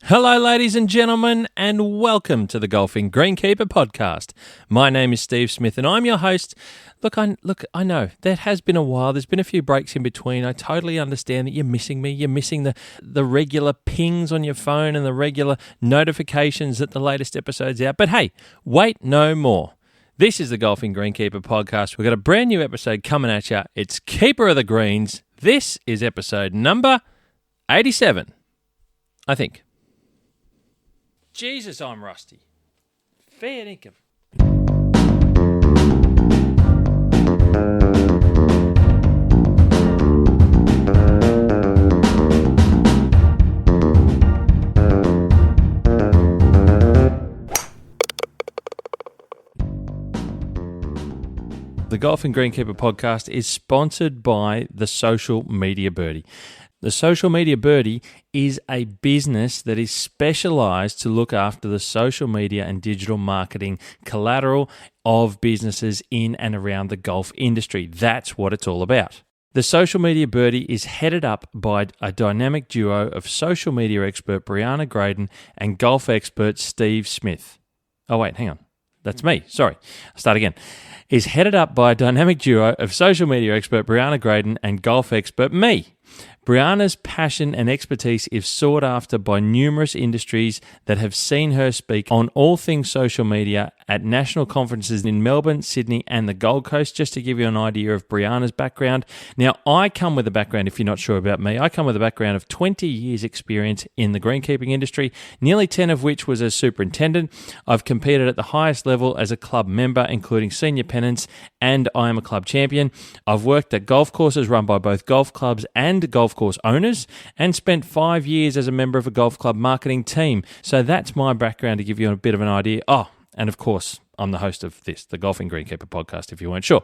Hello, ladies and gentlemen, and welcome to the Golfing Greenkeeper podcast. My name is Steve Smith, and I'm your host. Look, I know that has been a while. There's been a few breaks in between. I totally understand that you're missing me. You're missing the regular pings on your phone and the regular notifications that the latest episode's out. But hey, wait no more. This is the Golfing Greenkeeper podcast. We've got a brand new episode coming at you. It's Keeper of the Greens. This is episode number 87, I think. Jesus, I'm rusty. Fair dinkum. The Golfing Greenkeeper podcast is sponsored by the Social Media Birdie. The Social Media Birdie is a business that is specialised to look after the social media and digital marketing collateral of businesses in and around the golf industry. That's what it's all about. The Social Media Birdie is headed up by a dynamic duo of social media expert Brianna Graydon and golf expert Steve Smith. Oh wait, hang on. That's me. Sorry. I'll start again. Is headed up by a dynamic duo of social media expert Brianna Graydon and golf expert me. Brianna's passion and expertise is sought after by numerous industries that have seen her speak on all things social media at national conferences in Melbourne, Sydney, and the Gold Coast. Just to give you an idea of Brianna's background. Now, I come with a background, if you're not sure about me, I come with a background of 20 years experience in the greenkeeping industry, nearly 10 of which was as superintendent. I've competed at the highest level as a club member, including senior pennants, and I am a club champion. I've worked at golf courses run by both golf clubs and golf course owners, and spent 5 years as a member of a golf club marketing team. So that's my background to give you a bit of an idea. Oh, and of course, I'm the host of this, the Golfing Greenkeeper podcast, if you weren't sure.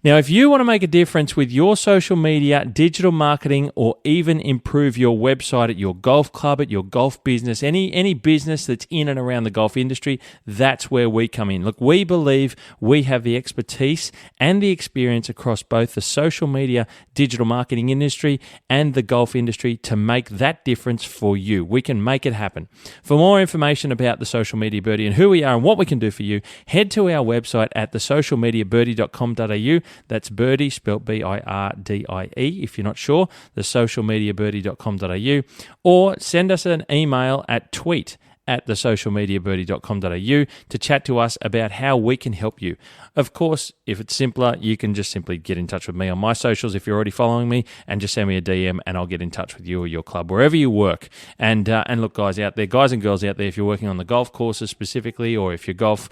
Now, if you want to make a difference with your social media, digital marketing, or even improve your website at your golf club, at your golf business, any business that's in and around the golf industry, that's where we come in. Look, we believe we have the expertise and the experience across both the social media, digital marketing industry and the golf industry to make that difference for you. We can make it happen. For more information about the Social Media Birdie and who we are and what we can do for you, head to our website at thesocialmediabirdie.com.au. That's Birdie, spelt Birdie, if you're not sure, thesocialmediabirdie.com.au, or send us an email at tweet@thesocialmediabirdie.com.au to chat to us about how we can help you. Of course, if it's simpler, you can just simply get in touch with me on my socials if you're already following me, and just send me a DM and I'll get in touch with you or your club, wherever you work. And look, guys out there, guys and girls out there, if you're working on the golf courses specifically, or if you're golf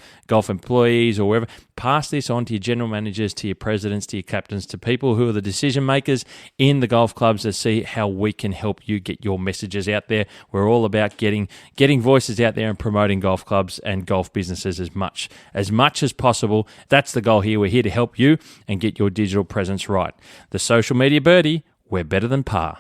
employees or wherever, pass this on to your general managers, to your presidents, to your captains, to people who are the decision makers in the golf clubs to see how we can help you get your messages out there. We're all about getting voices out there and promoting golf clubs and golf businesses as much as possible. That's the goal here. We're here to help you and get your digital presence right. The Social Media Birdie, we're better than par.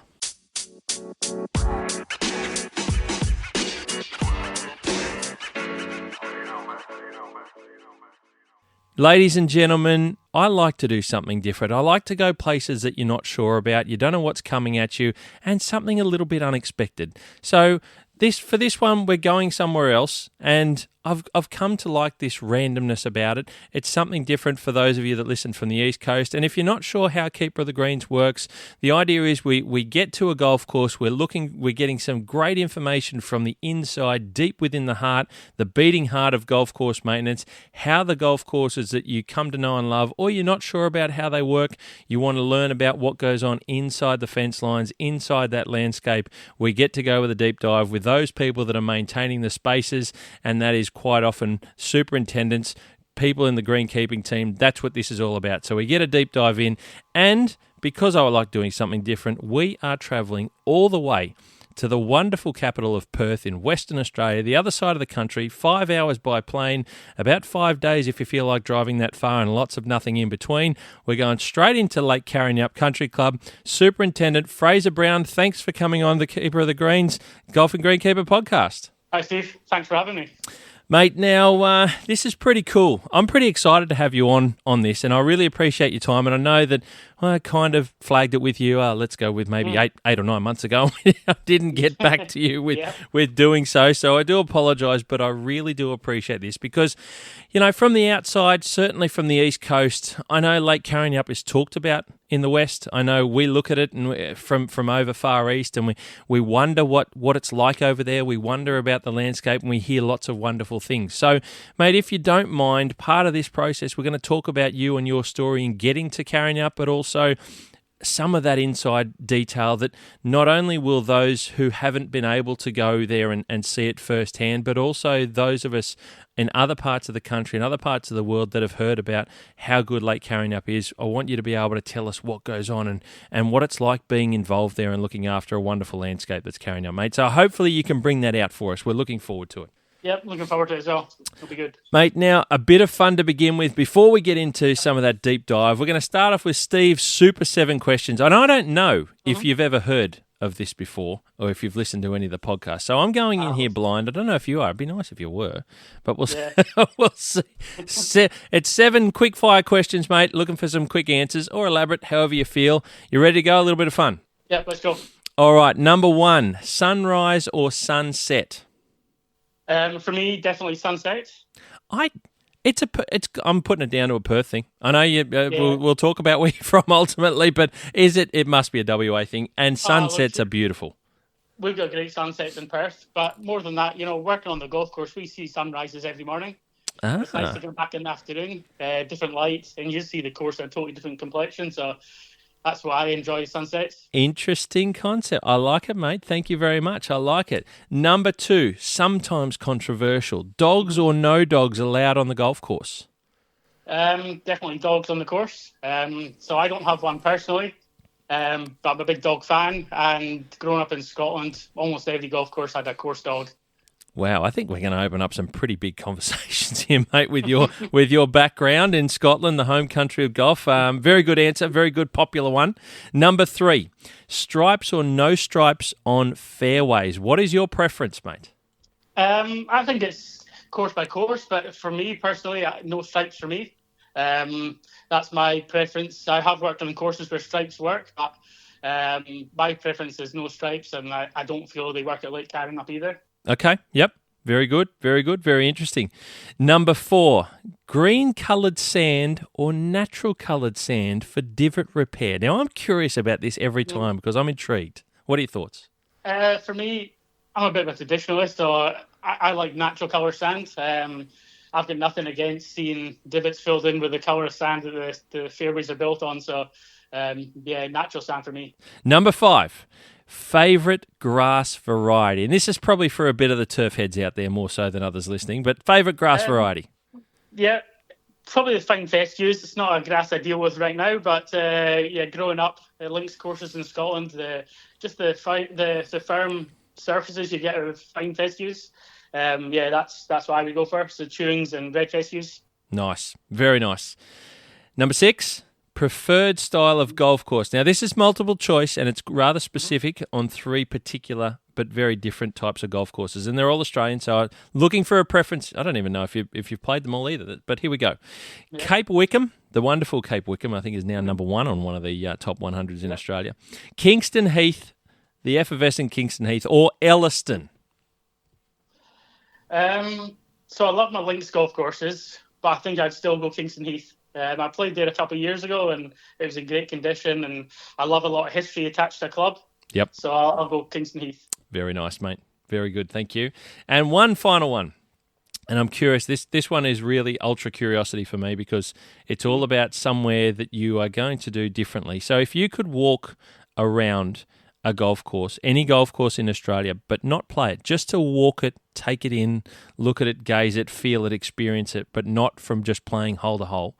Ladies and gentlemen, I like to do something different. I like to go places that you're not sure about, you don't know what's coming at you, and something a little bit unexpected. So for this one, we're going somewhere else, and I've come to like this randomness about it. It's something different for those of you that listen from the East Coast. And if you're not sure how Keeper of the Greens works, the idea is we get to a golf course, we're getting some great information from the inside, deep within the heart, the beating heart of golf course maintenance, how the golf courses that you come to know and love, or you're not sure about how they work, you want to learn about what goes on inside the fence lines, inside that landscape. We get to go with a deep dive with those people that are maintaining the spaces, and that is quite often superintendents, people in the greenkeeping team. That's what this is all about. So we get a deep dive in, and because I like doing something different, we are travelling all the way to the wonderful capital of Perth in Western Australia, the other side of the country, 5 hours by plane, about 5 days if you feel like driving that far, and lots of nothing in between. We're going straight into Lake Karrinyup Country Club. Superintendent Fraser Brown, thanks for coming on the Keeper of the Greens Golfing Greenkeeper podcast. Hi, Steve. Thanks for having me. Mate, now, this is pretty cool. I'm pretty excited to have you on this, and I really appreciate your time. And I know that, I kind of flagged it with you. Let's go with maybe 8 or 9 months ago. I didn't get back to you with doing so. So I do apologise, but I really do appreciate this because, from the outside, certainly from the East Coast, I know Lake Karrinyup is talked about in the West. I know we look at it and from over far east, and we wonder what it's like over there. We wonder about the landscape, and we hear lots of wonderful things. So, mate, if you don't mind, part of this process, we're going to talk about you and your story in getting to Karrinyup, but also some of that inside detail that not only will those who haven't been able to go there and see it firsthand, but also those of us in other parts of the country and other parts of the world that have heard about how good Lake Karrinyup is. I want you to be able to tell us what goes on and what it's like being involved there and looking after a wonderful landscape that's Karrinyup, mate. So hopefully you can bring that out for us. We're looking forward to it. Yep, looking forward to it as well. It'll be good. Mate, now a bit of fun to begin with. Before we get into some of that deep dive, we're going to start off with Steve's Super 7 questions. And I don't know if you've ever heard of this before or if you've listened to any of the podcasts. So I'm going in here blind. I don't know if you are. It'd be nice if you were. But we'll see. It's 7 quick-fire questions, mate, looking for some quick answers or elaborate, however you feel. You ready to go? A little bit of fun? Yep, let's go. All right, number 1, sunrise or sunset? For me, definitely sunset. I'm putting it down to a Perth thing. I know we'll talk about where you're from ultimately, but it must be a WA thing. And sunsets are beautiful. We've got great sunsets in Perth, but more than that, working on the golf course, we see sunrises every morning. It's nice to get back in the afternoon, different lights, and you see the course in a totally different complexion. So that's why I enjoy sunsets. Interesting concept. I like it, mate. Thank you very much. I like it. Number 2, sometimes controversial. Dogs or no dogs allowed on the golf course? Definitely dogs on the course. So I don't have one personally, but I'm a big dog fan. And growing up in Scotland, almost every golf course had a course dog. Wow, I think we're going to open up some pretty big conversations here, mate, with your background in Scotland, the home country of golf. Very good answer, very good, popular one. Number 3, stripes or no stripes on fairways. What is your preference, mate? I think it's course by course, but for me personally, no stripes for me. That's my preference. I have worked on courses where stripes work, but my preference is no stripes, and I don't feel they work at Lake Karrinyup either. Okay, yep. Very good, very interesting. Number 4, green-coloured sand or natural-coloured sand for divot repair. Now, I'm curious about this every time because I'm intrigued. What are your thoughts? For me, I'm a bit of a traditionalist, so I like natural colour sand. I've got nothing against seeing divots filled in with the colour of sand that the fairways are built on, so natural sand for me. Number 5. Favourite grass variety? And this is probably for a bit of the turf heads out there more so than others listening, but favourite grass variety? Yeah, probably the fine fescues. It's not a grass I deal with right now, but growing up, links courses in Scotland, the firm surfaces you get with fine fescues. That's why we go for. So chewings and red fescues. Nice, very nice. Number 6. Preferred style of golf course. Now, this is multiple choice, and it's rather specific on 3 particular but very different types of golf courses, and they're all Australian. So, looking for a preference. I don't even know if you've played them all either, but here we go. Yeah. Cape Wickham, the wonderful Cape Wickham, I think is now number 1 on one of the top 100s in Australia. Kingston Heath, the effervescent Kingston Heath, or Elliston. So I love my links golf courses, but I think I'd still go Kingston Heath. I played there a couple of years ago, and it was in great condition, and I love a lot of history attached to the club. Yep. So I'll go Kingston Heath. Very nice, mate. Very good. Thank you. And one final one, and I'm curious. This one is really ultra curiosity for me because it's all about somewhere that you are going to do differently. So if you could walk around a golf course, any golf course in Australia, but not play it, just to walk it, take it in, look at it, gaze it, feel it, experience it, but not from just playing hole to hole.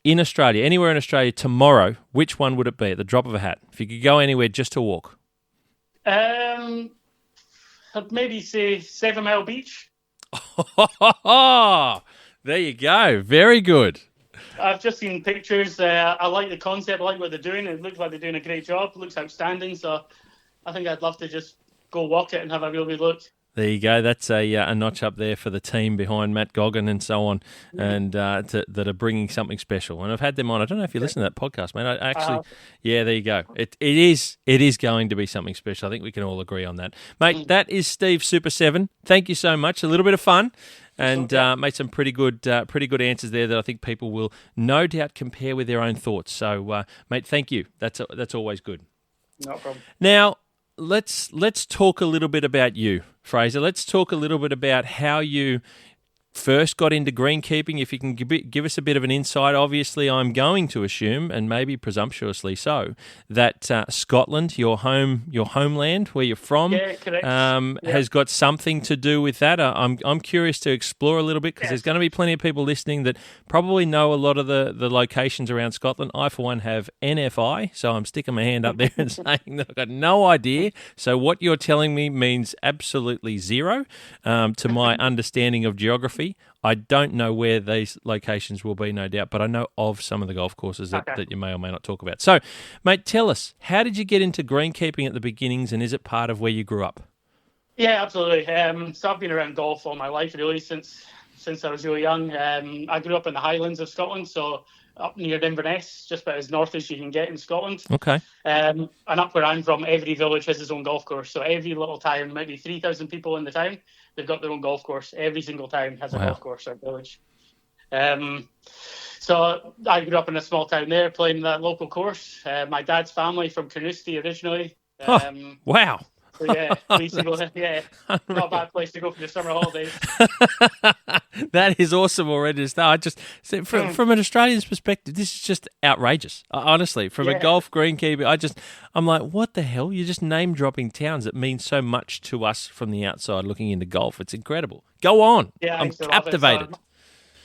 In Australia, anywhere in Australia tomorrow, which one would it be at the drop of a hat? If you could go anywhere just to walk. I'd maybe say 7 Mile Beach. There you go. Very good. I've just seen pictures. I like the concept. I like what they're doing. It looks like they're doing a great job. It looks outstanding. So I think I'd love to just go walk it and have a real good look. There you go. That's a notch up there for the team behind Matt Goggin and so on, and that are bringing something special. And I've had them on. I don't know if you listen to that podcast, man. I actually, yeah, there you go. It is going to be something special. I think we can all agree on that, mate. That is Steve Super 7. Thank you so much. A little bit of fun, and made some pretty good answers there that I think people will no doubt compare with their own thoughts. So, mate, thank you. That's always good. No problem. Now, let's talk a little bit about you, Fraser. Let's talk a little bit about how you first got into greenkeeping. If you can give us a bit of an insight. Obviously, I'm going to assume, and maybe presumptuously so, that Scotland, your homeland, where you're from, has got something to do with that. I'm curious to explore a little bit, because there's going to be plenty of people listening that probably know a lot of the locations around Scotland. I, for one, have NFI, so I'm sticking my hand up there and saying that I've got no idea. So what you're telling me means absolutely zero to my understanding of geography. I don't know where these locations will be, no doubt, but I know of some of the golf courses that you may or may not talk about. So, mate, tell us, how did you get into greenkeeping at the beginnings, and is it part of where you grew up? Yeah, absolutely. So I've been around golf all my life, really, since I was really young. I grew up in the Highlands of Scotland, so up near Inverness, just about as north as you can get in Scotland. Okay. And up where I'm from, every village has its own golf course. So every little town, maybe 3,000 people in the town, they've got their own golf course. Every single town has a golf course or village. So I grew up in a small town there, playing that local course. My dad's family from Carnoustie originally. Wow. So we used to go, not a bad place to go for the summer holidays. That is awesome already to start. I just, from an Australian's perspective, this is just outrageous. Honestly, from a golf greenkeeper, I'm like, what the hell? You're just name dropping towns that mean so much to us from the outside looking into golf. It's incredible. Go on. Yeah, I'm captivated.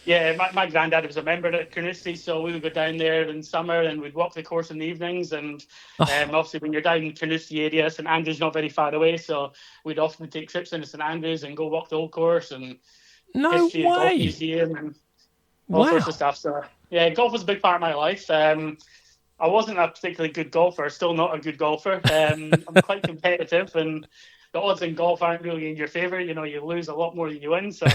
My granddad was a member at Carnoustie, so we would go down there in summer and we'd walk the course in the evenings. And obviously, when you're down in Carnoustie area, St Andrews not very far away, so we'd often take trips into St Andrews and go walk the old course and history and golf museum and all sorts of stuff. So golf was a big part of my life. I wasn't a particularly good golfer, still not a good golfer. I'm quite competitive, and the odds in golf aren't really in your favour. You know, you lose a lot more than you win. So.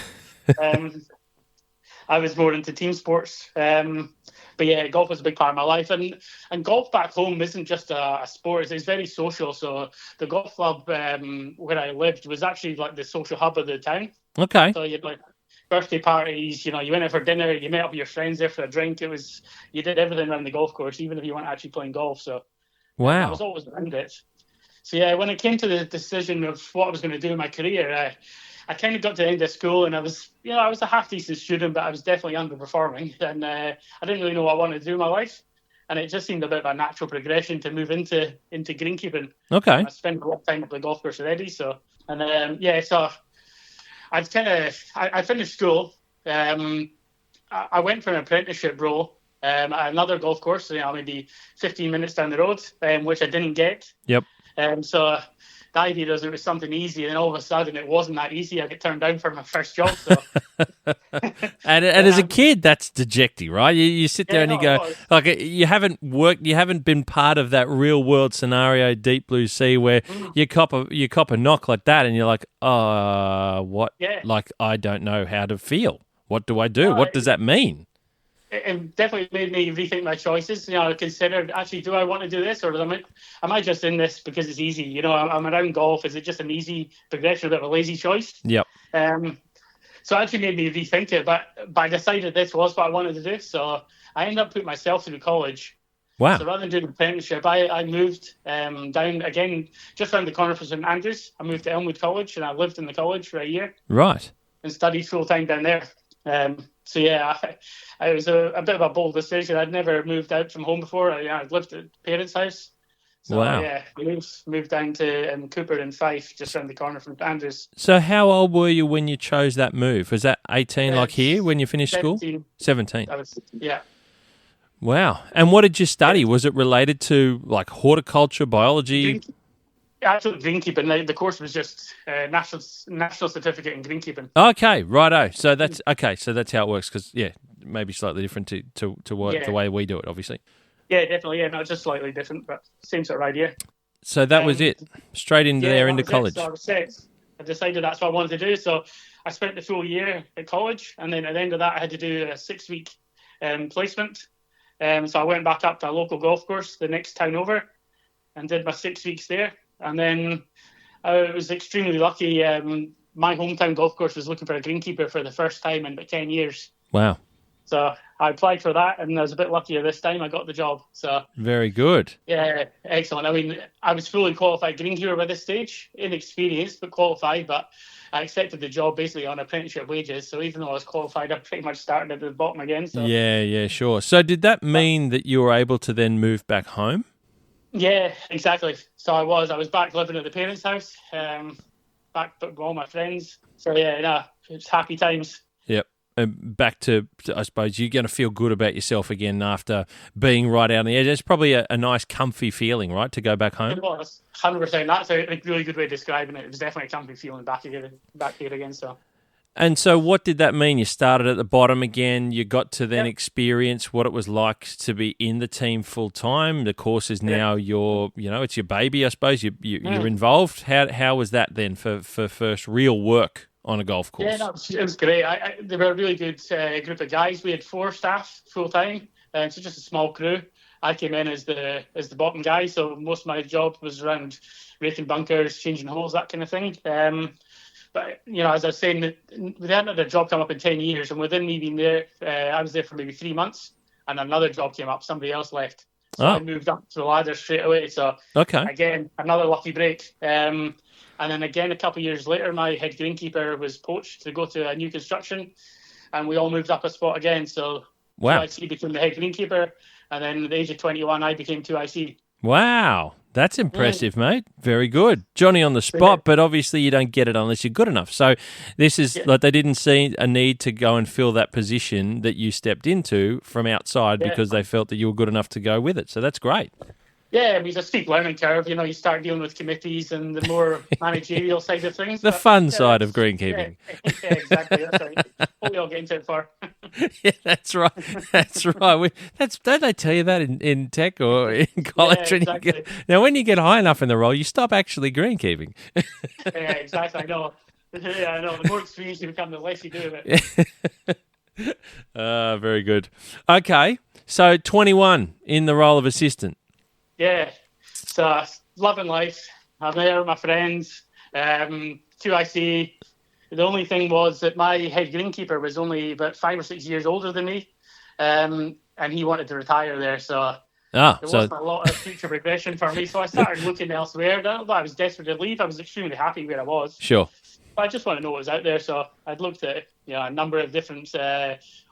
I was more into team sports. But golf was a big part of my life. And golf back home isn't just a sport, it's very social. So the golf club where I lived was actually like the social hub of the town. Okay. So you'd like birthday parties, you went out for dinner, you met up with your friends there for a drink. You did everything around the golf course, even if you weren't actually playing golf. So wow. I was always around it. So when it came to the decision of what I was going to do in my career, I kind of got to the end of school, and I was a half-decent student, but I was definitely underperforming, and I didn't really know what I wanted to do in my life, and it just seemed a bit of a natural progression to move into greenkeeping. Okay. I spent a lot of time at the golf course already, so so I finished school. I went for an apprenticeship role at another golf course, maybe 15 minutes down the road, which I didn't get. Yep. So the idea was it was something easy, and all of a sudden it wasn't that easy. I get turned down for my first job. So. and as a kid, that's dejecting, right? You sit there and you go, like, you haven't been part of that real world scenario, deep blue sea, where you cop a knock like that, and you're like, what? Yeah. Like, I don't know how to feel. What do I do? What does that mean? It definitely made me rethink my choices. I considered, actually, do I want to do this, or am I just in this because it's easy? I'm around golf. Is it just an easy progression, a bit of a lazy choice? Yep. So it actually made me rethink it, but I decided this was what I wanted to do. So I ended up putting myself through college. Wow. So rather than doing an apprenticeship, I moved down again, just around the corner from St Andrews. I moved to Elmwood College, and I lived in the college for a year. Right. And studied full time down there. It was a bit of a bold decision. I'd never moved out from home before. I'd lived at parents' house. So, wow. Moved down to Cooper and Fife, just around the corner from Andrews. So how old were you when you chose that move? Was that 18 like here when you finished 17. School? 17. Yeah. Wow. And what did you study? Was it related to like horticulture, biology? Absolutely, greenkeeping. The course was just national certificate in greenkeeping. Okay, righto. So that's okay. So that's how it works. Because maybe slightly different to what the way we do it, obviously. Yeah, definitely. Yeah, no, just slightly different, but same sort of idea. So that was it. Straight into into college. So I was set. I decided that's what I wanted to do. So I spent the full year at college, and then at the end of that, I had to do a 6-week placement. So I went back up to a local golf course the next town over and did my 6 weeks there. And then I was extremely lucky. My hometown golf course was looking for a greenkeeper for the first time in about 10 years. Wow. So I applied for that, and I was a bit luckier this time. I got the job. So very good. Yeah, excellent. I mean, I was fully qualified greenkeeper by this stage, inexperienced but qualified. But I accepted the job basically on apprenticeship wages. So even though I was qualified, I pretty much started at the bottom again. So yeah, sure. So did that mean that you were able to then move back home? Yeah, exactly. So I was back living at the parents' house, back with all my friends. So yeah, it's happy times. Yep. Back to, I suppose, you're going to feel good about yourself again after being right out on the edge. It's probably a nice, comfy feeling, right, to go back home? It was, 100%. That's a really good way of describing it. It was definitely a comfy feeling back here again. So. And so what did that mean? You started at the bottom again. You got to then experience what it was like to be in the team full time. The course is now it's your baby, I suppose. You're involved. How was that then for first real work on a golf course? Yeah, no, it was great. They were a really good group of guys. We had 4 staff full time, so just a small crew. I came in as the bottom guy, so most of my job was around raking bunkers, changing holes, that kind of thing. But as I was saying, we hadn't had a job come up in 10 years, and within me being there, I was there for maybe 3 months, and another job came up. Somebody else left, so I moved up to the ladder straight away. So again, another lucky break. And then again, a couple of years later, my head greenkeeper was poached to go to a new construction, and we all moved up a spot again. So 2IC became the head greenkeeper, and then at the age of 21, I became 2IC. Wow, that's impressive, mate. Very good. Johnny on the spot, but obviously you don't get it unless you're good enough. So this is like they didn't see a need to go and fill that position that you stepped into from outside because they felt that you were good enough to go with it. So that's great. Yeah, I mean, it's a steep learning curve. You start dealing with committees and the more managerial side of things. The fun side of greenkeeping. Yeah, exactly. That's right. What we all get into it for. Yeah, that's right. That's right. Don't they tell you that in tech or in college? Yeah, exactly. Now, when you get high enough in the role, you stop actually greenkeeping. Yeah, exactly. I know. Yeah, I know. The more experience you become, the less you do of it. Very good. Okay, so 21 in the role of assistant. Yeah, so loving life. I'm there with my friends. 2IC. The only thing was that my head greenkeeper was only about 5 or 6 years older than me, and he wanted to retire there. So there wasn't a lot of future progression for me. So I started looking elsewhere. Although I was desperate to leave, I was extremely happy where I was. Sure. But I just want to know what was out there. So I'd looked at a number of different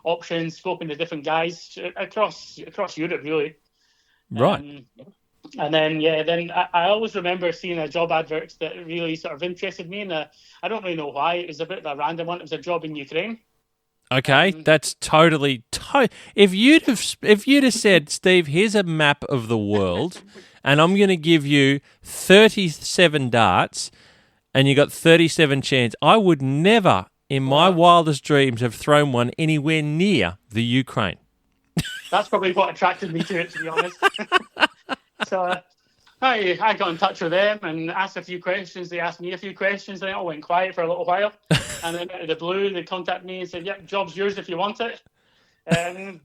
options, scoping to different guys across Europe, really. Right. And then, I always remember seeing a job advert that really sort of interested me, and I don't really know why. It was a bit of a random one. It was a job in Ukraine. Okay, that's totally. If you'd have said, Steve, here's a map of the world, and I'm going to give you 37 darts, and you got 37 chance, I would never, in my wildest dreams, have thrown one anywhere near the Ukraine. That's probably what attracted me to it, to be honest. So I got in touch with them and asked a few questions. They asked me a few questions, and it all went quiet for a little while. And then out of the blue, they contacted me and said, "Yep, job's yours if you want it." There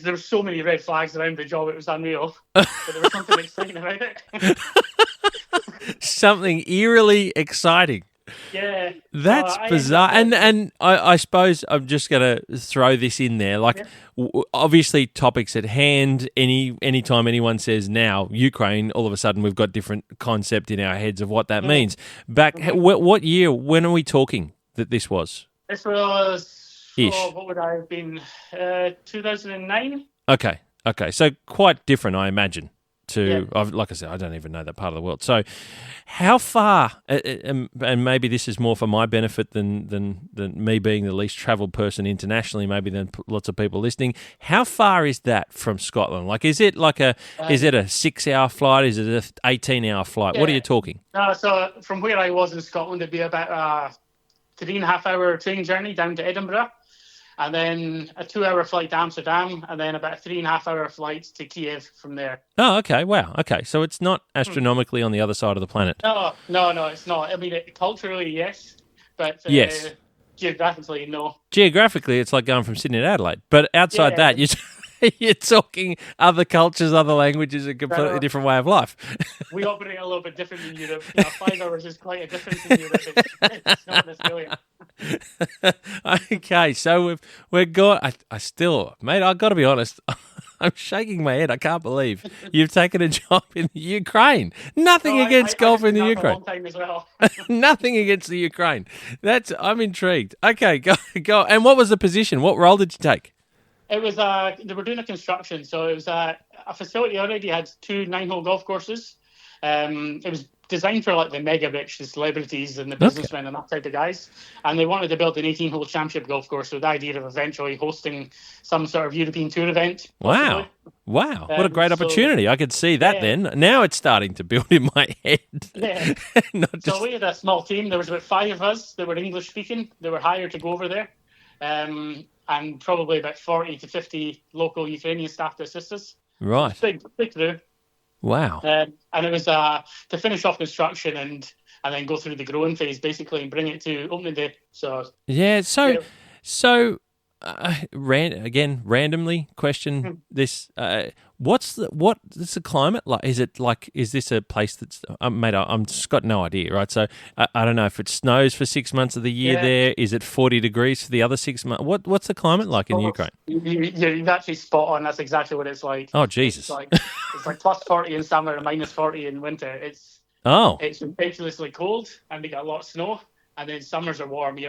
were so many red flags around the job; it was unreal. But there was something exciting about it. Something eerily exciting. Yeah, that's bizarre. And I suppose I'm just going to throw this in there. Like, obviously, topics at hand. Anytime anyone says now Ukraine, all of a sudden we've got different concept in our heads of what that means. Back, what year? When are we talking that this was? This was what would I have been? 2009. Okay. So quite different, I imagine. Like I said, I don't even know that part of the world. So how far, and maybe this is more for my benefit than me being the least travelled person internationally, maybe than lots of people listening, how far is that from Scotland? Like, is it is it a 6-hour flight? Is it an 18-hour flight? What are you talking? So from where I was in Scotland, it'd be about a 3.5-hour train journey down to Edinburgh. and then a 2-hour flight to Amsterdam, and then about a 3.5-hour flight to Kiev from there. Oh, okay. Wow. Okay. So it's not astronomically on the other side of the planet. No, it's not. I mean, culturally, yes, but Yes. geographically, no. Geographically, it's like going from Sydney to Adelaide. But outside that, you're talking other cultures, other languages, a completely different way of life. We operate a little bit different in Europe. 5 hours is quite a difference in Europe. It's not in Australia. Okay, so we've got. I still, mate. I've got to be honest. I'm shaking my head. I can't believe you've taken a job in the Ukraine. Nothing against golf in the Ukraine. A long time as well. Nothing against the Ukraine. I'm intrigued. Okay, go. And what was the position? What role did you take? It was they were doing a construction, so it was a facility already had 2 9-hole golf courses. It was designed for like the mega rich, the celebrities and the businessmen and that type of guys. And they wanted to build an 18-hole championship golf course with the idea of eventually hosting some sort of European tour event. Wow. Wow. What a great opportunity. I could see that then. Now it's starting to build in my head. Yeah. So we had a small team. There was about 5 of us that were English speaking. They were hired to go over there. And probably about 40 to 50 local Ukrainian staff to assist us. Right. Big crew. Wow. And it was to finish off construction and then go through the growing phase, basically, and bring it to opening day. So yeah. So randomly question this. What's the climate like? Is this a place that's mate? I'm just got no idea, right? So I don't know if it snows for 6 months of the year there. Is it 40 degrees for the other 6 months? What's the climate like in Ukraine? You're actually spot on. That's exactly what it's like. Oh Jesus! It's like plus 40 in summer and minus 40 in winter. It's ridiculously cold, and they got a lot of snow. And then summers are warm.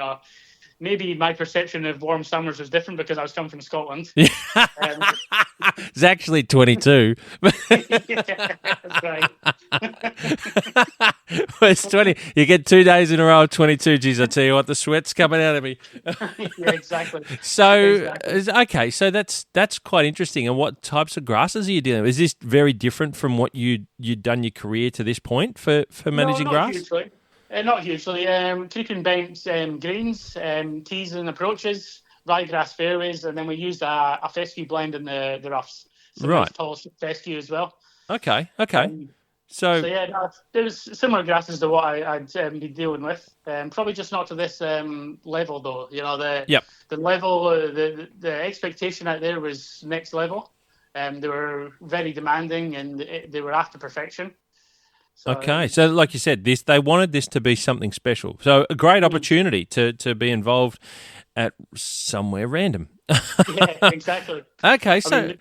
Maybe my perception of warm summers was different because I was coming from Scotland. It's actually 22. That's right. It's 20. You get 2 days in a row of 22. Geez, I tell you what, the sweat's coming out of me. Yeah, exactly. So, okay, so that's quite interesting. And what types of grasses are you dealing with? Is this very different from what you'd done your career to this point for managing grass? Hugely. Not hugely. Creeping banks, greens, tees and approaches, ryegrass fairways, and then we used a fescue blend in the roughs. So right. Tall fescue as well. Okay. So yeah, there's similar grasses to what I'd been dealing with. Probably just not to this level though. The level, the expectation out there was next level. They were very demanding and they were after perfection. So, so like you said, they wanted this to be something special. So a great opportunity to be involved at somewhere random. Yeah, exactly. Okay, so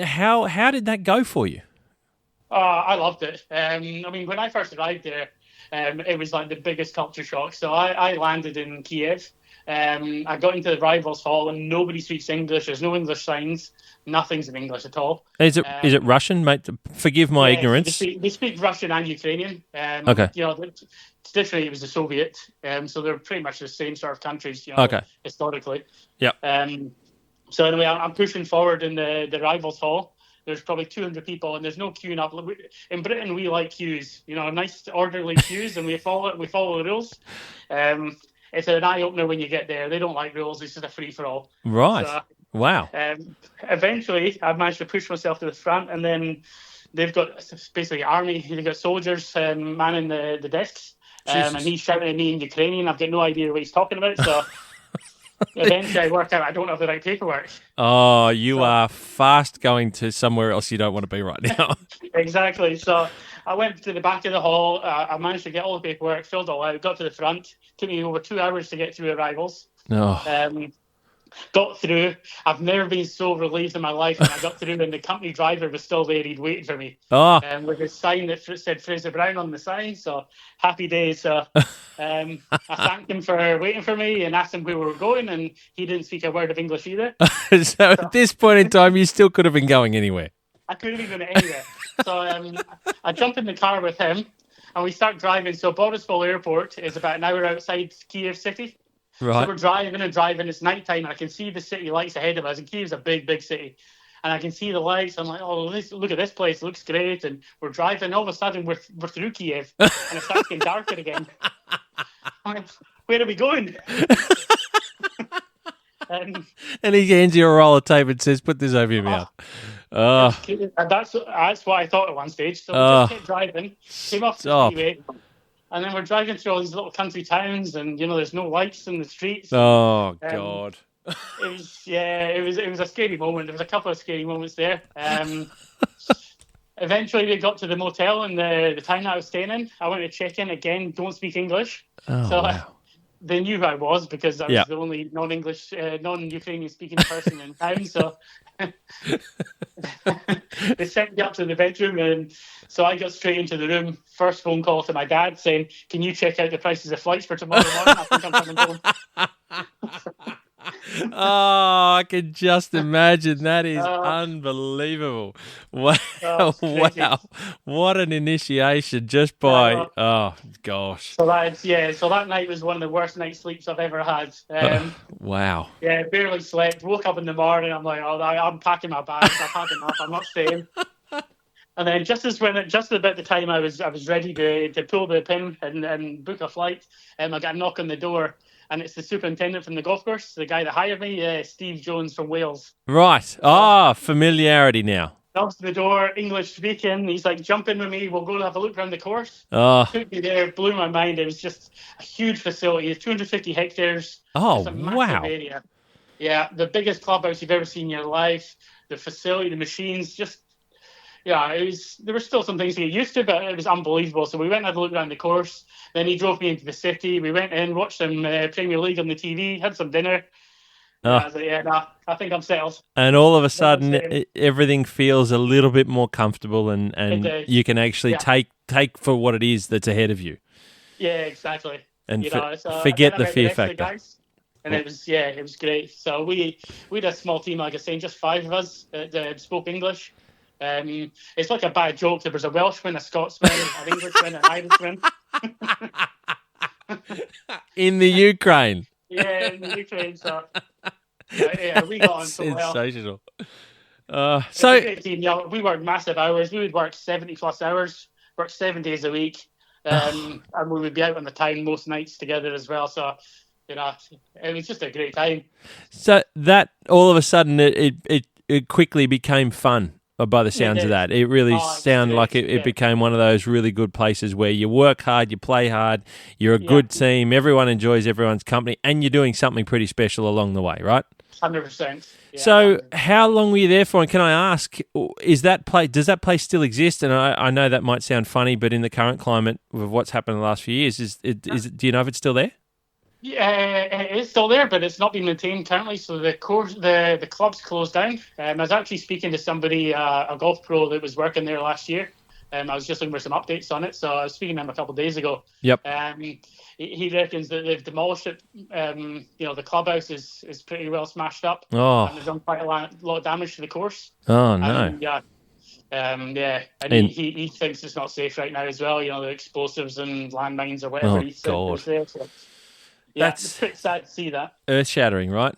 how did that go for you? I loved it. When I first arrived there, it was like the biggest culture shock. So I landed in Kiev. I got into the Rivals Hall and nobody speaks English. There's no English signs. Nothing's in English at all. Is it Russian, mate? Forgive my ignorance. They speak Russian and Ukrainian. Okay. Traditionally it was the Soviet, so they're pretty much the same sort of countries. Historically. Yeah. So anyway, I'm pushing forward in the Rivals Hall. There's probably 200 people, and there's no queuing up. In Britain, we like queues. Nice orderly queues, and we follow the rules. It's an eye opener when you get there. They don't like rules. It's just a free for all. Right. So, wow. Eventually, I've managed to push myself to the front, and then they've got basically army. They've got soldiers manning the desks, and he's shouting at me in Ukrainian. I've got no idea what he's talking about. So eventually, I work out I don't have the right paperwork. Oh, you are fast going to somewhere else you don't want to be right now. Exactly. So I went to the back of the hall. I managed to get all the paperwork, filled all out, got to the front. Took me over 2 hours to get through arrivals. Oh. Got through. I've never been so relieved in my life. And I got through, and the company driver was still there. He'd waited for me. Oh. With a sign that said Fraser Brown on the sign. So happy days. So I thanked him for waiting for me and asked him where we were going, and he didn't speak a word of English either. So at this point in time, you still could have been going anywhere. I couldn't have been anywhere. So I jump in the car with him, and we start driving. So Borispol Airport is about an hour outside Kiev city. Right. So we're driving. It's nighttime, and I can see the city lights ahead of us. And Kiev's a big, big city. And I can see the lights. I'm like, oh, look at this place. It looks great. And we're driving. All of a sudden, we're through Kiev, and it starts getting darker again. I'm like, where are we going? And he hands you a roll of tape and says, "Put this over your mouth." Oh, And that's what I thought at one stage. So we just kept driving, came off the stop. freeway, and then we're driving through all these little country towns, and there's no lights in the streets. Oh, God. It was a scary moment. There was a couple of scary moments there. Eventually, we got to the motel in the town that I was staying in. I went to check in again. Don't speak English, Wow. They knew who I was because I was the only non-English, non-Ukrainian speaking person in town. So they sent me up to the bedroom, and so I got straight into the room. First phone call to my dad saying, "Can you check out the prices of flights for tomorrow morning? I think I'm coming home." Oh, I can just imagine. That is unbelievable. Wow. Wow. What an initiation just by, oh, gosh. So that night was one of the worst night sleeps I've ever had. Wow. Yeah, barely slept. Woke up in the morning. I'm like, I'm packing my bags. I've had enough. I'm not staying. And then just about the time I was ready to pull the pin and book a flight, I got a knock on the door. And it's the superintendent from the golf course, the guy that hired me, Steve Jones from Wales. Right. Familiarity now. Knocks to the door, English speaking. He's like, "Jump in with me. We'll go and have a look around the course." Took me there, blew my mind. It was just a huge facility, 250 hectares. Oh, it's a massive wow. area. Yeah, the biggest clubhouse you've ever seen in your life. The facility, the machines, just... Yeah, there were still some things to get used to, but it was unbelievable. So we went and had a look around the course. Then he drove me into the city. We went in, watched some Premier League on the TV, had some dinner. I was like, I think I'm settled. And all of a sudden, everything feels a little bit more comfortable, and you can actually take for what it is that's ahead of you. Yeah, exactly. And forget the fear factor. Guys, and it was great. So we had a small team, like I was saying, just 5 of us that spoke English. It's like a bad joke. There was a Welshman, a Scotsman, an Englishman, an Irishman. In the Ukraine. Yeah, in the Ukraine. So we got on so well. Sensational. So great team. Yeah, we worked massive hours. We would work 70+ hours, work 7 days a week, and we would be out on the town most nights together as well. So it was just a great time. So that all of a sudden it quickly became fun. By the sounds of that, it really sounded like it became one of those really good places where you work hard, you play hard, you're a good team, everyone enjoys everyone's company, and you're doing something pretty special along the way, right? 100%. Yeah, so, how long were you there for? And can I ask, does that place still exist? And I know that might sound funny, but in the current climate with what's happened in the last few years, do you know if it's still there? Yeah, it is still there, but it's not being maintained currently. So the club's closed down. I was actually speaking to somebody, a golf pro that was working there last year. I was just looking for some updates on it. So I was speaking to him a couple of days ago. Yep. He reckons that they've demolished it. The clubhouse is pretty well smashed up. Oh. And they've done quite a lot of damage to the course. Oh, no. And he thinks it's not safe right now as well. The explosives and landmines or whatever. Oh, God. There, so. Yeah, it's pretty sad to see that. Earth-shattering, right?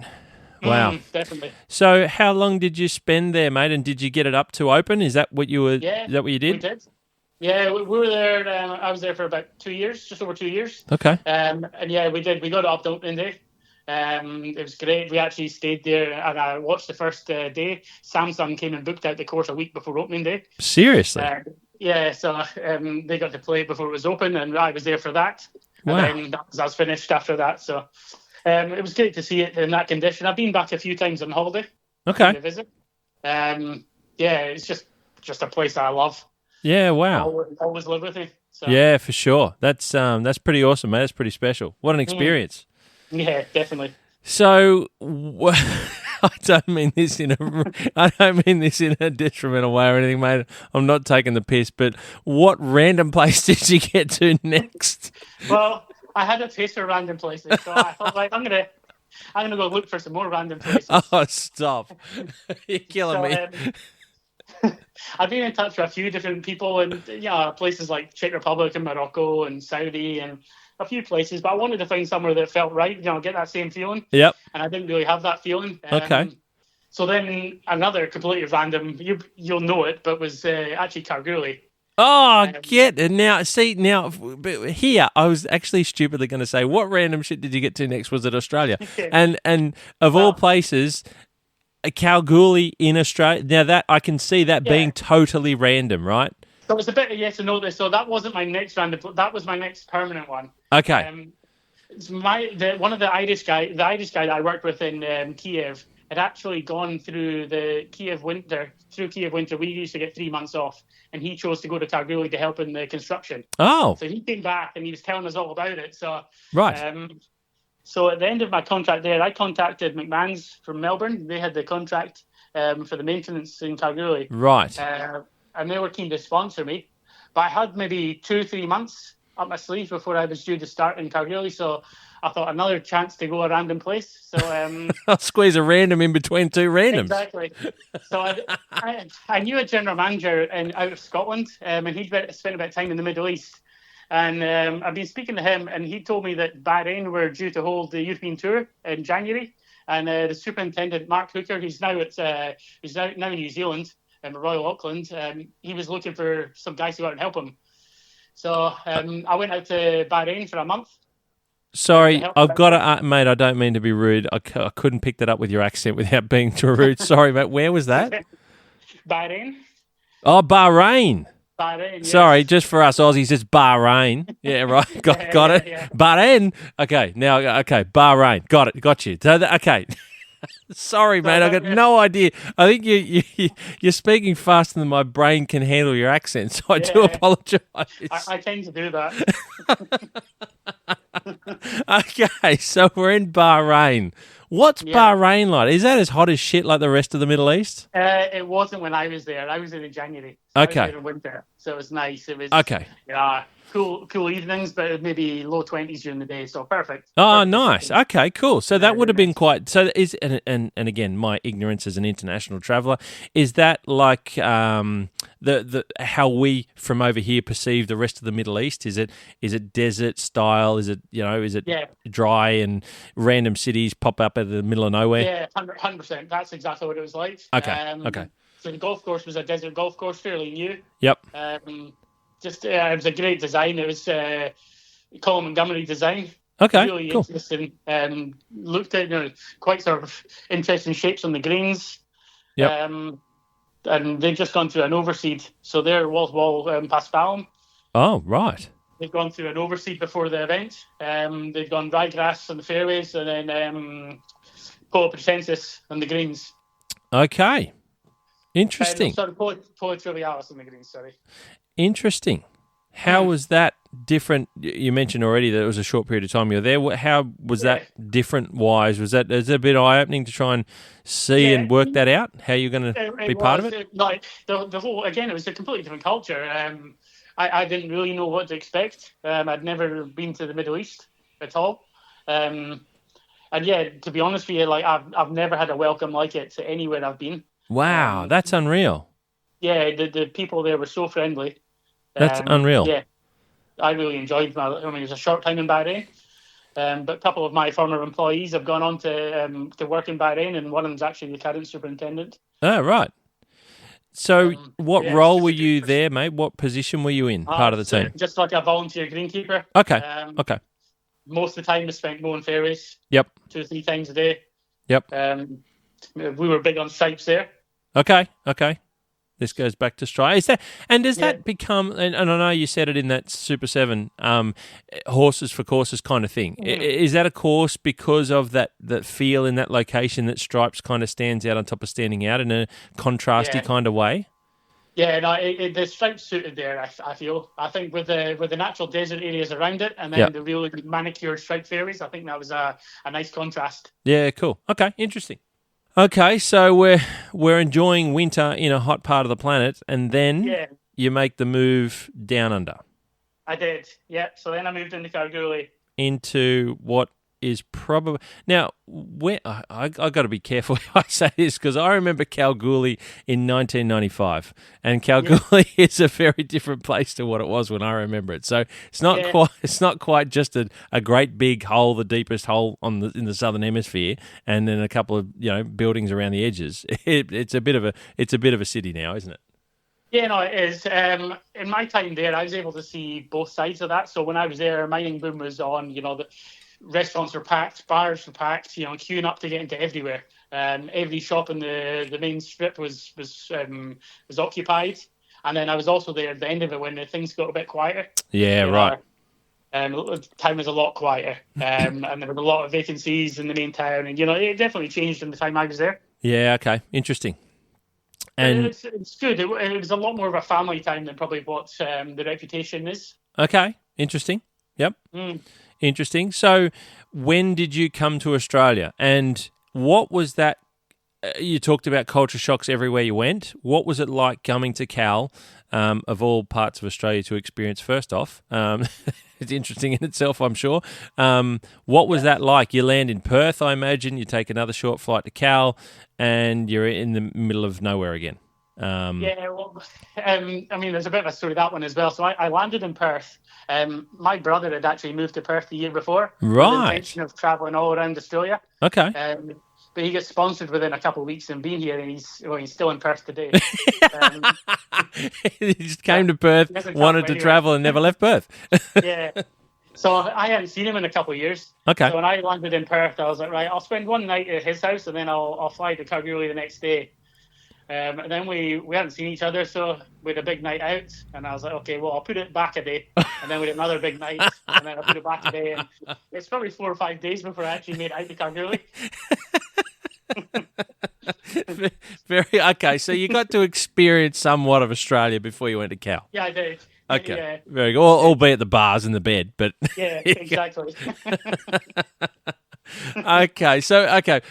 Wow. Definitely. So how long did you spend there, mate? And did you get it up to open? Is that what you were? Yeah, is that what you did? We did. Yeah, we were there. I was there for about 2 years, just over 2 years. Okay. And we did. We got it up to opening day. It was great. We actually stayed there, and I watched the first day. Samsung came and booked out the course a week before opening day. Seriously? So they got to play before it was open, and I was there for that. Wow. And then that was finished after that. So it was great to see it in that condition. I've been back a few times on holiday. Okay. To visit. It's just a place that I love. Yeah, wow. Always live with me. So. Yeah, for sure. That's pretty awesome, mate. That's pretty special. What an experience. Yeah, definitely. So, I don't mean this in a detrimental way or anything, mate. I'm not taking the piss, but what random place did you get to next? Well, I had a taste for random places, so I thought, I'm gonna go look for some more random places. Oh, stop! You're killing me. I've been in touch with a few different people in places like Czech Republic and Morocco and Saudi and a few places, but I wanted to find somewhere that felt right, get that same feeling. Yep. And I didn't really have that feeling. Okay. So then another completely random, you'll know it, but was actually Kalgoorlie. Get it now. See now, here I was actually stupidly going to say, what random shit did you get to next? Was it Australia? And of all places, Kalgoorlie in Australia. Now that I can see that being totally random, right? So it's a bit of yes and no there. So that wasn't my next random. That was my next permanent one. Okay. It's one of the Irish guy that I worked with in Kiev had actually gone through the Kiev winter. Through Kiev winter, we used to get 3 months off, and he chose to go to Kalgoorlie to help in the construction. Oh. So he came back and he was telling us all about it. So right. So at the end of my contract there, I contacted McMahon's from Melbourne. They had the contract for the maintenance in Kalgoorlie. Right. And they were keen to sponsor me. But I had maybe 2-3 months up my sleeve before I was due to start in Kalgoorlie. So I thought another chance to go a random place. So I'll squeeze a random in between two randoms. Exactly. So I knew a general manager out of Scotland, and he'd spent a bit of time in the Middle East. And I've been speaking to him, and he told me that Bahrain were due to hold the European Tour in January. And the superintendent, Mark Hooker, who's now in New Zealand, Royal Auckland, he was looking for some guys to go out and help him. So I went out to Bahrain for a month. Sorry, I've got to, mate, I don't mean to be rude. I couldn't pick that up with your accent without being too rude. Sorry, mate. Where was that? Bahrain. Oh, Bahrain. Bahrain, yes. Sorry, just for us Aussies, it's Bahrain. Yeah, right. Got it. Yeah. Bahrain. Okay, Bahrain. Got it. Got you. So okay. Sorry, mate. I got no idea. I think you're speaking faster than my brain can handle your accent, so I do apologise. I tend to do that. Okay, so we're in Bahrain. What's Bahrain like? Is that as hot as shit like the rest of the Middle East? It wasn't when I was there. I was there in January. So okay. I was there in winter, so it was nice. It was okay. Cool evenings, but maybe low 20s during the day, so perfect. Oh, nice. Okay, cool. So that would have been quite. So is and again, my ignorance as an international traveller, is that like the how we from over here perceive the rest of the Middle East? Is it desert style? Is it dry and random cities pop up at the middle of nowhere? Yeah, 100%. That's exactly what it was like. Okay. Okay. So the golf course was a desert golf course, fairly new. Yep. It was a great design. It was Colin Montgomery design. Okay, really cool. Interesting. Looked at quite sort of interesting shapes on the greens. Yep. And they've just gone through an overseed. So they're wall past Balham. Oh, right. They've gone through an overseed before the event. They've gone ryegrass on the fairways and then Polo Presensis on the greens. Okay. Interesting. Polo Trivialis on the greens, sorry. Interesting. How was that different? You mentioned already that it was a short period of time you were there. How was that different-wise? Is it a bit eye-opening to try and see and work that out? How you're going to be part of it? Like the whole, again, it was a completely different culture. I didn't really know what to expect. I'd never been to the Middle East at all. And yeah, to be honest with you, like I've never had a welcome like it to anywhere I've been. Wow, that's unreal. Yeah, the people there were so friendly. That's unreal. Yeah, I really enjoyed it was a short time in Bahrain, but a couple of my former employees have gone on to work in Bahrain, and one of them's actually the current superintendent. Oh, right. So what role were you there, mate? What position were you in, part of the team? Just like a volunteer greenkeeper. Okay, okay. Most of the time I spent mowing fairways. Yep. 2 or 3 times a day. Yep. We were big on stripes there. Okay. This goes back to strike. Does that become? And I know you said it in that Super 7, horses for courses kind of thing. Mm-hmm. Is that a course because of that feel in that location that stripes kind of stands out on top of standing out in a contrasty kind of way? Yeah, no, the stripes suited there. I feel. I think with the natural desert areas around it, and then the really manicured striped fairways, I think that was a nice contrast. Yeah, cool. Okay, interesting. Okay, so we're enjoying winter in a hot part of the planet, and then you make the move down under. I did, yeah. So then I moved into Kalgoorlie. Into what is probably now. Where I got to be careful how I say this because I remember Kalgoorlie in 1995, and Kalgoorlie is a very different place to what it was when I remember it. So it's not quite just a great big hole, the deepest hole in the southern hemisphere, and then a couple of buildings around the edges. It's a bit of a city now, isn't it? Yeah, no, it is. In my time there, I was able to see both sides of that. So when I was there, mining boom was on. The restaurants were packed, bars were packed. Queuing up to get into everywhere. Every shop in the main strip was occupied. And then I was also there at the end of it when things got a bit quieter. Yeah, right. Time was a lot quieter, and there was a lot of vacancies in the main town, and it definitely changed in the time I was there. Yeah, okay, interesting. And it's good. It was a lot more of a family time than probably what the reputation is. Okay, interesting. Yep, interesting. So, when did you come to Australia, and what was that? You talked about culture shocks everywhere you went. What was it like coming to Cal, of all parts of Australia, to experience? First off, it's interesting in itself, I'm sure. What was that like? You land in Perth, I imagine. You take another short flight to Cal, and you're in the middle of nowhere again. There's a bit of a story that one as well. So I landed in Perth. My brother had actually moved to Perth the year before, right? With the intention of travelling all around Australia. Okay. But he got sponsored within a couple of weeks and being here, and he's still in Perth today. He just came to Perth, wanted to travel, and never left Perth. Yeah. So I hadn't seen him in a couple of years. Okay. So when I landed in Perth, I was like, right, I'll spend one night at his house, and then I'll fly to Kalgoorlie the next day. And then we hadn't seen each other, so we had a big night out, and I was like, okay, well, I'll put it back a day, and then we had another big night, and then I put it back a day, and it's probably 4 or 5 days before I actually made it out to Kalgoorlie. Very okay. So you got to experience somewhat of Australia before you went to Cal. Yeah, I did. Okay, yeah. Very good. Albeit the bars and the bed, but yeah, exactly. Okay.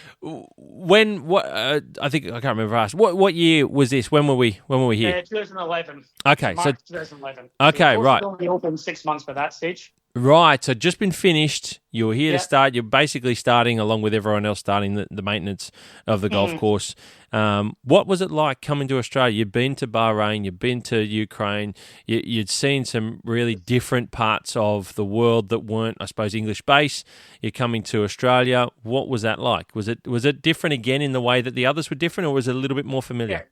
When what? I think I can't remember. Asked what year was this? When were we here? 2011. Okay, March 2011. Okay, so right. Only opened 6 months by that stage. Right, so just been finished. You're here to start. You're basically starting, along with everyone else, starting the maintenance of the golf course. What was it like coming to Australia? You've been to Bahrain, you've been to Ukraine, you'd seen some really different parts of the world that weren't, I suppose, English based. You're coming to Australia. What was that like? Was it different again in the way that the others were different, or was it a little bit more familiar?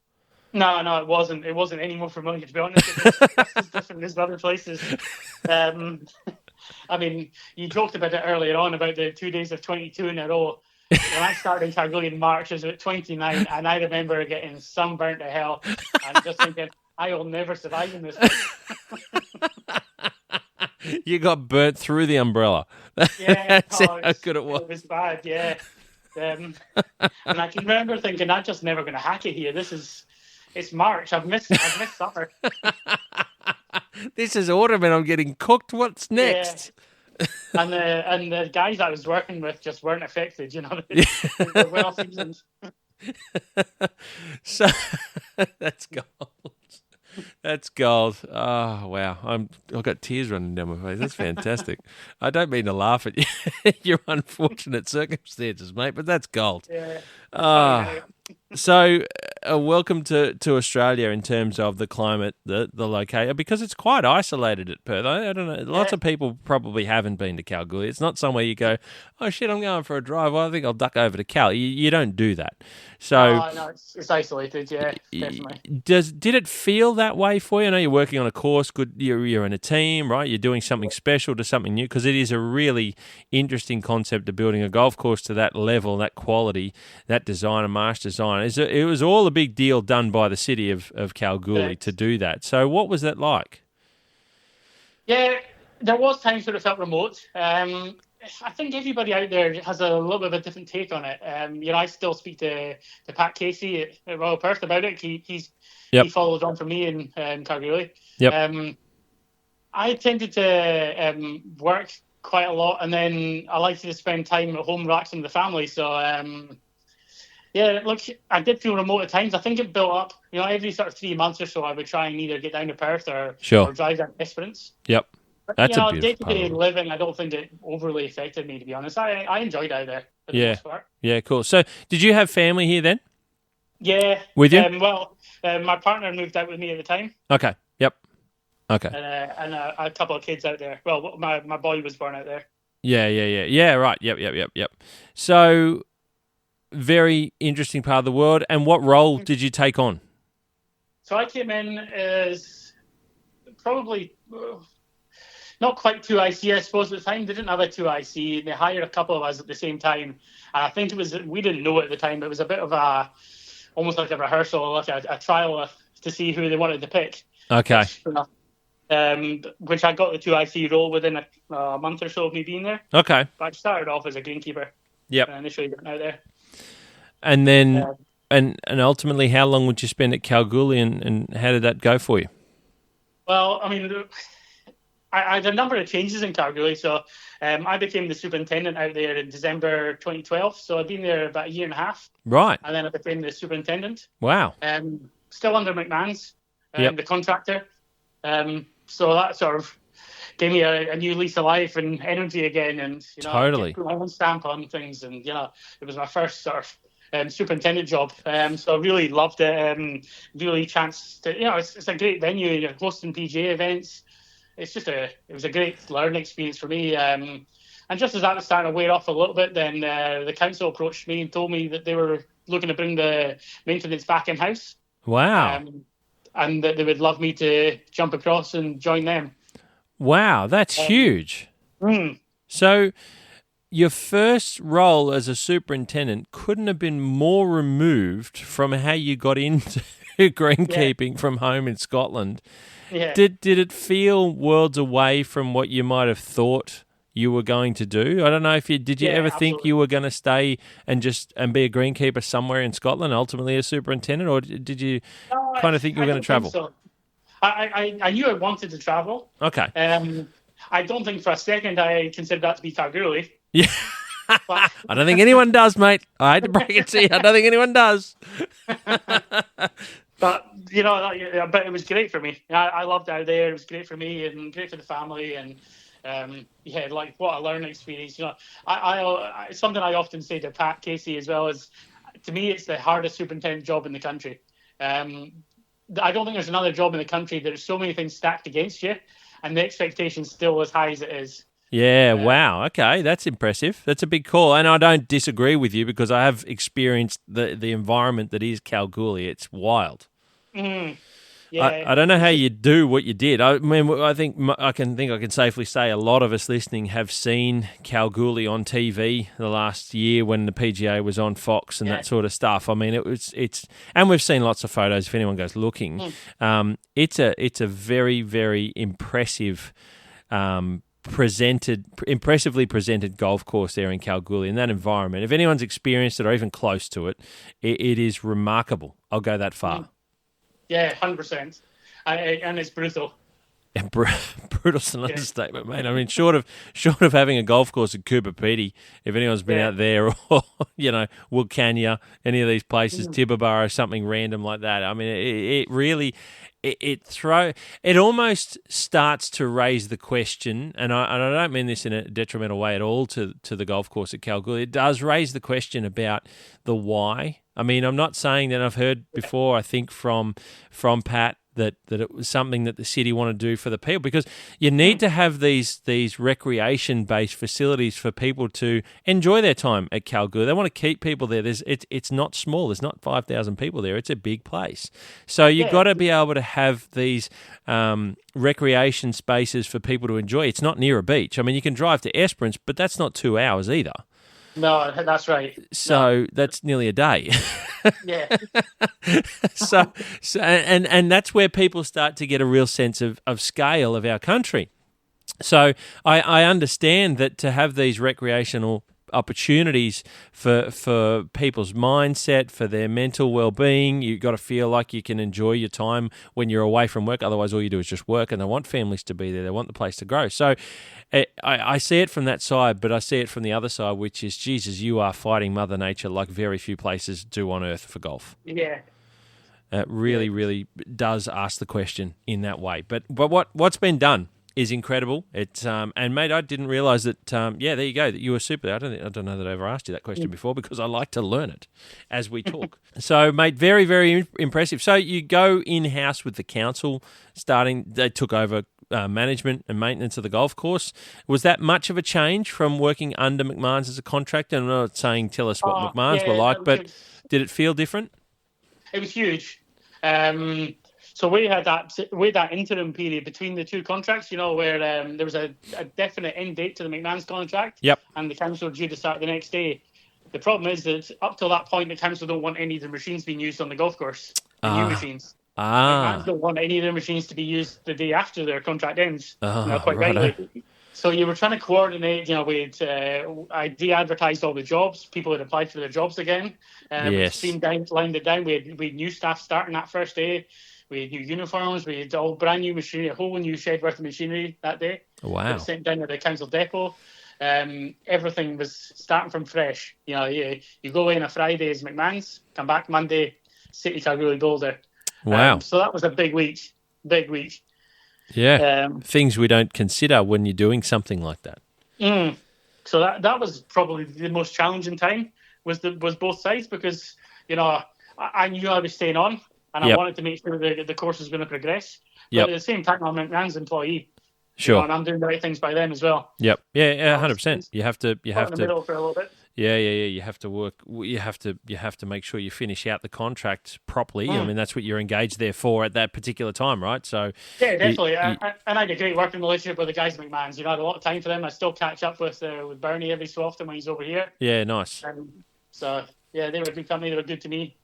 Yeah. No, it wasn't. It wasn't any more familiar, to be honest. It was just as different as other places. You joked about it earlier on about the 2 days of 22 in a row. When I started in Kalgoorlie in March, I was at 29, and I remember getting sunburnt to hell and just thinking, I will never survive in this place. You got burnt through the umbrella. Yeah, That's how good it was. It was bad, yeah. And I can remember thinking, I'm just never going to hack it here. It's March. I've missed summer. This is autumn and I'm getting cooked. What's next? Yeah. And the guys I was working with just weren't affected, They were well seasoned. So that's gold. That's gold. Oh wow! I've got tears running down my face. That's fantastic. I don't mean to laugh at you, your unfortunate circumstances, mate, but that's gold. Yeah. So, welcome to Australia in terms of the climate, the location, because it's quite isolated at Perth. I don't know. Lots of people probably haven't been to Kalgoorlie. It's not somewhere you go, oh shit, I'm going for a drive. Well, I think I'll duck over to Cal. You don't do that. So no, it's isolated. Yeah, definitely. Did it feel that way for you? I know you're working on a course. Good, you're in a team, right? You're doing something special to something new, because it is a really interesting concept of building a golf course to that level, that quality, that design, a marsh design. It was all a big deal done by the city of Kalgoorlie to do that. So what was that like? Yeah, there was times where it felt remote. I think everybody out there has a little bit of a different take on it. I still speak to Pat Casey at Royal Perth about it. He followed on from me in Kalgoorlie. Yep. I tended to work quite a lot, and then I like to spend time at home relaxing with the family. So, look, I did feel remote at times. I think it built up. Every sort of 3 months or so, I would try and either get down to Perth or drive down to Esperance. Yep. That's a beautiful day-to-day living, I don't think it overly affected me, to be honest. I enjoyed out there for the most part. Yeah, cool. So, did you have family here then? Yeah. With you? My partner moved out with me at the time. Okay. Yep. Okay. And a couple of kids out there. Well, my boy was born out there. Yeah, right. Yep. So, very interesting part of the world. And what role did you take on? So I came in as probably not quite 2IC, I suppose, at the time. They didn't have a 2IC. They hired a couple of us at the same time. And I think we didn't know at the time, it was a bit of almost like a rehearsal, like a trial to see who they wanted to pick. Okay. Which I got the 2IC role within a month or so of me being there. Okay. But I started off as a greenkeeper. Yep. Initially got out there. And then, and ultimately, how long would you spend at Kalgoorlie, and how did that go for you? Well, I mean, I had a number of changes in Kalgoorlie. So I became the superintendent out there in December 2012. So I've been there about a year and a half. Right. And then I became the superintendent. Wow. Still under McMahon's, yep. the contractor. So that sort of gave me a new lease of life and energy again. And, totally. Put my own stamp on things. And, it was my first sort of superintendent job. So I really loved it. Really chance to, it's a great venue. You're hosting PGA events. It was a great learning experience for me. And just as that was starting to wear off a little bit, then the council approached me and told me that they were looking to bring the maintenance back in-house. Wow. And that they would love me to jump across and join them. Wow, that's huge. So your first role as a superintendent couldn't have been more removed from how you got into greenkeeping from home in Scotland. Yeah. Did it feel worlds away from what you might have thought you were going to do? I don't know if did you ever think you were going to stay and be a greenkeeper somewhere in Scotland, ultimately a superintendent, or did you kind of think you were going to travel? So. I knew I wanted to travel. Okay. I don't think for a second I considered that to be Kalgoorlie. Yeah. I don't think anyone does, mate. I hate to break it to you. I don't think anyone does. But, but it was great for me. I loved out there. It was great for me and great for the family. And, what a learning experience. I something I often say to Pat Casey as well is, to me, it's the hardest superintendent job in the country. I don't think there's another job in the country that there's so many things stacked against you and the expectation's still as high as it is. Yeah, wow. Okay, that's impressive. That's a big call. And I don't disagree with you because I have experienced the environment that is Kalgoorlie. It's wild. Mm. Yeah. I don't know how you do what you did. I mean, I think I can safely say a lot of us listening have seen Kalgoorlie on TV the last year when the PGA was on Fox and that sort of stuff. I mean, it's and we've seen lots of photos if anyone goes looking. It's a very, very impressive impressively presented golf course there in Kalgoorlie in that environment. If anyone's experienced it or even close to it, it is remarkable. I'll go that far. Yeah, 100%. And it's brutal. Yeah, brutal's an understatement, mate. I mean, short of having a golf course at Cooper Pedy, if anyone's been out there, or Wilcannia, any of these places, Tibooburra, something random like that. I mean, it really. It almost starts to raise the question, and I don't mean this in a detrimental way at all to the golf course at Kalgoorlie. It does raise the question about the why. I mean, I'm not saying that I've heard before, I think from Pat, that it was something that the city want to do for the people, because you need to have these recreation-based facilities for people to enjoy their time at Kalgoorlie. They want to keep people there. It's not small. There's not 5,000 people there. It's a big place. So you've got to be able to have these recreation spaces for people to enjoy. It's not near a beach. I mean, you can drive to Esperance, but that's not 2 hours either. No, that's right. So that's nearly a day. Yeah. So and that's where people start to get a real sense of scale of our country. So I understand that to have these recreational opportunities for people's mindset, for their mental well-being, you've got to feel like you can enjoy your time when you're away from work. Otherwise, all you do is just work, and they want families to be there. They want the place to grow. So I see it from that side, but I see it from the other side, which is, Jesus, you are fighting Mother Nature like very few places do on Earth for golf. Yeah. It really does ask the question in that way. But what's been done is incredible. It's and mate, I didn't realise that. There you go. That you were super. I don't know that I ever asked you that question before, because I like to learn it as we talk. So, mate, very, very impressive. So you go in house with the council. They took over management and maintenance of the golf course. Was that much of a change from working under McMahon's as a contractor? I'm not saying tell us what McMahon's were like, but did it feel different? It was huge. So we had that interim period between the two contracts, where there was a definite end date to the McMahon's contract, Yep. and the council were due to start the next day. The problem is that up till that point, the council don't want any of the machines being used on the golf course, the new machines. McMahon's don't want any of their machines to be used the day after their contract ends, quite rightly. So you were trying to coordinate, I de-advertised all the jobs. People had applied for their jobs again. Yes. Lined it down. We had new staff starting that first day. We had new uniforms. We had all brand new machinery, a whole new shed worth of machinery that day. Wow. It was sent down to the council depot. Everything was starting from fresh. You go in a Friday as McMahon's, come back Monday, City Kalgoorlie Boulder. Wow. So that was a big week. Big week. Yeah. Things we don't consider when you're doing something like that. So that was probably the most challenging time was both sides, because I knew I was staying on, and I wanted to make sure the course was going to progress. But at the same time, I'm McMahon's employee. Sure. And I'm doing the right things by them as well. Yep. Yeah. 100%. You have to. In the middle for a little bit. Yeah. You have to work. You have to make sure you finish out the contract properly. I mean, that's what you're engaged there for at that particular time, right? So yeah, definitely. And I had a great working relationship with the guys at McMahon's. I had a lot of time for them. I still catch up with Bernie every so often when he's over here. Yeah, nice. So yeah, they were a good company. They were good to me.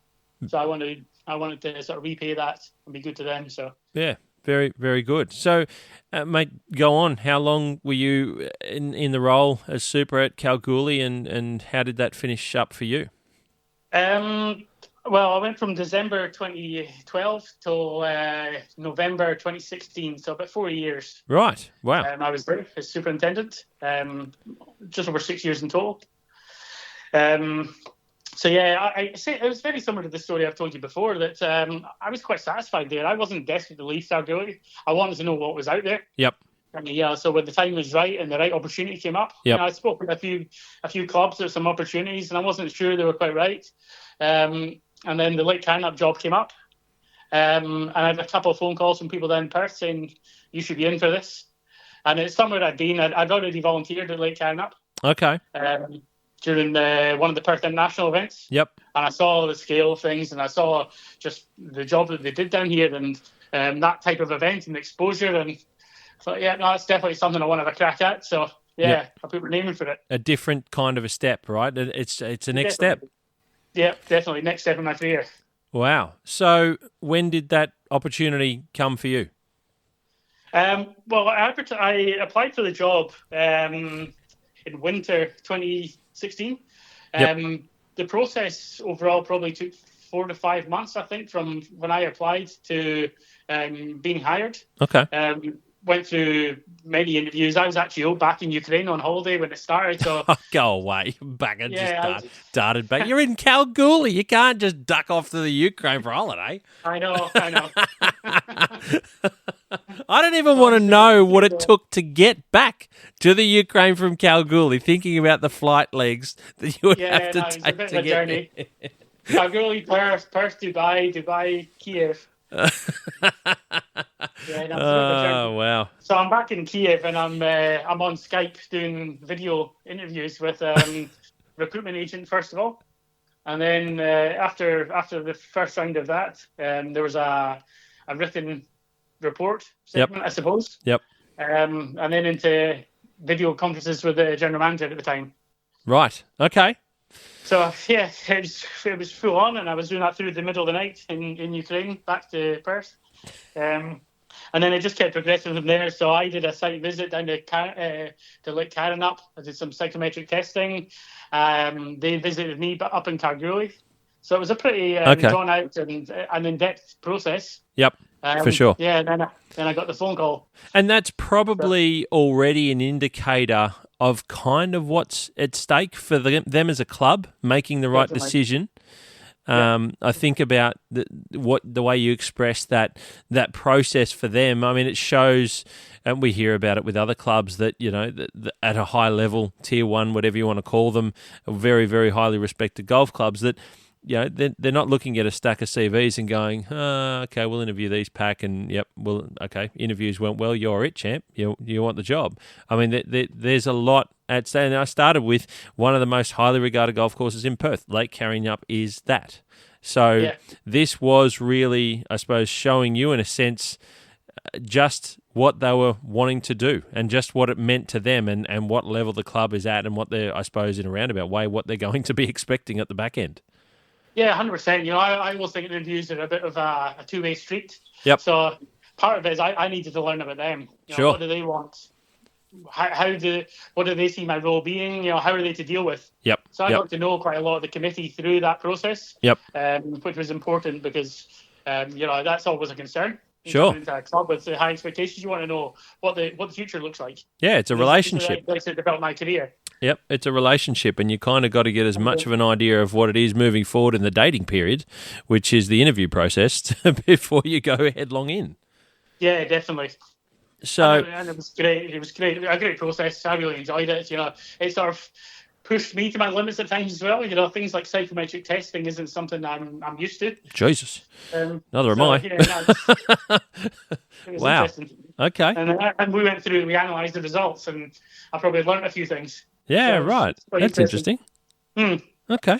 So I wanted to sort of repay that and be good to them. So yeah. Very, very good. So, mate, go on. How long were you in the role as super at Kalgoorlie, and how did that finish up for you? Well, I went from December 2012 till November 2016, so about 4 years. Right. Wow. I was there as superintendent, just over 6 years in total. So yeah, I say it was very similar to the story I've told you before, that I was quite satisfied there. I wasn't desperate to leave Kalgoorlie. I wanted to know what was out there. Yep. So when the time was right and the right opportunity came up, I spoke with a few clubs. There's some opportunities, and I wasn't sure they were quite right. And then the Lake Karrinyup job came up, and I had a couple of phone calls from people down in Perth saying you should be in for this. And it's somewhere I'd been. I'd already volunteered at Lake Karrinyup. Okay. During one of the Perth International events. Yep. And I saw the scale of things, and I saw just the job that they did down here, and that type of event and exposure. And I thought, that's definitely something I want to have a crack at. So, I put my name in for it. A different kind of a step, right? It's a next step. Yeah, definitely. Next step in my career. Wow. So when did that opportunity come for you? Well, I applied for the job in winter 2016. The process overall probably took 4 to 5 months, I think, from when I applied to being hired. Okay. Went through many interviews. I was actually back in Ukraine on holiday when it started. So go away. Back and started back. You're in Kalgoorlie. You can't just duck off to the Ukraine for holiday. I know. I don't even want to know what it took to get back to the Ukraine from Kalgoorlie, thinking about the flight legs that you would have to take to get there. Kalgoorlie, Perth, Dubai, Kiev. Wow. So I'm back in Kiev, and I'm on Skype doing video interviews with recruitment agent first of all, and then after the first round of that, there was a written report segment, I suppose. Yep. And then into video conferences with the general manager at the time. Right. Okay. So yeah, it was full on, and I was doing that through the middle of the night in Ukraine, back to Perth, and then it just kept progressing from there. So I did a site visit down to Lake Karrinyup. I did some psychometric testing. They visited me up in Kalgoorlie, so it was a pretty drawn out and an in-depth process. Yep, for sure. Yeah, and then I got the phone call, and that's probably already an indicator of kind of what's at stake for them as a club, making the right decision. I think about the way you express that process for them. I mean, it shows, and we hear about it with other clubs that at a high level, tier one, whatever you want to call them, very, very highly respected golf clubs that. They're not looking at a stack of CVs and going, okay, we'll interview these pack, and interviews went well. You're it, champ. You want the job. I mean, there's a lot at stake. And I started with one of the most highly regarded golf courses in Perth. Lake Karrinyup is that. So this was really, I suppose, showing you in a sense just what they were wanting to do and just what it meant to them and what level the club is at and what they're, I suppose, in a roundabout way, what they're going to be expecting at the back end. Yeah, 100%. I was thinking of using a bit of a two-way street. Yep. So part of it is I needed to learn about them. Sure. What do they want? What do they see my role being? How are they to deal with? Yep. So I got to know quite a lot of the committee through that process. Yep. Which was important because that's always a concern. Sure. Into a club with high expectations, you want to know what the future looks like. Yeah, it's a relationship. This is the right place to develop my career. Yep, it's a relationship, and you kind of got to get as much of an idea of what it is moving forward in the dating period, which is the interview process, before you go headlong in. Yeah, definitely. So, and it was great. It was great. A great process. I really enjoyed it. It sort of pushed me to my limits at times as well. Things like psychometric testing isn't something I'm used to. Jesus. Neither am I. It was wow. interesting. Okay. And we went through, we analysed the results, and I probably learnt a few things. Yeah, right. That's interesting. Okay.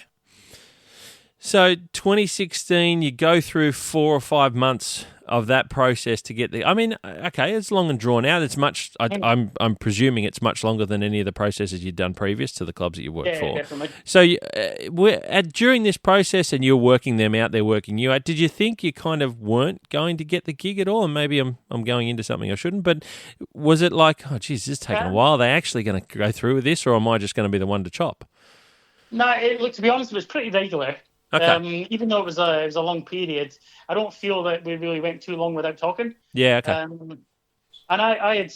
So 2016, you go through 4 or 5 months of that process to get the. I mean, okay, it's long and drawn out. It's much. I'm presuming it's much longer than any of the processes you'd done previous to the clubs that you worked for. Definitely. So during this process, and you're working them out, they're working you out. Did you think you kind of weren't going to get the gig at all? And maybe I'm going into something I shouldn't. But was it like, oh, geez, this is taking a while? Are they actually going to go through with this, or am I just going to be the one to chop? No, look, to be honest, it was pretty regular. Okay. Even though it was a long period, I don't feel that we really went too long without talking. Yeah. Okay. And I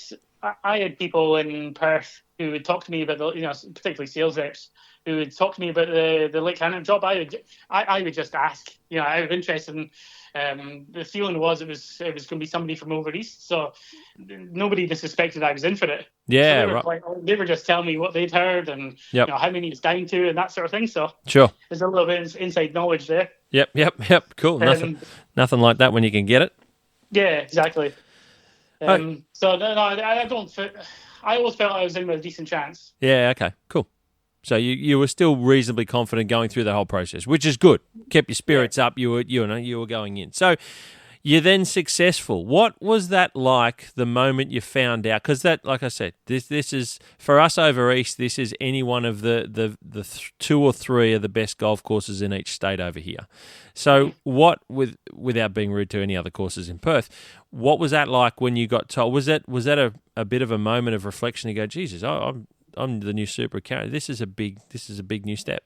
had people in Perth who would talk to me about particularly sales reps who would talk to me about the Lake Karrinyup job. I would just ask, out of interest, and the feeling was it was going to be somebody from over east, so nobody even suspected I was in for it. Yeah, so they were just telling me what they'd heard and how many it's down to and that sort of thing. So sure, there's a little bit of inside knowledge there. Yep. Cool. Nothing like that when you can get it. Yeah, exactly. So no, I don't. I always felt I was in with a decent chance. Yeah. Okay. Cool. So you were still reasonably confident going through the whole process, which is good. Kept your spirits up. You were going in. So you're then successful. What was that like the moment you found out? Because that, like I said, this is for us over east. This is any one of the 2 or 3 of the best golf courses in each state over here. So without being rude to any other courses in Perth, what was that like when you got told? Was that a bit of a moment of reflection? You go, Jesus, I'm the new super carrier. This is a big new step.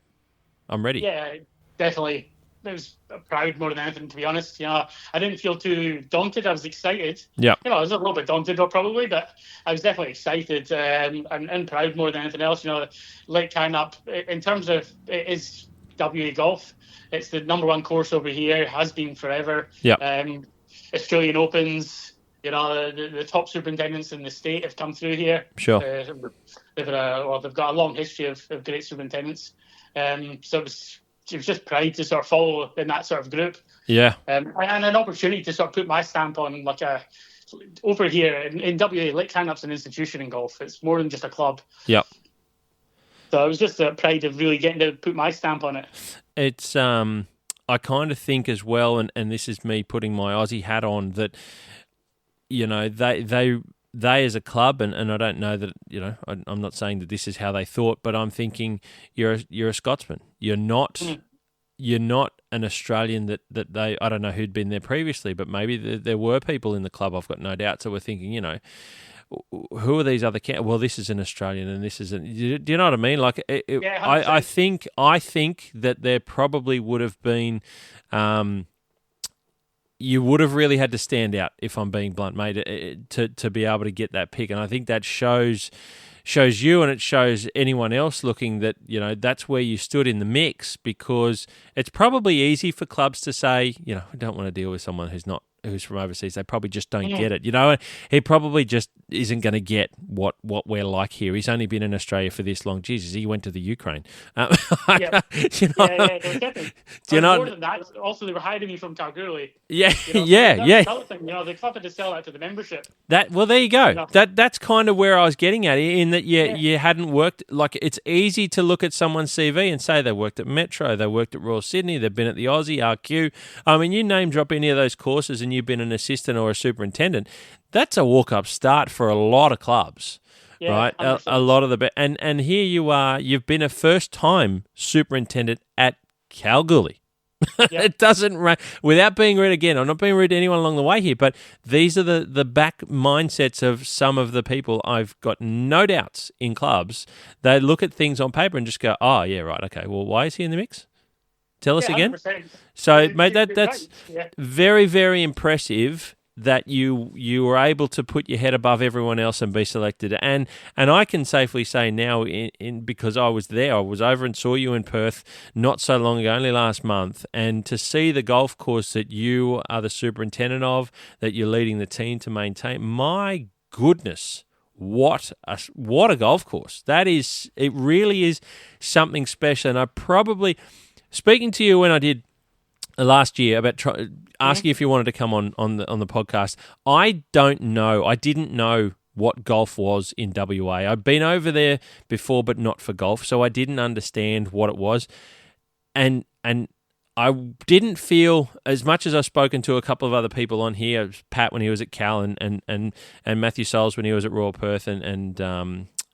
I'm ready. Yeah, definitely. I was proud more than anything, to be honest. I didn't feel too daunted. I was excited. Yeah. I was a little bit daunted, probably, but I was definitely excited and proud more than anything else. Lake Karrinyup, in terms of it is WA golf. It's the number 1 course over here. Has been forever. Yeah. Australian Opens. The top superintendents in the state have come through here. Sure. They've got a long history of great superintendents. So it was just pride to sort of follow in that sort of group. Yeah. And an opportunity to sort of put my stamp on over here in WA, Lake Karrinyup's an institution in golf. It's more than just a club. Yeah. So it was just a pride of really getting to put my stamp on it. It's I kind of think as well, and this is me putting my Aussie hat on, that they as a club, and I don't know that I'm not saying that this is how they thought, but I'm thinking you're a Scotsman. You're not an Australian that they. I don't know who'd been there previously, but maybe there were people in the club. I've got no doubt. So we're thinking, who are these other? Well, this is an Australian, and this is an. Do you know what I mean? Like, I think that there probably would have been. You would have really had to stand out, if I'm being blunt, mate, to be able to get that pick. And I think that shows you, and it shows anyone else looking that, that's where you stood in the mix, because it's probably easy for clubs to say, we don't want to deal with someone who's not who's from overseas, they probably just don't get it. He probably just isn't going to get what we're like here. He's only been in Australia for this long. Jesus, he went to the Ukraine. Yeah. You know, Do you know? More than that, also they were hiding me from Kalgoorlie. Yeah, That's another thing. The club had to sell out to the membership. There you go. That's kind of where I was getting at, in that you hadn't worked. Like, it's easy to look at someone's CV and say they worked at Metro, they worked at Royal Sydney, they've been at the Aussie, RQ. I mean, you name drop any of those courses and you've been an assistant or a superintendent. That's a walk-up start for a lot of clubs. Yeah, right, a lot of the and here you are. You've been a first-time superintendent at Kalgoorlie. Yep. It doesn't without being rude again. I'm not being rude to anyone along the way here, but these are the back mindsets of some of the people. I've got no doubts in clubs. They look at things on paper and just go, "Oh, yeah, right, okay. Well, why is he in the mix? Tell us again." 100%. So, mate, that's very, very impressive that you were able to put your head above everyone else and be selected. And I can safely say now, because I was there, I was over and saw you in Perth not so long ago, only last month, and to see the golf course that you are the superintendent of, that you're leading the team to maintain, my goodness, what a golf course. It really is something special. And I probably, speaking to you when I did last year about asking if you wanted to come on the podcast, I didn't know what golf was in WA. I'd been over there before, but not for golf, so I didn't understand what it was, and I didn't feel, as much as I've spoken to a couple of other people on here, Pat when he was at Cal, and Matthew Souls when he was at Royal Perth, and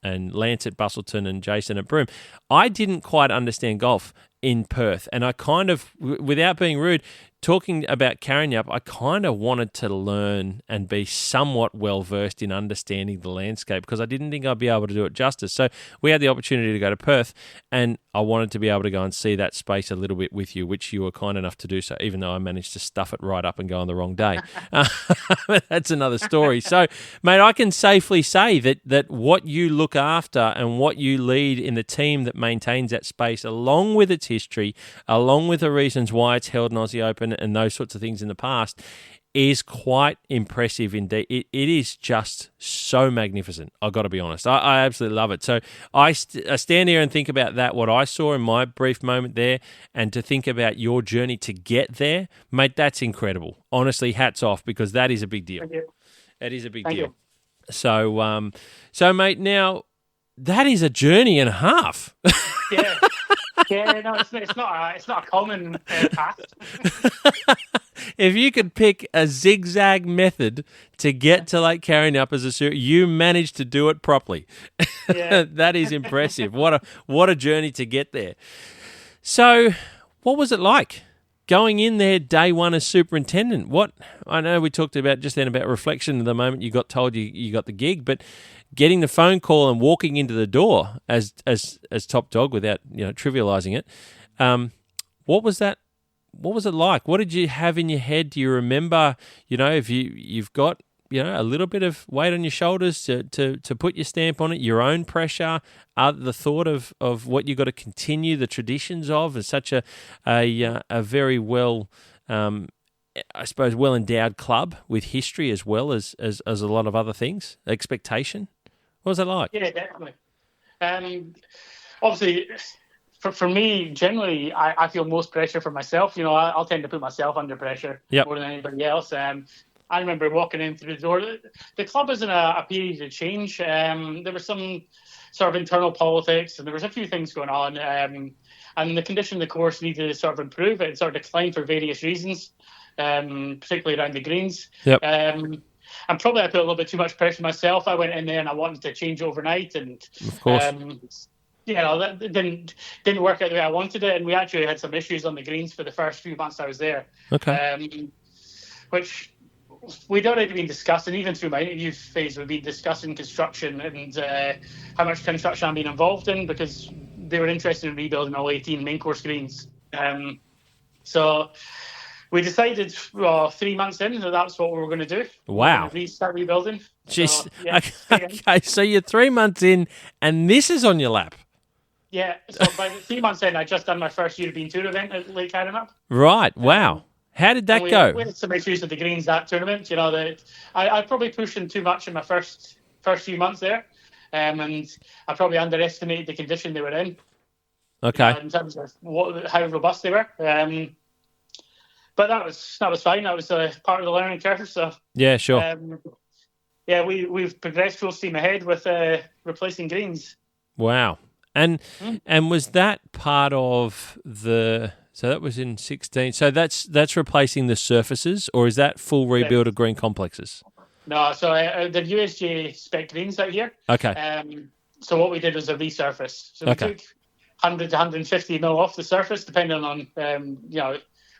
Lance at Bustleton, and Jason at Broome, I didn't quite understand golf in Perth. And I kind of, without being rude, talking about Karrinyup, I kind of wanted to learn and be somewhat well-versed in understanding the landscape, because I didn't think I'd be able to do it justice. So we had the opportunity to go to Perth, and I wanted to be able to go and see that space a little bit with you, which you were kind enough to do so, even though I managed to stuff it right up and go on the wrong day. That's another story. So, mate, I can safely say that what you look after and what you lead in the team that maintains that space, along with its history, along with the reasons why it's held an Aussie Open and those sorts of things in the past, is quite impressive indeed. It is just so magnificent, I've got to be honest. I absolutely love it. So I stand here and think about that, what I saw in my brief moment there, and to think about your journey to get there, mate, that's incredible. Honestly, hats off, because that is a big deal. Thank you. It is a big Thank deal. You. So, mate, now that is a journey and a half. Yeah. Yeah, no, it's not a common path. If you could pick a zigzag method to get to Lake Karrinyup as you managed to do it properly. Yeah. That is impressive. What a journey to get there. So, what was it like going in there day one as superintendent? I know we talked about just then about reflection the moment you got told you got the gig, but getting the phone call and walking into the door as top dog, without trivializing it, what was that? What was it like? What did you have in your head? Do you remember? If you've got a little bit of weight on your shoulders to put your stamp on it, your own pressure, the thought of what you've got to continue the traditions of, as such a very well, I suppose, well endowed club with history as well as a lot of other things. Expectation. What was it like? Yeah, definitely. Obviously, for me, generally, I feel most pressure for myself. I'll tend to put myself under pressure more than anybody else. I remember walking in through the door. The club was in a period of change. There was some sort of internal politics, and there was a few things going on. And the condition of the course needed to sort of improve. It sort of declined for various reasons, particularly around the greens. Yep. And probably I put a little bit too much pressure on myself. I went in there and I wanted to change overnight, and of course, that didn't work out the way I wanted it. And we actually had some issues on the greens for the first few months I was there. Okay. Which we'd already been discussing, even through my interview phase, we'd been discussing construction and how much construction I've been involved in, because they were interested in rebuilding all 18 main course greens. So we decided 3 months in that that's what we were going to do. Wow. Start rebuilding. Jeez. So, yeah. Okay, so you're 3 months in and this is on your lap. Yeah, so by 3 months in, I just done my first European Tour event at Lake Karrinyup. Right, wow. How did that we go? had some issues with the greens that tournament. That I probably pushed them too much in my first few months there, and I probably underestimated the condition they were in. Okay. In terms of how robust they were. But that was fine. That was part of the learning curve. So yeah, sure. We've progressed full steam ahead with replacing greens. Wow. And was that part of the? So that was in 16. So that's replacing the surfaces, or is that full rebuild of green complexes? No. So the USJ spec greens out here. Okay. So what we did was a resurface. So we took 100 to 150 mil off the surface, depending on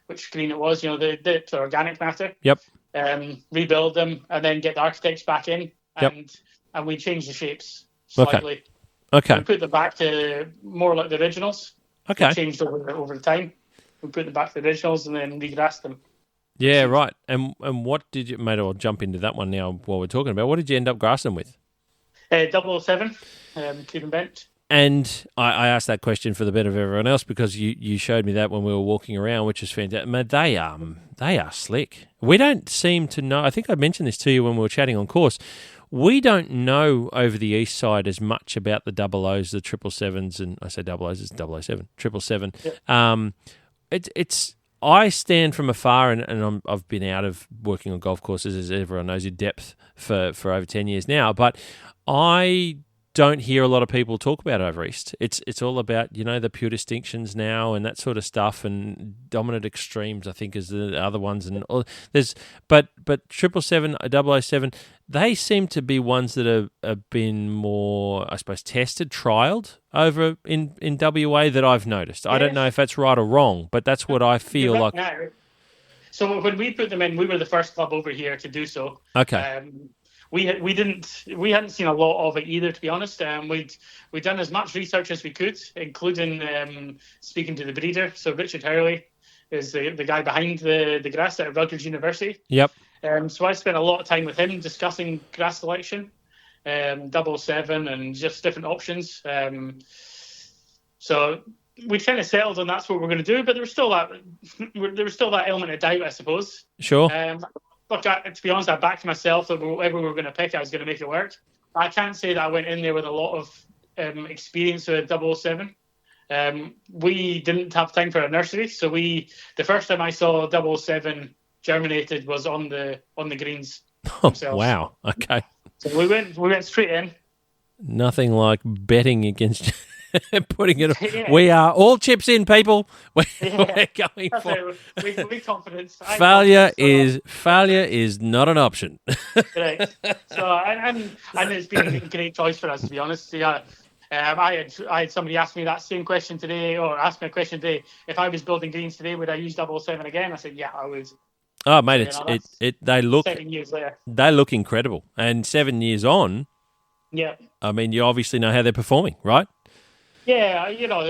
which green it was. The organic matter. Yep. Rebuild them and then get the architects back in, and we changed the shapes slightly. Okay. We put them back to more like the originals. Okay. We changed over the time. We put them back to the originals and then regrassed them. Yeah, right. And what did you? Mate, I'll jump into that one now while we're talking about. What did you end up grassing with? 007, Cuban bent. And I asked that question for the benefit of everyone else because you showed me that when we were walking around, which is fantastic. Man, they are slick. We don't seem to know. I think I mentioned this to you when we were chatting on course. We don't know over the east side as much about the 00s, the 777s, and I say 00s, it's 007, 777. Yep. It's. I stand from afar, and I've been out of working on golf courses, as everyone knows, in depth for over 10 years now. But I don't hear a lot of people talk about over east. It's all about the pure distinctions now and that sort of stuff, and dominant extremes I think is the other ones, and there's but 777, 007, they seem to be ones that have been more, I suppose, tested, trialled over in WA that I've noticed. Yeah. I don't know if that's right or wrong, but that's what I feel like. Now. So when we put them in, we were the first club over here to do so. Okay. We hadn't seen a lot of it either, to be honest. We'd done as much research as we could, including speaking to the breeder. So Richard Hurley is the guy behind the grass at Rutgers University. Yep. So I spent a lot of time with him discussing grass selection, 007 and just different options. So we kind of settled on that's what we're going to do, but there was still that element of doubt, I suppose. Sure. Look, to be honest, I backed myself that whatever we were going to pick, I was going to make it work. I can't say that I went in there with a lot of experience with 007. We didn't have time for a nursery, so the first time I saw 007 germinated was on the greens themselves. Wow. Okay. So we went straight in. Nothing like betting against putting it. Yeah. We are all chips in, people. We're going for we confidence. Failure is not an option. Right. So and it's been a great choice for us, to be honest. Yeah. I had somebody ask me that same question today, or ask me a question today. If I was building greens today, would I use 007 again? I said, yeah, I would. Oh, mate, they look 7 years later. They look incredible, and 7 years on. Yeah. I mean, you obviously know how they're performing, right? Yeah, you know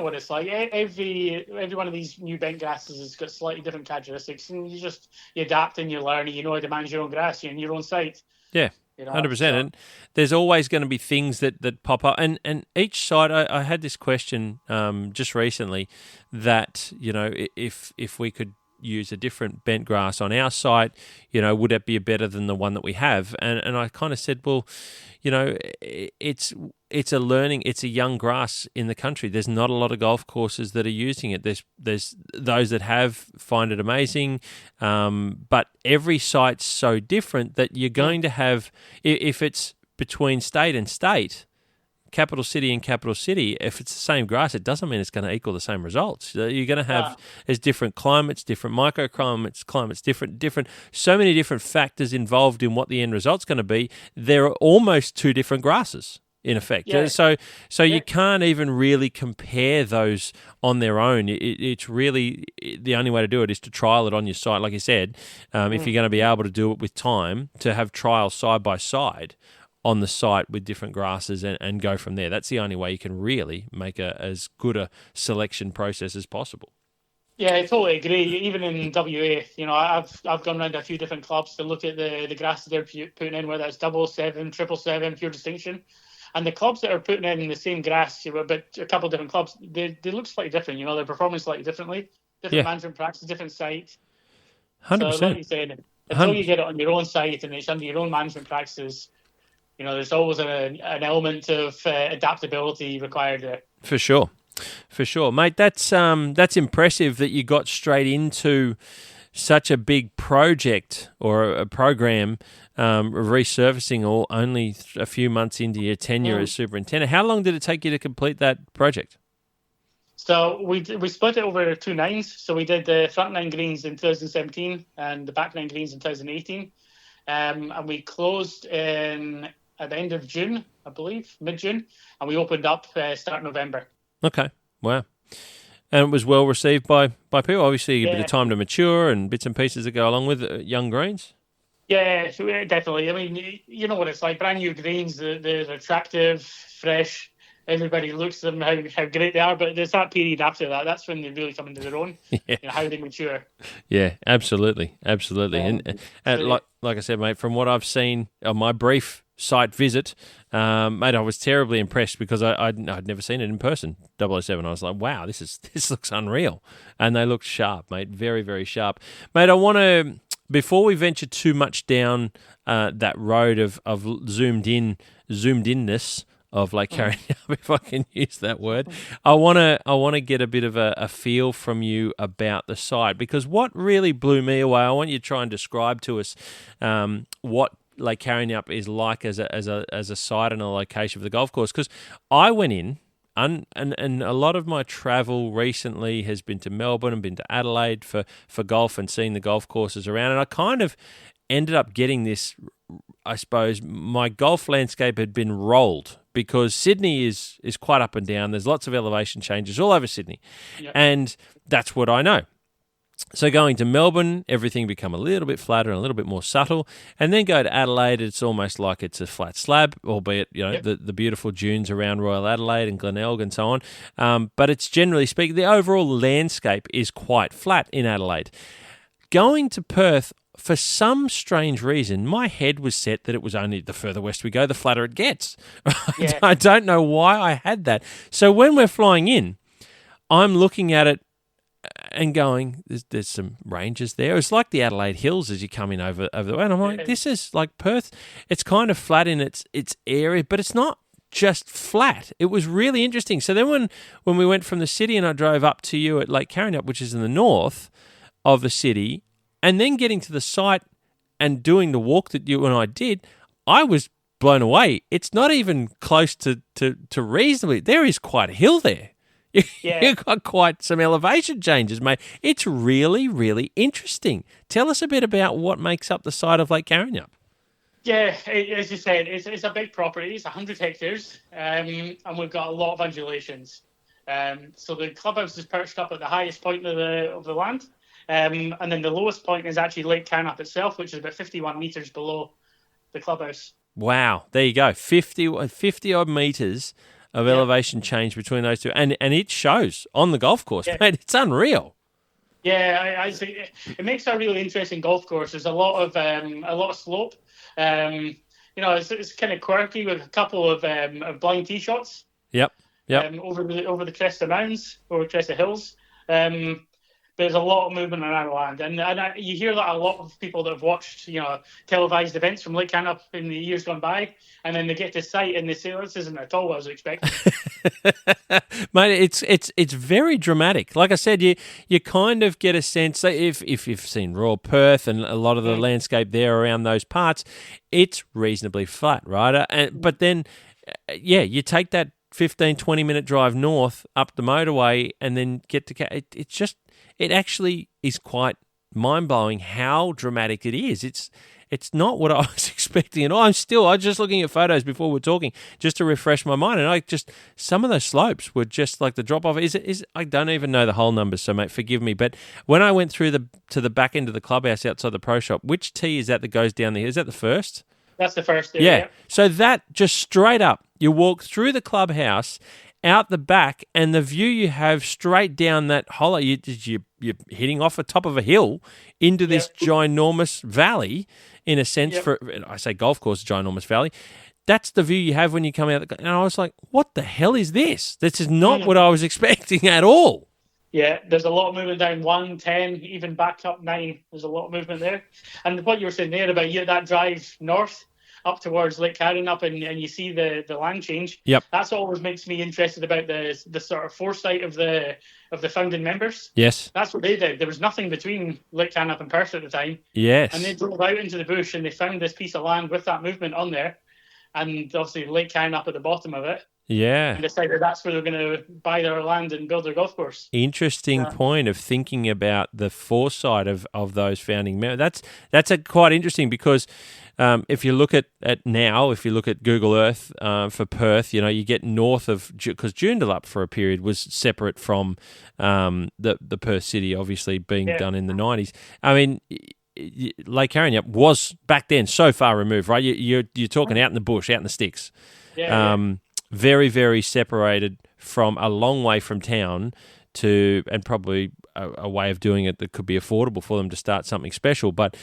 what it's like. Every one of these new bent grasses has got slightly different characteristics, and you adapt and you learn, and you know how to manage your own grass in your own site. Yeah. 100%. And there's always going to be things that pop up. And each site, I had this question just recently that, if we could use a different bent grass on our site, would it be better than the one that we have? And I kind of said, well, it's a learning, it's a young grass in the country. There's not a lot of golf courses that are using it. There's those that find it amazing, but every site's so different that you're going to have, if it's between state and state, capital city and capital city, if it's the same grass, it doesn't mean it's going to equal the same results. You're going to have there's different climates, different microclimates, different, so many different factors involved in what the end result's going to be. They're almost two different grasses in effect. Yeah. So you can't even really compare those on their own. It's really, the only way to do it is to trial it on your site, like you said. If you're going to be able to do it with time, to have trials side by side on the site with different grasses and go from there. That's the only way you can really make as good a selection process as possible. Yeah, I totally agree. Even in WA, I've gone around a few different clubs to look at the grasses they're putting in, whether it's 007, 777, Pure Distinction. And the clubs that are putting in the same grass, but a couple of different clubs, they look slightly different. They're performing slightly differently. Different management practices, different site. So, like 100%. you said, until you get it on your own site and it's under your own management practices, there's always an element of adaptability required there. For sure, mate. That's impressive that you got straight into such a big project or a program resurfacing all only a few months into your tenure as superintendent. How long did it take you to complete that project? So we split it over 2 nines. So we did the front 9 greens in 2017 and the back 9 greens in 2018. And we closed at the end of June, I believe, mid-June, and we opened up start November. Okay, wow. And it was well received by people? Obviously, a bit of time to mature and bits and pieces that go along with young greens? Yeah, definitely. I mean, you know what it's like. Brand new greens, they're attractive, fresh. Everybody looks at them, how great they are, but there's that period after that. That's when they really come into their own, how they mature. Yeah, absolutely. And like I said, mate, from what I've seen on my brief site visit, mate, I was terribly impressed because I'd never seen it in person, 007. I was like, wow, this looks unreal. And they looked sharp, mate, very, very sharp. Mate, I want to, before we venture too much down that road of zoomed inness of Lake Karrinyup, if I can use that word, I want to get a bit of a feel from you about the site, because what really blew me away, I want you to try and describe to us what Lake Karrinyup is like as a site and a location for the golf course, because I went in and a lot of my travel recently has been to Melbourne and been to Adelaide for golf and seeing the golf courses around, and I kind of ended up getting this, I suppose my golf landscape had been rolled, because Sydney is quite up and down. There's lots of elevation changes all over Sydney. Yep. And that's what I know. So going to Melbourne, everything become a little bit flatter and a little bit more subtle. And then go to Adelaide, it's almost like it's a flat slab, albeit the beautiful dunes around Royal Adelaide and Glenelg and so on. But it's generally speaking, the overall landscape is quite flat in Adelaide. Going to Perth, for some strange reason, my head was set that it was only the further west we go, the flatter it gets. Yeah. I don't know why I had that. So when we're flying in, I'm looking at it and going, there's some ranges there. It's like the Adelaide Hills as you come in over the way. And I'm like, this is like Perth. It's kind of flat in its area, but it's not just flat. It was really interesting. So then when we went from the city and I drove up to you at Lake Karrinyup, which is in the north of the city, and then getting to the site and doing the walk that you and I did, I was blown away. It's not even close to reasonably. There is quite a hill there. Yeah. You've got quite some elevation changes, mate. It's really, really interesting. Tell us a bit about what makes up the site of Lake Karrinyup. Yeah, as you said, it's a big property. It's 100 hectares, and we've got a lot of undulations. So the clubhouse is perched up at the highest point of the land. And then the lowest point is actually Lake Karrinyup itself, which is about 51 metres below the clubhouse. Wow, there you go, 50 odd metres of elevation change between those two, and it shows on the golf course, mate. It's unreal. Yeah, it makes a really interesting golf course. There's a lot of slope. It's kind of quirky with a couple of blind tee shots. Yep. Over the crest of mountains, over the crest of hills. There's a lot of movement around the land, and you hear that a lot of people that have watched, televised events from Lake Karrinyup in the years gone by, and then they get to site and they say, "Oh, this isn't at all what I was expecting." Mate, it's very dramatic. Like I said, you kind of get a sense that if you've seen Royal Perth and a lot of the landscape there around those parts, it's reasonably flat, right? But then, you take that 15-20 minute drive north up the motorway and then get to it actually is quite mind-blowing how dramatic it is. It's not what I was expecting at all. I'm just looking at photos before we're talking just to refresh my mind, and some of those slopes were just like the drop-off. I don't even know the whole numbers, so mate, forgive me. But when I went through to the back end of the clubhouse outside the pro shop, which tee is that goes down there? Is that the first? That's the first tee, yeah. So that just straight up, you walk through the clubhouse, out the back, and the view you have straight down that hollow, you're hitting off the top of a hill into this ginormous valley, in a sense. For I say golf course, ginormous valley. That's the view you have when you come out. And I was like, what the hell is this? This is not what I was expecting at all. Yeah, there's a lot of movement down 1, 10, even back up 9. There's a lot of movement there. And what you were saying there about that drive north up towards Lake Karrinyup and you see the land change. Yep. That's what always makes me interested about the sort of foresight of the founding members. Yes. That's what they did. There was nothing between Lake Karrinyup and Perth at the time. Yes. And they drove out into the bush and they found this piece of land with that movement on there. And obviously Lake Karrinyup at the bottom of it. Yeah. And decided that's where they're going to buy their land and build their golf course. Interesting point of thinking about the foresight of those founding members. That's quite interesting because if you look at now, if you look at Google Earth for Perth, you get north of, because Joondalup for a period was separate from the Perth city, obviously being done in the 90s. I mean, Lake Karrinyup was back then so far removed, right? You're talking out in the bush, out in the sticks. Very, very separated from a long way from town and probably a way of doing it that could be affordable for them to start something special. But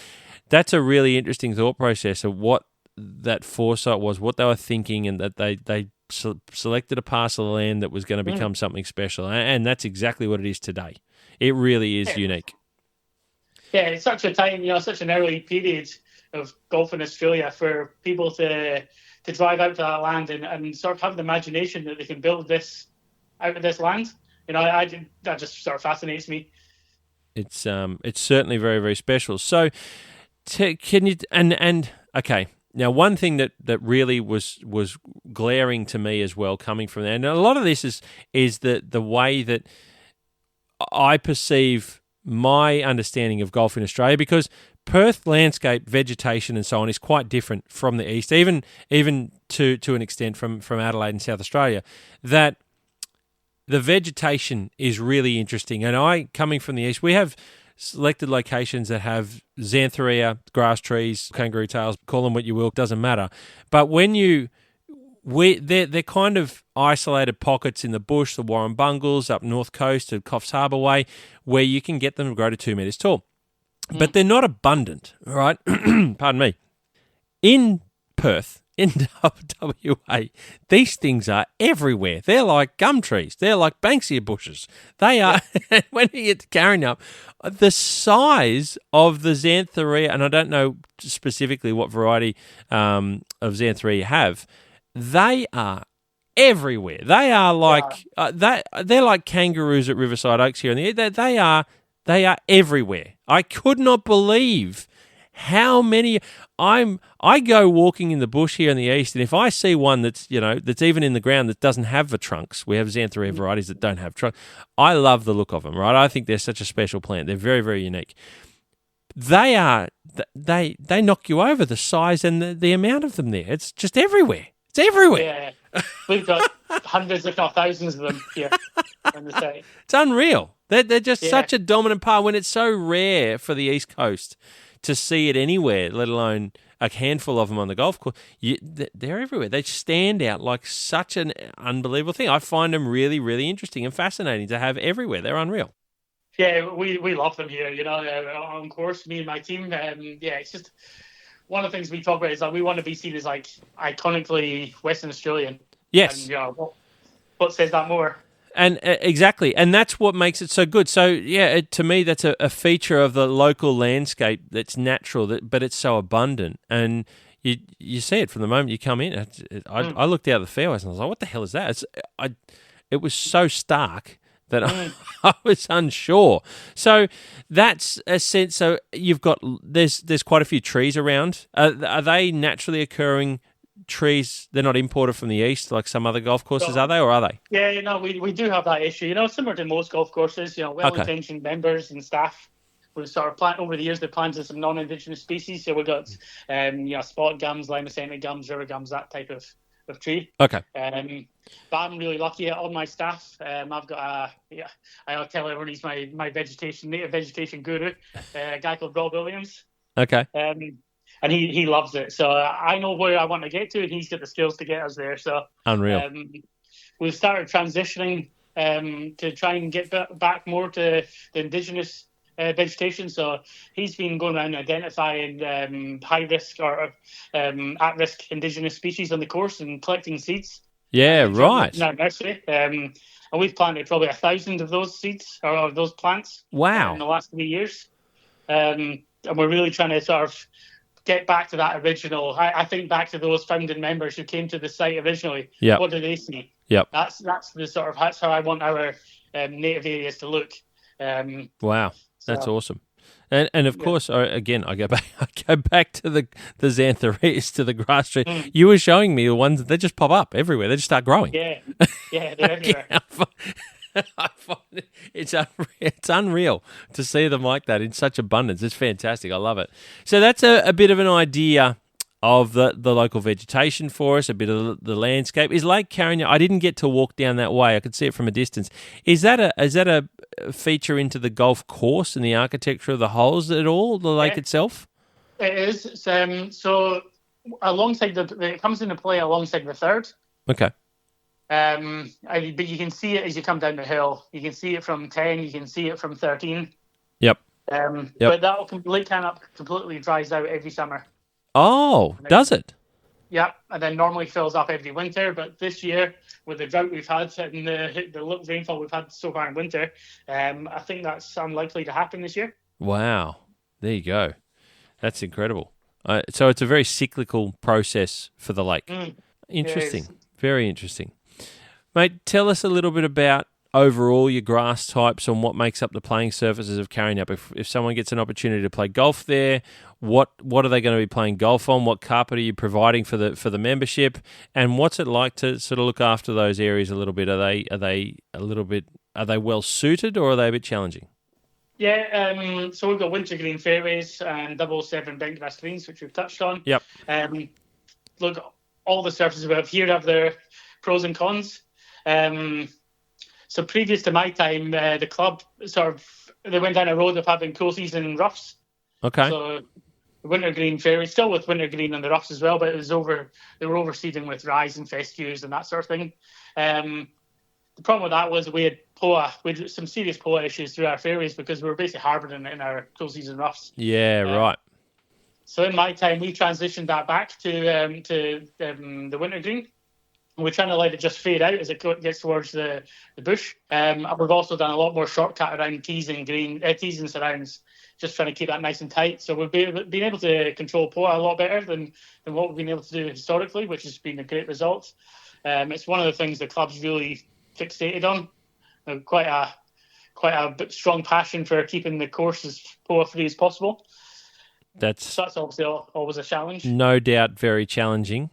that's a really interesting thought process of what that foresight was, what they were thinking, and that they selected a parcel of land that was going to become something special. And that's exactly what it is today. It really is unique. Yeah, it's such a time, such an early period of golf in Australia for people to drive out to that land and sort of have the imagination that they can build this out of this land. That just sort of fascinates me. It's certainly very, very special. So, can you okay? Now, one thing that really was glaring to me as well, coming from there, and a lot of this is the way that I perceive my understanding of golf in Australia, because Perth landscape, vegetation, and so on is quite different from the east, even to an extent from Adelaide and South Australia. That the vegetation is really interesting, and coming from the east, we have selected locations that have xanthorrhea, grass trees, kangaroo tails, call them what you will, doesn't matter. But when they're kind of isolated pockets in the bush, the Warrumbungles up north coast of Coffs Harbour Way, where you can get them to grow to 2 metres tall. But they're not abundant, right? Pardon me. In Perth, in WA, these things are everywhere. They're like gum trees. They're like Banksia bushes. They are, when you get to Karrinyup, the size of the xanthorrhea, and I don't know specifically what variety of xanthorrhea you have, they are everywhere. They are like, they're like kangaroos at Riverside Oaks here in the area. They are everywhere. I could not believe how many. I go walking in the bush here in the east, and if I see one that's even in the ground that doesn't have the trunks, we have xanthorrhea varieties that don't have trunks. I love the look of them, right? I think they're such a special plant. They're very, very unique. They knock you over, the size and the amount of them there. It's just everywhere. It's everywhere. Yeah, we've got hundreds, if not thousands, of them here on the site. It's unreal. They're just such a dominant part when it's so rare for the East Coast to see it anywhere, let alone a handful of them on the golf course. They're everywhere. They stand out like such an unbelievable thing. I find them really, really interesting and fascinating to have everywhere. They're unreal. Yeah, we love them here, on course, me and my team. It's just one of the things we talk about is that we want to be seen as like iconically Western Australian. Yes. And, what says that more? And exactly, and that's what makes it so good. So to me, that's a feature of the local landscape that's natural, but it's so abundant, and you see it from the moment you come in. I looked out the fairways and I was like, "What the hell is that?" It was so stark that I was unsure. So that's a sense. So you've got there's quite a few trees around. Are they naturally occurring trees? They're not imported from the east like some other golf courses, are they, or are they? Yeah, we do have that issue. Similar to most golf courses, well-intentioned members and staff. We've sort of planted over the years. They planted some non-indigenous species. So we've got, spot gums, limacentine gums, river gums, that type of tree. Okay. But I'm really lucky on my staff. I've got I'll tell everyone he's my native vegetation guru, a guy called Rob Williams. Okay. And he loves it. So I know where I want to get to, and he's got the skills to get us there. So unreal. We've started transitioning to try and get back more to the indigenous vegetation. So he's been going around identifying high risk or at risk indigenous species on the course and collecting seeds. Yeah, right. In our nursery. And and we've planted probably 1,000 of those seeds or of those plants. Wow. In the last 3 years, and we're really trying to sort of get back to that original. I think back to those founding members who came to the site originally. Yep. What do they see? Yep. That's the sort of, that's how I want our native areas to look. Wow, that's awesome. And of course, again, I go back to the xanthoreas, to the grass tree. You were showing me the ones that they just pop up everywhere. They just start growing. Yeah, they're everywhere. I find it's unreal to see them like that in such abundance. It's fantastic. I love it. So that's a bit of an idea of the local vegetation for us, a bit of the landscape. Is Lake Karrinyup, I didn't get to walk down that way. I could see it from a distance. Is that a feature into the golf course and the architecture of the holes at all, the lake itself? It is. So alongside it comes into play alongside the third. Okay. But you can see it as you come down the hill. You can see it from 10. You can see it from 13. Yep. But Lake Karrinyup completely dries out every summer. Oh, does it? Yeah, and then normally fills up every winter. But this year, with the drought we've had and the rainfall we've had so far in winter, I think that's unlikely to happen this year. Wow. There you go. That's incredible. So it's a very cyclical process for the lake. Interesting. Very interesting. Mate, tell us a little bit about overall your grass types and what makes up the playing surfaces of Karrinyup. If someone gets an opportunity to play golf there, what are they going to be playing golf on? What carpet are you providing for the membership? And what's it like to sort of look after those areas a little bit? Are they well suited, or are they a bit challenging? Yeah, so we've got wintergreen fairways and 87 bent grass greens, which we've touched on. Yep. Look, all the surfaces we have here have their pros and cons. So previous to my time, the club they went down a road of having cool season roughs. Okay. So the wintergreen fairway, still with wintergreen on the roughs as well, but they were overseeding with rise and fescues and that sort of thing. The problem with that was we had some serious POA issues through our fairways because we were basically harbouring in our cool season roughs. Yeah, right. So in my time, we transitioned that back to the wintergreen. We're trying to let it just fade out as it gets towards the bush. And we've also done a lot more shortcut around tees and surrounds, just trying to keep that nice and tight. So we've been able to control POA a lot better than what we've been able to do historically, which has been a great result. It's one of the things the club's really fixated on. Quite a strong passion for keeping the course as POA free as possible. That's obviously always a challenge. No doubt, very challenging.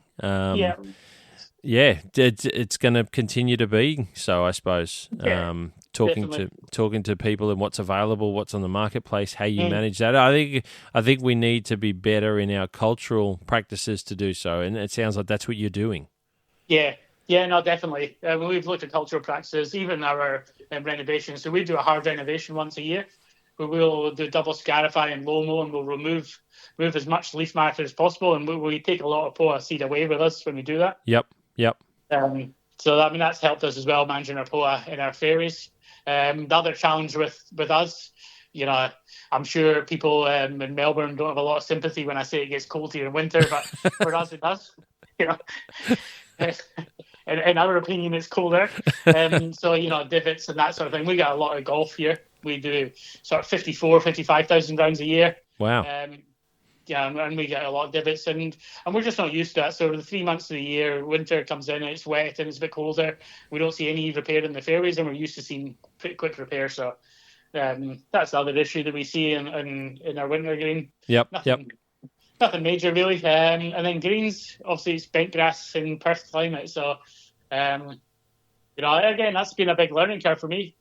Yeah, it's going to continue to be so, I suppose. Talking to people and what's available, what's on the marketplace, how you manage that. I think we need to be better in our cultural practices to do so, and it sounds like that's what you're doing. Yeah, no, definitely. We've looked at cultural practices, even our renovations. So we do a hard renovation once a year. We'll do double scarify and low mow, and we'll remove as much leaf matter as possible, and we take a lot of POA seed away with us when we do that. Yep. So that's helped us as well, managing our POA in our fairways. The other challenge with us, I'm sure people in Melbourne don't have a lot of sympathy when I say it gets cold here in winter, but for us it does. In our opinion, it's colder. So divots and that sort of thing. We got a lot of golf here. We do sort of 55,000 rounds a year. Wow. And we get a lot of divots, and we're just not used to that. So the 3 months of the year, winter comes in, and it's wet and it's a bit colder. We don't see any repair in the fairways, and we're used to seeing pretty quick repair. So that's the other issue that we see in our wintergreen. Nothing major really. And then greens, obviously it's bent grass in Perth climate. So again, that's been a big learning curve for me.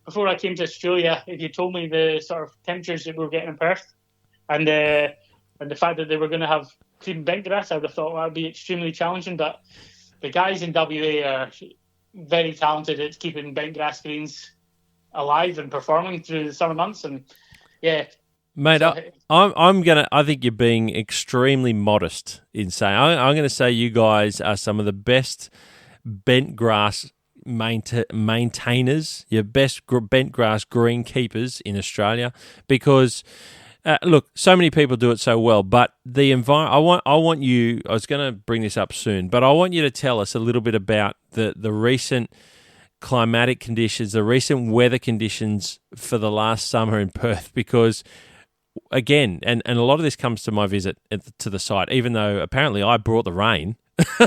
Before I came to Australia, if you told me the sort of temperatures that we were getting in Perth, and the fact that they were going to have clean bent grass, I would have thought that would be extremely challenging. But the guys in WA are very talented at keeping bent grass greens alive and performing through the summer months. And mate, I think you're being extremely modest in saying. I'm going to say you guys are some of the best bent grass maintainers, your best bent grass greenkeepers in Australia, because. Look, so many people do it so well, but the environment. I want you. I was going to bring this up soon, but I want you to tell us a little bit about the recent climatic conditions, the recent weather conditions for the last summer in Perth, because again, and a lot of this comes to my visit to the site, even though apparently I brought the rain.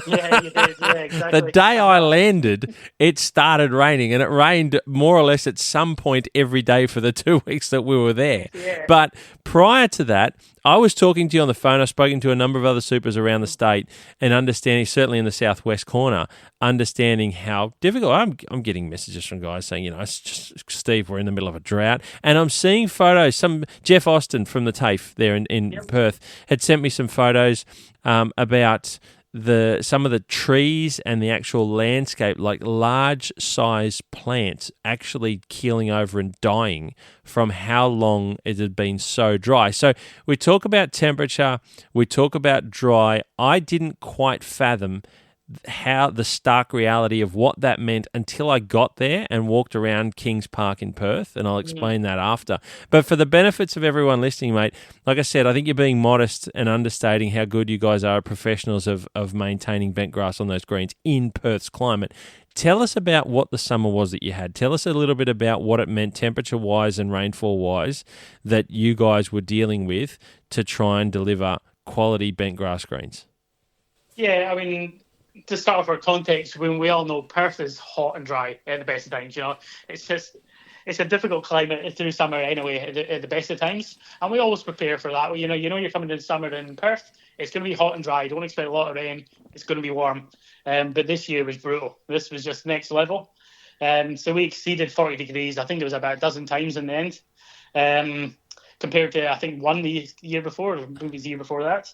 Yeah, you did. Yeah, exactly. The day I landed, it started raining, and it rained more or less at some point every day for the 2 weeks that we were there. Yeah. But prior to that, I was talking to you on the phone. I've spoken to a number of other supers around the state and understanding, certainly in the southwest corner, understanding how difficult. I'm getting messages from guys saying, it's just, Steve, we're in the middle of a drought. And I'm seeing photos. Some Jeff Austin from the TAFE there in Perth had sent me some photos about some of the trees and the actual landscape, like large size plants actually keeling over and dying from how long it had been so dry. So we talk about temperature, we talk about dry. I didn't quite fathom how the stark reality of what that meant until I got there and walked around Kings Park in Perth, and I'll explain that after. But for the benefits of everyone listening, mate, like I said, I think you're being modest and understating how good you guys are professionals of maintaining bent grass on those greens in Perth's climate. Tell us about what the summer was that you had. Tell us a little bit about what it meant temperature-wise and rainfall-wise that you guys were dealing with to try and deliver quality bent grass greens. Yeah, I mean, to start off our context, when we all know Perth is hot and dry at the best of times, it's a difficult climate through summer anyway at the best of times, and we always prepare for that. You're coming in summer in Perth, it's going to be hot and dry. Don't expect a lot of rain. It's going to be warm. But this year was brutal. This was just next level. So we exceeded 40 degrees. I think it was about a dozen times in the end, compared to, I think, one the year before, or maybe the year before that.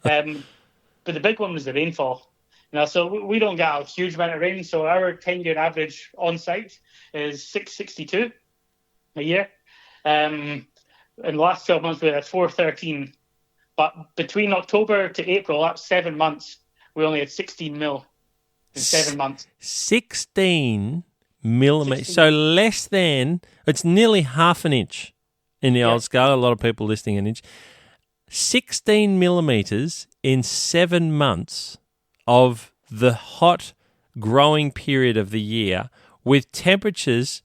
But the big one was the rainfall. So we don't get a huge amount of rain. So our 10-year average on site is 662 a year. In the last 12 months, we had 413. But between October to April, that's 7 months, we only had 16 mil in 7 months. 16 millimetres. So less than, it's nearly half an inch in the old scale. A lot of people listening an inch. 16 millimetres in 7 months of the hot growing period of the year, with temperatures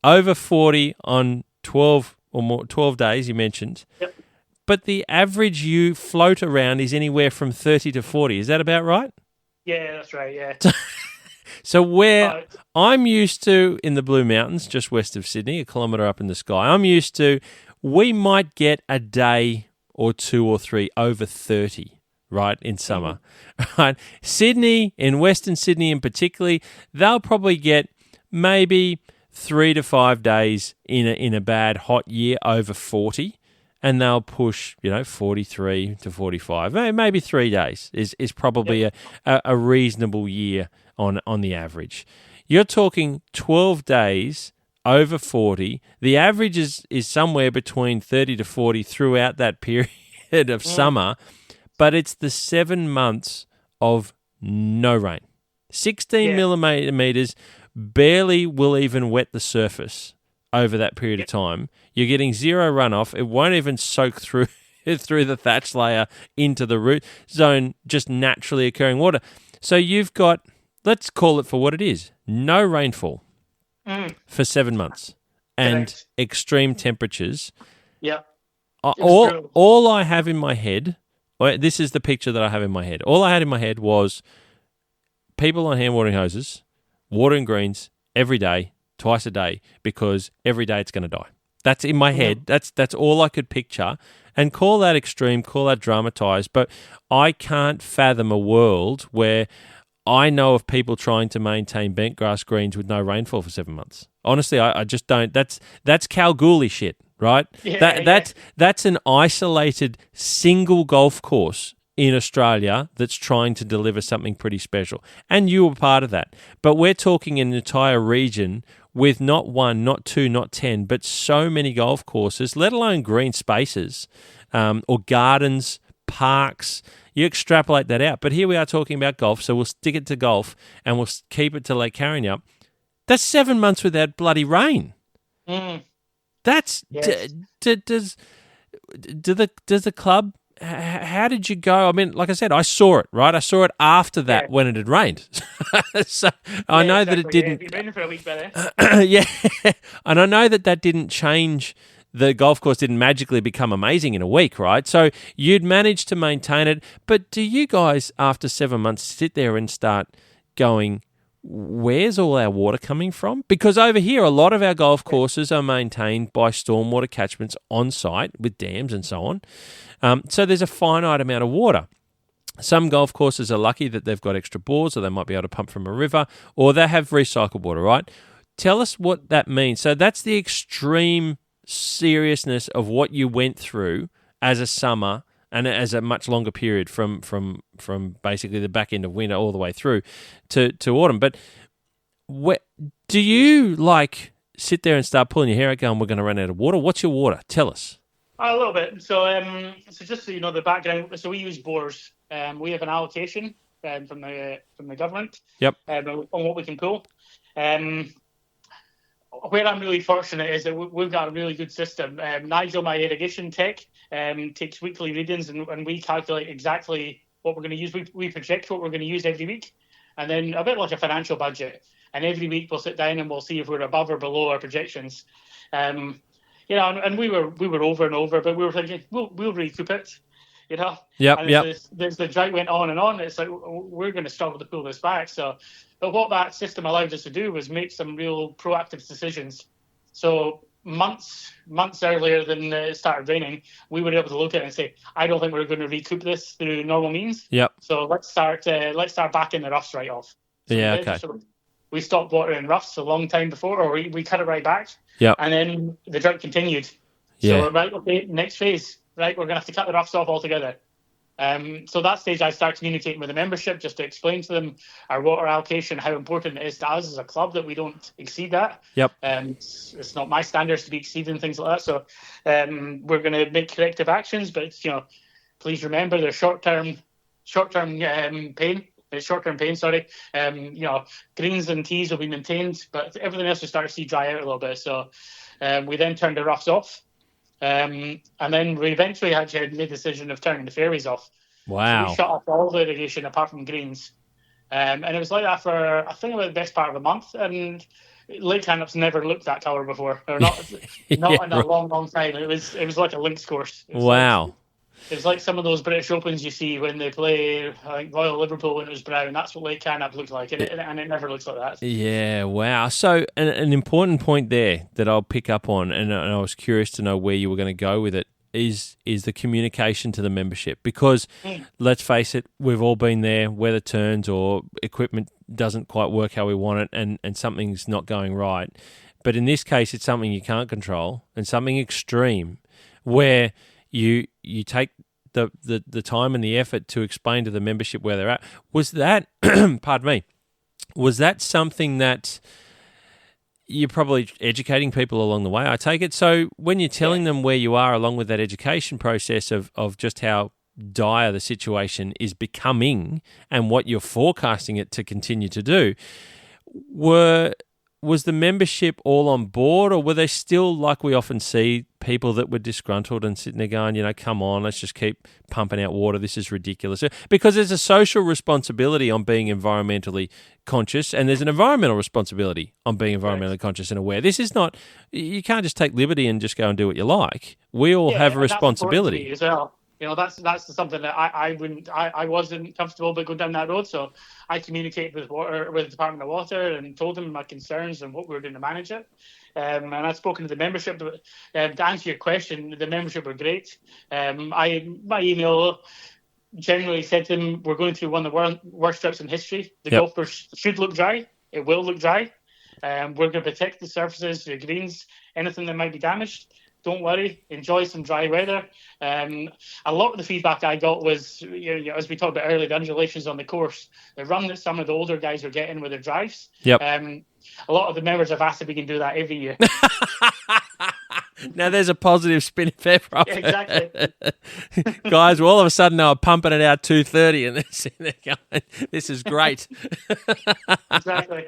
over 40 on 12 days, you mentioned. Yep. But the average you float around is anywhere from 30 to 40. Is that about right? Yeah, that's right, yeah. So where I'm used to in the Blue Mountains, just west of Sydney, a kilometre up in the sky, I'm used to, we might get a day or 2 or 3 over 30. Right, in summer. Right, Sydney, in Western Sydney in particular, they'll probably get maybe 3 to 5 days in a bad hot year over 40, and they'll push 43 to 45. Maybe 3 days is probably a reasonable year on the average. You're talking 12 days over 40. The average is somewhere between 30 to 40 throughout that period of summer. But it's the 7 months of no rain. 16 millimetres barely will even wet the surface over that period of time. You're getting zero runoff. It won't even soak through the thatch layer into the root zone, just naturally occurring water. So you've got, let's call it for what it is, no rainfall for 7 months and extreme temperatures. Yeah. All I have in my head... This is the picture that I have in my head. All I had in my head was people on hand watering hoses, watering greens every day, twice a day, because every day it's going to die. That's in my head. That's all I could picture. And call that extreme, call that dramatized, but I can't fathom a world where I know of people trying to maintain bent grass greens with no rainfall for 7 months. Honestly, I just don't. That's Kalgoorlie shit. Right? That's an isolated single golf course in Australia that's trying to deliver something pretty special. And you were part of that. But we're talking an entire region with not 1, not 2, not 10, but so many golf courses, let alone green spaces or gardens, parks. You extrapolate that out. But here we are talking about golf, so we'll stick it to golf and we'll keep it to Lake Karrinyup. That's 7 months without bloody rain. That's does the club how did you go? I mean, like I said, I saw it, right? I saw it after that when it had rained. So I know that it didn't. It's been raining for a week by then. Yeah, and I know that didn't change. The golf course didn't magically become amazing in a week, right? So you'd managed to maintain it. But do you guys, after 7 months, sit there and start going, where's all our water coming from? Because over here, a lot of our golf courses are maintained by stormwater catchments on site with dams and so on. So there's a finite amount of water. Some golf courses are lucky that they've got extra bores, or they might be able to pump from a river, or they have recycled water, right? Tell us what that means. So that's the extreme seriousness of what you went through as a summer and as a much longer period from basically the back end of winter all the way through to autumn. But do you sit there and start pulling your hair out going, we're going to run out of water? What's your water? Tell us. A little bit. So just so you know the background, so we use bores. We have an allocation from the government. Yep. On what we can pull. Where I'm really fortunate is that we've got a really good system. Nigel, my irrigation tech, takes weekly readings, and we calculate exactly what we're going to use. We project what we're going to use every week, and then a bit like a financial budget. And every week we'll sit down and we'll see if we're above or below our projections. And we were over and over, but we were thinking we'll recoup it. Yep. There's the drought went on and on. It's like we're going to struggle to pull this back. But what that system allowed us to do was make some real proactive decisions. So months earlier than it started raining, we were able to look at it and say, I don't think we're going to recoup this through normal means. Yep. So let's start backing the roughs right off. Okay. So we stopped watering roughs a long time before, or we cut it right back. Yep. And then the drought continued. Yeah. So okay, next phase. Right, we're going to have to cut the roughs off altogether. So that stage, I start communicating with the membership just to explain to them our water allocation, how important it is to us as a club that we don't exceed that. Yep. It's not my standards to be exceeding things like that. So we're going to make corrective actions, but please remember there's short-term pain. Short-term pain, sorry. Greens and tees will be maintained, but everything else will start to see dry out a little bit. So we then turned the roughs off. And then we eventually actually made the decision of turning the fairways off. Wow. So we shut off all the irrigation apart from greens. And it was like that for, I think, about the best part of a month. And Lake Karrinyup's never looked that colour before. Or not in a long, long time. It was like a links course. Wow. It was like some of those British Opens you see when they play Royal Liverpool when it was brown. That's what Lake Karrinyup looked like, and it never looks like that. Yeah, wow. So an important point there that I'll pick up on, and I was curious to know where you were going to go with it, is the communication to the membership. Because, let's face it, we've all been there, weather turns or equipment doesn't quite work how we want it, and something's not going right. But in this case, it's something you can't control, and something extreme, where you take the time and the effort to explain to the membership where they're at. Was that, pardon me, was that something that you're probably educating people along the way, I take it? So when you're telling them where you are along with that education process of just how dire the situation is becoming and what you're forecasting it to continue to do, was the membership all on board, or were they still, like we often see, people that were disgruntled and sitting there going, come on, let's just keep pumping out water, this is ridiculous? Because there's a social responsibility on being environmentally conscious, and there's an environmental responsibility on being environmentally conscious and aware. This is not, you can't just take liberty and just go and do what you like. We all have a responsibility. As well. That's something that I wasn't comfortable about going down that road. So I communicated with the Department of Water and told them my concerns and what we were doing to manage it. And I've spoken to the membership. To answer your question, the membership were great. My email generally said to them, we're going through one of the worst droughts in history. The golf course should look dry. It will look dry. We're going to protect the surfaces, the greens, anything that might be damaged. Don't worry, enjoy some dry weather. A lot of the feedback I got was, as we talked about earlier, the undulations on the course, the run that some of the older guys are getting with their drives. Yep. A lot of the members have asked if we can do that every year. Now there's a positive spin effect from Yeah, exactly. Guys, well, all of a sudden they were pumping it out 2:30 and they're sitting there going, this is great. Exactly.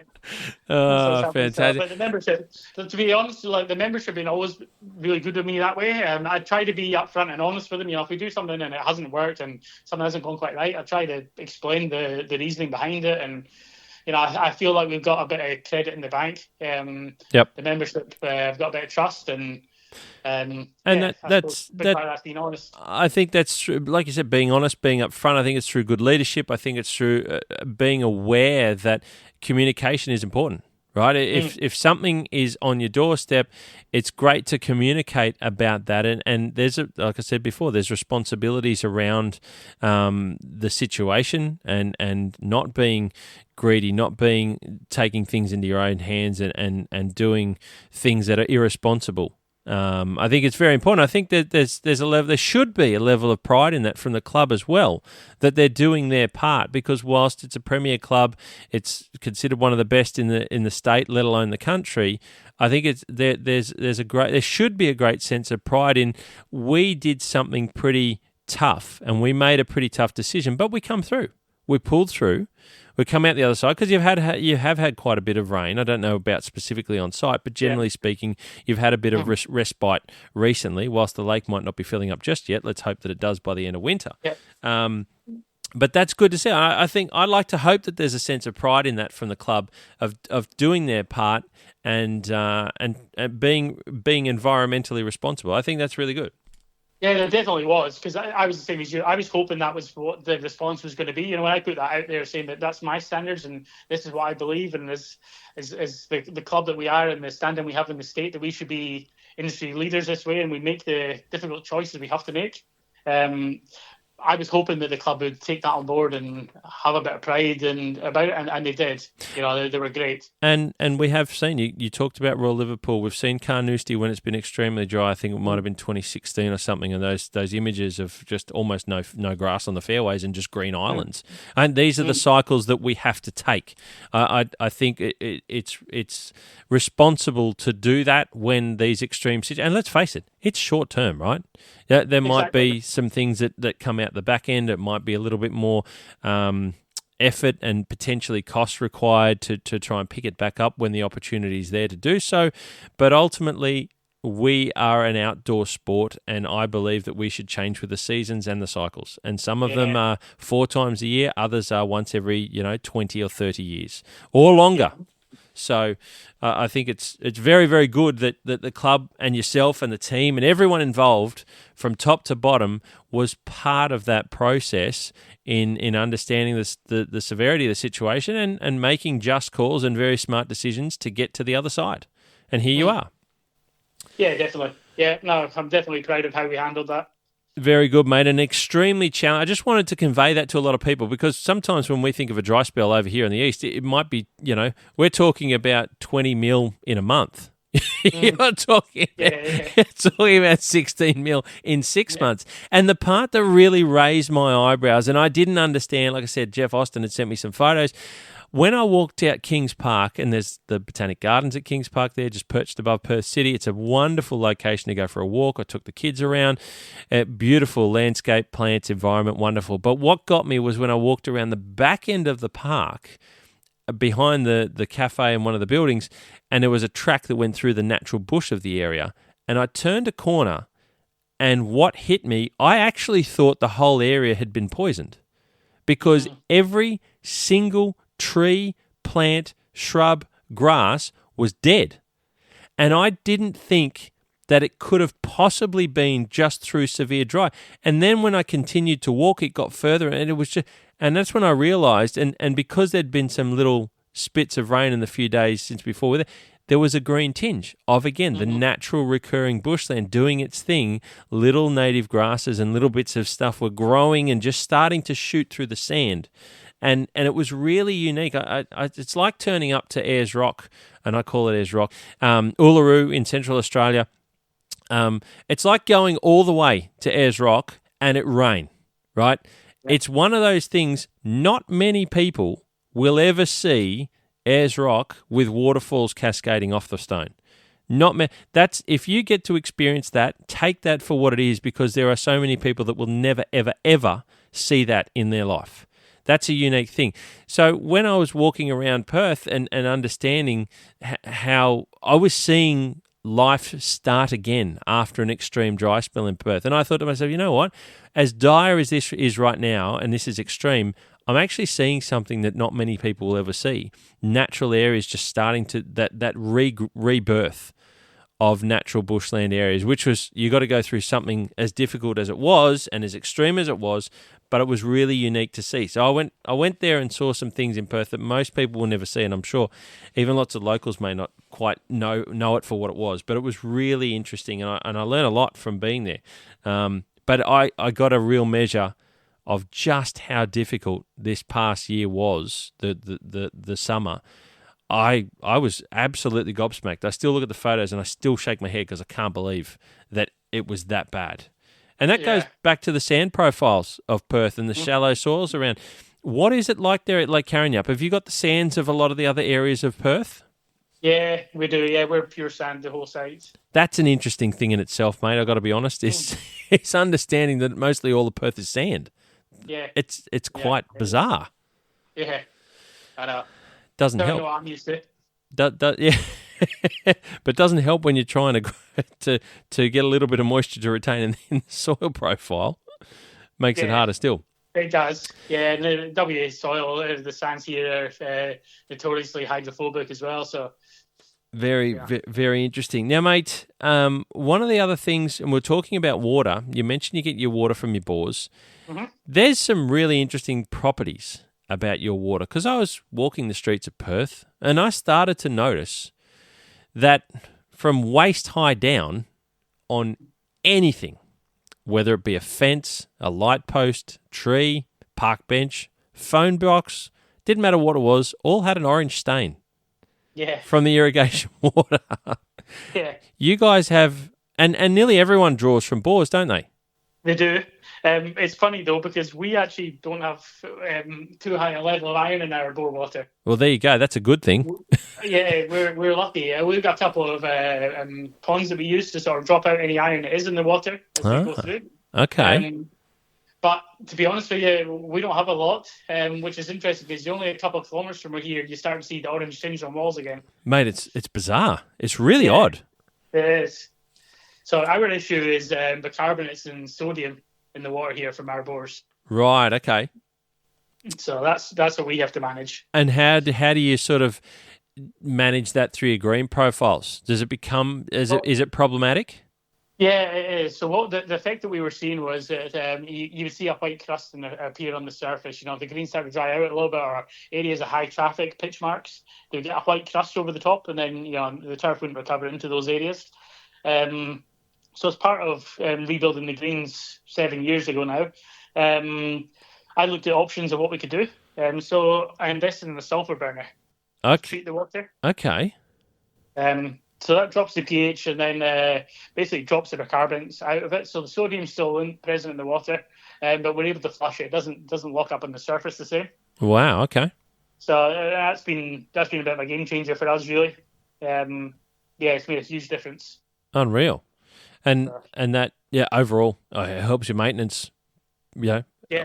Oh, fantastic. But the membership, to be honest, like the membership been always really good with me that way. I try to be upfront and honest with them. You know, if we do something and it hasn't worked and something hasn't gone quite right, I try to explain the reasoning behind it. And, you know, I feel like we've got a bit of credit in the bank. The membership have got a bit of trust that's being honest. I think that's true. Like you said, being honest, being upfront. I think it's through good leadership. I think it's through being aware that communication is important, right? If something is on your doorstep, it's great to communicate about that. And there's, like I said before, there's responsibilities around the situation and not being greedy, not taking things into your own hands and doing things that are irresponsible. I think it's very important. I think that there should be a level of pride in that from the club as well, that they're doing their part, because whilst it's a premier club, it's considered one of the best in the state, let alone the country. I think there should be a great sense of pride in, we did something pretty tough and we made a pretty tough decision, but we come through. We pulled through. We come out the other side, because you have had quite a bit of rain. I don't know about specifically on site, but generally speaking, you've had a bit of respite recently. Whilst the lake might not be filling up just yet, let's hope that it does by the end of winter. Yeah. But that's good to see. I think I'd like to hope that there's a sense of pride in that from the club of doing their part and being environmentally responsible. I think that's really good. Yeah, there definitely was, because I was the same as you. I was hoping that was what the response was going to be. You know, when I put that out there saying that that's my standards and this is what I believe, and this is the club that we are and the standing we have in the state, that we should be industry leaders this way and we make the difficult choices we have to make. I was hoping that the club would take that on board and have a bit of pride about it, and they did. You know, they were great. And we have seen, you talked about Royal Liverpool. We've seen Karrinyup when it's been extremely dry. I think it might have been 2016 or something, and those images of just almost no grass on the fairways and just green islands. And these are the cycles that we have to take. I think it's responsible to do that when these extreme situations. And let's face it, it's short term, right? There might be some things that come out the back end. It might be a little bit more effort and potentially cost required to try and pick it back up when the opportunity is there to do so. But ultimately, we are an outdoor sport, and I believe that we should change with the seasons and the cycles. And some of them are 4 times a year, others are once every 20 or 30 years or longer. So I think it's very, very good that the club and yourself and the team and everyone involved from top to bottom was part of that process in understanding the severity of the situation and making just calls and very smart decisions to get to the other side. And here you are. Yeah, definitely. Yeah, no, I'm definitely proud of how we handled that. Very good, mate, and extremely challenging. I just wanted to convey that to a lot of people, because sometimes when we think of a dry spell over here in the east, it might be, we're talking about 20 mil in a month. You're talking about 16 mil in 6 months. And the part that really raised my eyebrows, and I didn't understand, like I said, Jeff Austin had sent me some photos. When I walked out Kings Park, and there's the Botanic Gardens at Kings Park there, just perched above Perth City. It's a wonderful location to go for a walk. I took the kids around. Beautiful landscape, plants, environment, wonderful. But what got me was when I walked around the back end of the park, behind the cafe and one of the buildings, and there was a track that went through the natural bush of the area. And I turned a corner, and what hit me, I actually thought the whole area had been poisoned, because every single tree, plant, shrub, grass was dead. And I didn't think that it could have possibly been just through severe dry. And then when I continued to walk, it got further, and it was just, and that's when I realized, and because there'd been some little spits of rain in the few days since before, there was a green tinge of, again, the natural recurring bushland doing its thing. Little native grasses and little bits of stuff were growing and just starting to shoot through the sand. And it was really unique. It's like turning up to Ayers Rock, and I call it Ayers Rock, Uluru in Central Australia. It's like going all the way to Ayers Rock and it rain, right? Yeah. It's one of those things, not many people will ever see Ayers Rock with waterfalls cascading off the stone. That's if you get to experience that, take that for what it is, because there are so many people that will never, ever, ever see that in their life. That's a unique thing. So when I was walking around Perth and understanding how I was seeing life start again after an extreme dry spell in Perth, and I thought to myself, you know what? As dire as this is right now, and this is extreme, I'm actually seeing something that not many people will ever see. Natural areas just starting to, that rebirth of natural bushland areas, which was, you got to go through something as difficult as it was and as extreme as it was, but it was really unique to see. So I went there and saw some things in Perth that most people will never see, and I'm sure even lots of locals may not quite know it for what it was, but it was really interesting, and I learned a lot from being there. But I got a real measure of just how difficult this past year was, the summer. I was absolutely gobsmacked. I still look at the photos and I still shake my head because I can't believe that it was that bad. And that goes back to the sand profiles of Perth and the shallow soils around. What is it like there at Lake Karrinyup? Have you got the sands of a lot of the other areas of Perth? Yeah, we do. Yeah, we're pure sand, the whole site. That's an interesting thing in itself, mate. I've got to be honest. It's understanding that mostly all of Perth is sand. Yeah. It's quite bizarre. Yeah, I know. Doesn't Don't help. know what I'm used to. Yeah. But doesn't help when you're trying to get a little bit of moisture to retain in the soil profile. Makes it harder still. It does. Yeah, and the WA soil, the sands here are notoriously hydrophobic as well. So very interesting. Now, mate, one of the other things, and we're talking about water. You mentioned you get your water from your bores. Mm-hmm. There's some really interesting properties about your water, because I was walking the streets of Perth and I started to notice that from waist high down on anything, whether it be a fence, a light post, tree, park bench, phone box, didn't matter what it was, all had an orange stain. Yeah. From the irrigation water. Yeah. You guys have, and nearly everyone draws from bores, don't they? They do. It's funny though, because we actually don't have too high a level of iron in our bore water. Well, there you go. That's a good thing. Yeah, we're lucky. We've got a couple of ponds that we use to sort of drop out any iron that is in the water as we go through. Okay. But to be honest with you, we don't have a lot, which is interesting because you're only a couple of kilometres from here, you start to see the orange tinge on walls again. Mate, it's bizarre. It's really odd. It is. So our issue is bicarbonates and sodium in the water here from our bores. Right, okay. So that's what we have to manage. And how do you sort of manage that through your green profiles? Does it become, is it problematic? Yeah, it is. So what the effect that we were seeing was that you would see a white crust appear on the surface. You know, if the greens start to dry out a little bit, or areas of high traffic, pitch marks, they would get a white crust over the top, and then the turf wouldn't recover into those areas. So as part of rebuilding the greens 7 years ago now, I looked at options of what we could do. So I invested in a sulphur burner to treat the water. Okay. So that drops the pH and then basically drops the bicarbonates out of it. So the sodium's still present in the water, but we're able to flush it. It doesn't lock up on the surface the same. Wow. Okay. So that's been a bit of a game changer for us, really. It's made a huge difference. Unreal. And that, overall, it helps your maintenance,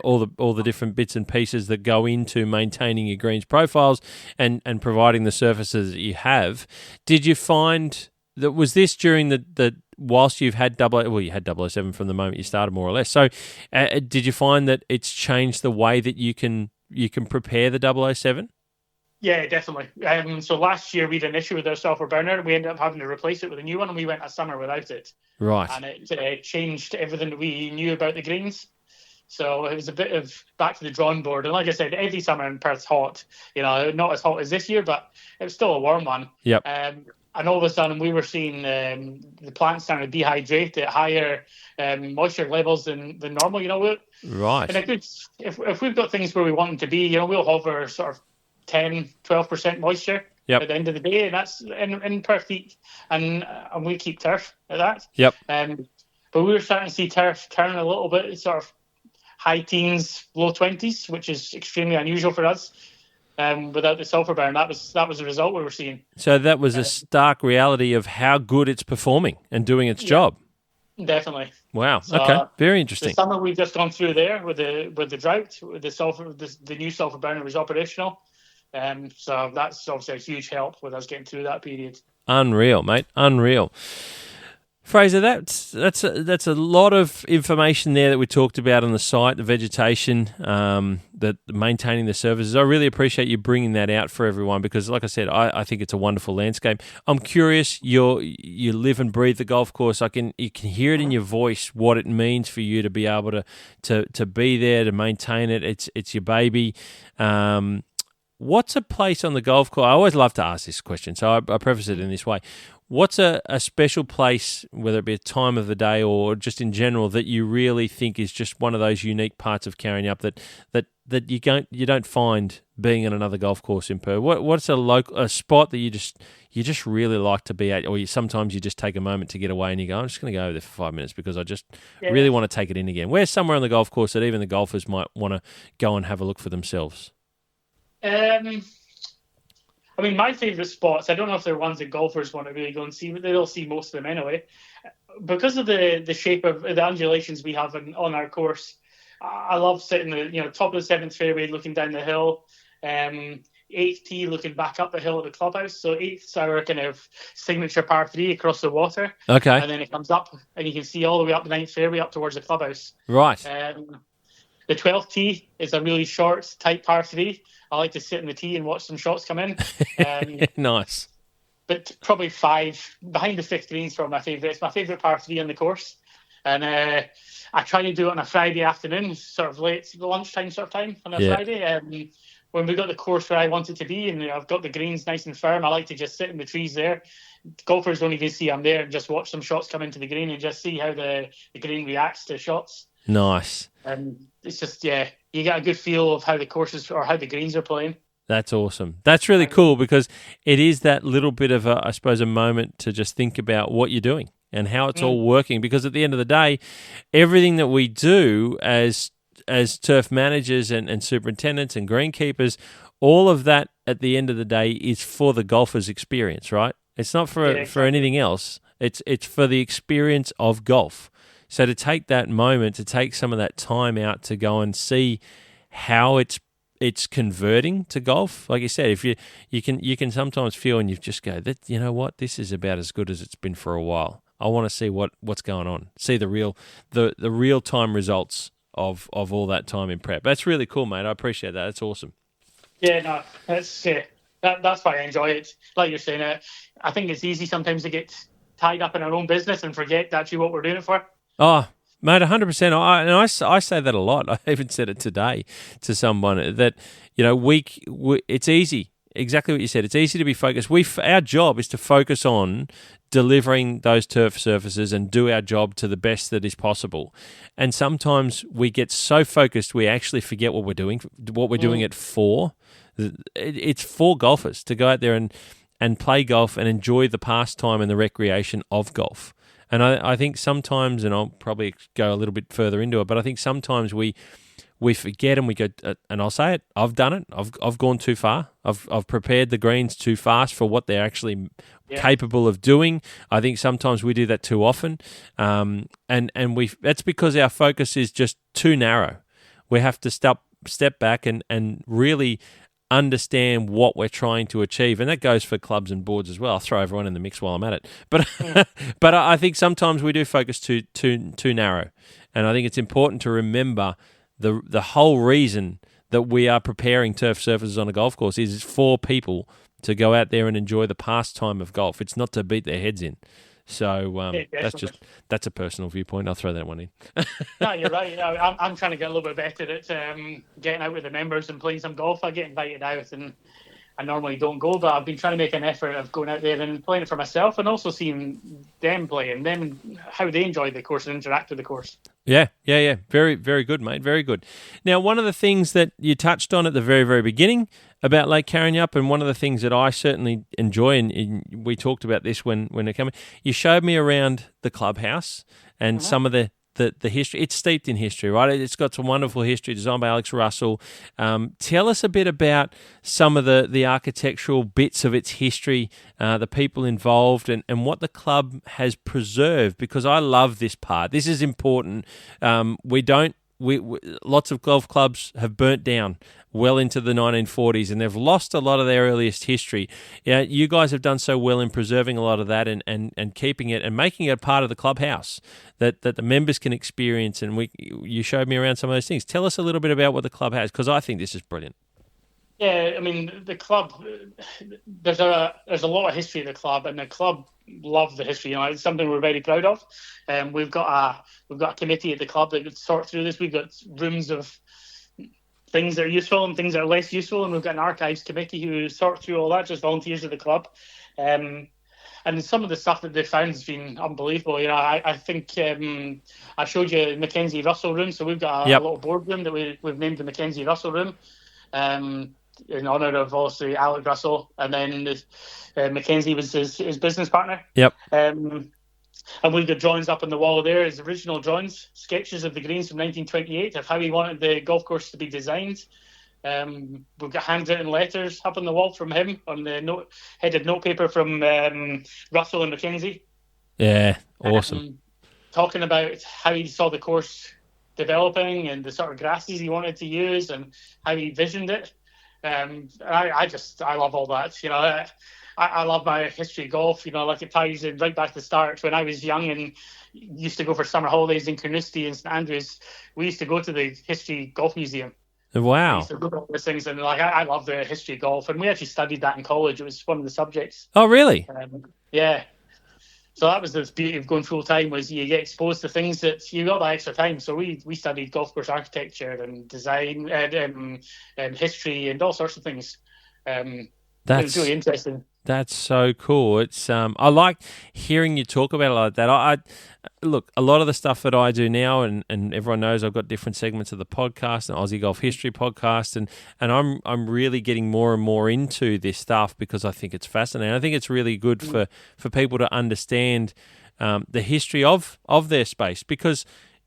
all the different bits and pieces that go into maintaining your greens profiles and providing the surfaces that you have. Did you find that, was this during the whilst you've had you had 007 from the moment you started, more or less. So did you find that it's changed the way that you can prepare the 007? Yeah, definitely. So last year we had an issue with our sulphur burner, and we ended up having to replace it with a new one, and we went a summer without it. Right. And it changed everything that we knew about the greens. So it was a bit of back to the drawing board. And like I said, every summer in Perth's hot. Not as hot as this year, but it was still a warm one. Yep. And all of a sudden we were seeing the plants starting to dehydrate at higher moisture levels than normal. Right. And if we've got things where we want them to be, we'll hover sort of 10, 12% moisture at the end of the day, and that's in Perth heat, and we keep turf at that. Yep. But we were starting to see turf turn a little bit, sort of high teens, low 20s, which is extremely unusual for us. without the sulphur burn. That was the result we were seeing. So that was a stark reality of how good it's performing and doing its job. Definitely. Wow. So, okay. Very interesting. The summer we've just gone through there with the drought, with the new sulphur burner was operational. So that's obviously a huge help with us getting through that period. Unreal, mate. Unreal. Fraser, that's a lot of information there that we talked about on the site, the vegetation, that maintaining the services. I really appreciate you bringing that out for everyone because, like I said, I think it's a wonderful landscape. I'm curious. You live and breathe the golf course. You can hear it in your voice what it means for you to be able to be there to maintain it. It's your baby. What's a place on the golf course? I always love to ask this question, so I preface it in this way. What's a special place, whether it be a time of the day or just in general, that you really think is just one of those unique parts of Karrinyup that you don't find being on another golf course in Perth? What's a spot that you just really like to be at, or sometimes you just take a moment to get away and you go, I'm just going to go over there for 5 minutes because I just really want to take it in again. Where's somewhere on the golf course that even the golfers might want to go and have a look for themselves? I mean, my favourite spots, I don't know if they're ones that golfers want to really go and see, but they'll see most of them anyway. Because of the shape of the undulations we have on our course, I love sitting the top of the 7th fairway looking down the hill, 8th tee looking back up the hill at the clubhouse. So 8th's our kind of signature par 3 across the water. Okay. And then it comes up and you can see all the way up the 9th fairway up towards the clubhouse. Right. The 12th tee is a really short, tight par 3. I like to sit in the tee and watch some shots come in. Nice. But probably 5 behind the 5th green is probably my favourite. It's my favourite par 3 on the course. And I try to do it on a Friday afternoon, sort of late lunchtime sort of time on a Friday. When we got the course where I want it to be and I've got the greens nice and firm, I like to just sit in the trees there. Golfers don't even see I'm there and just watch some shots come into the green and just see how the green reacts to shots. Nice. And it's just, you get a good feel of how the courses or how the greens are playing. That's awesome. That's really cool because it is that little bit of I suppose, a moment to just think about what you're doing and how it's all working. Because at the end of the day, everything that we do as turf managers and superintendents and greenkeepers, all of that at the end of the day is for the golfer's experience, right? It's not for anything else. It's for the experience of golf. So to take that moment, to take some of that time out to go and see how it's converting to golf, like you said, if you can sometimes feel and you just go, that you know what, this is about as good as it's been for a while. I want to see what's going on, see the real time results of all that time in prep. That's really cool, mate. I appreciate that. That's awesome. Yeah, no, that's why I enjoy it. Like you're saying, I think it's easy sometimes to get tied up in our own business and forget actually what we're doing it for. Oh, mate, 100%. I say that a lot. I even said it today to someone that, it's easy. Exactly what you said. It's easy to be focused. Our job is to focus on delivering those turf surfaces and do our job to the best that is possible. And sometimes we get so focused we actually forget what we're doing it for. It's for golfers to go out there and play golf and enjoy the pastime and the recreation of golf. And I think sometimes, and I'll probably go a little bit further into it, but I think sometimes we forget and we go, and I'll say it, I've done it. I've gone too far. I've prepared the greens too fast for what they're actually capable of doing. I think sometimes we do that too often, and that's because our focus is just too narrow. We have to step back and really understand what we're trying to achieve, and that goes for clubs and boards as well. I'll throw everyone in the mix while I'm at it, but I think sometimes we do focus too narrow, and I think it's important to remember the whole reason that we are preparing turf surfaces on a golf course is for people to go out there and enjoy the pastime of golf. It's not to beat their heads in. So that's a personal viewpoint. I'll throw that one in. No, you're right. I'm trying to get a little bit better at getting out with the members and playing some golf. I get invited out and I normally don't go, but I've been trying to make an effort of going out there and playing it for myself and also seeing them play and them how they enjoy the course and interact with the course. Yeah. Very, very good, mate. Very good. Now, one of the things that you touched on at the very, very beginning about Lake Karrinyup, and one of the things that I certainly enjoy, and we talked about this when it came in, you showed me around the clubhouse and some of the the history. It's steeped in history, right? It's got some wonderful history, designed by Alex Russell. Tell us a bit about some of the architectural bits of its history, the people involved, and what the club has preserved, because I love this part. This is important. Lots of golf clubs have burnt down well into the 1940s, and they've lost a lot of their earliest history. Yeah, you guys have done so well in preserving a lot of that and keeping it and making it a part of the clubhouse that the members can experience. And you showed me around some of those things. Tell us a little bit about what the club has, because I think this is brilliant. Yeah, I mean, the club, there's a lot of history at the club, and the club love the history. It's something we're very proud of. We've got a committee at the club that could sort through this. We've got rooms of things that are useful and things that are less useful, and we've got an archives committee who sort through all that, just volunteers of the club. And some of the stuff that they've found has been unbelievable. I think I showed you Mackenzie Russell room, so we've got a little boardroom that we've named the Mackenzie Russell room. In honour of obviously Alec Russell, and then Mackenzie was his business partner. Yep. And we've got drawings up on the wall there, his original drawings, sketches of the greens from 1928 of how he wanted the golf course to be designed. We've got handwritten letters up on the wall from him on the headed notepaper from Russell and Mackenzie. Yeah, awesome. Talking about how he saw the course developing and the sort of grasses he wanted to use and how he visioned it. I love all that. I love my history of golf. Like it ties in right back to the start when I was young and used to go for summer holidays in Carnoustie and St Andrews. We used to go to the History Golf Museum. Wow. I used to look at all these things, and I love the history of golf, and we actually studied that in college. It was one of the subjects. Oh, really? Yeah. So that was the beauty of going full time, was you get exposed to things that you got that extra time. So we studied golf course architecture and design and history and all sorts of things. It was really interesting. That's so cool. It's I like hearing you talk about it like that. I look, a lot of the stuff that I do now, and everyone knows I've got different segments of the podcast, an Aussie Golf History podcast, and I'm really getting more and more into this stuff because I think it's fascinating. I think it's really good for people to understand the history of their space, because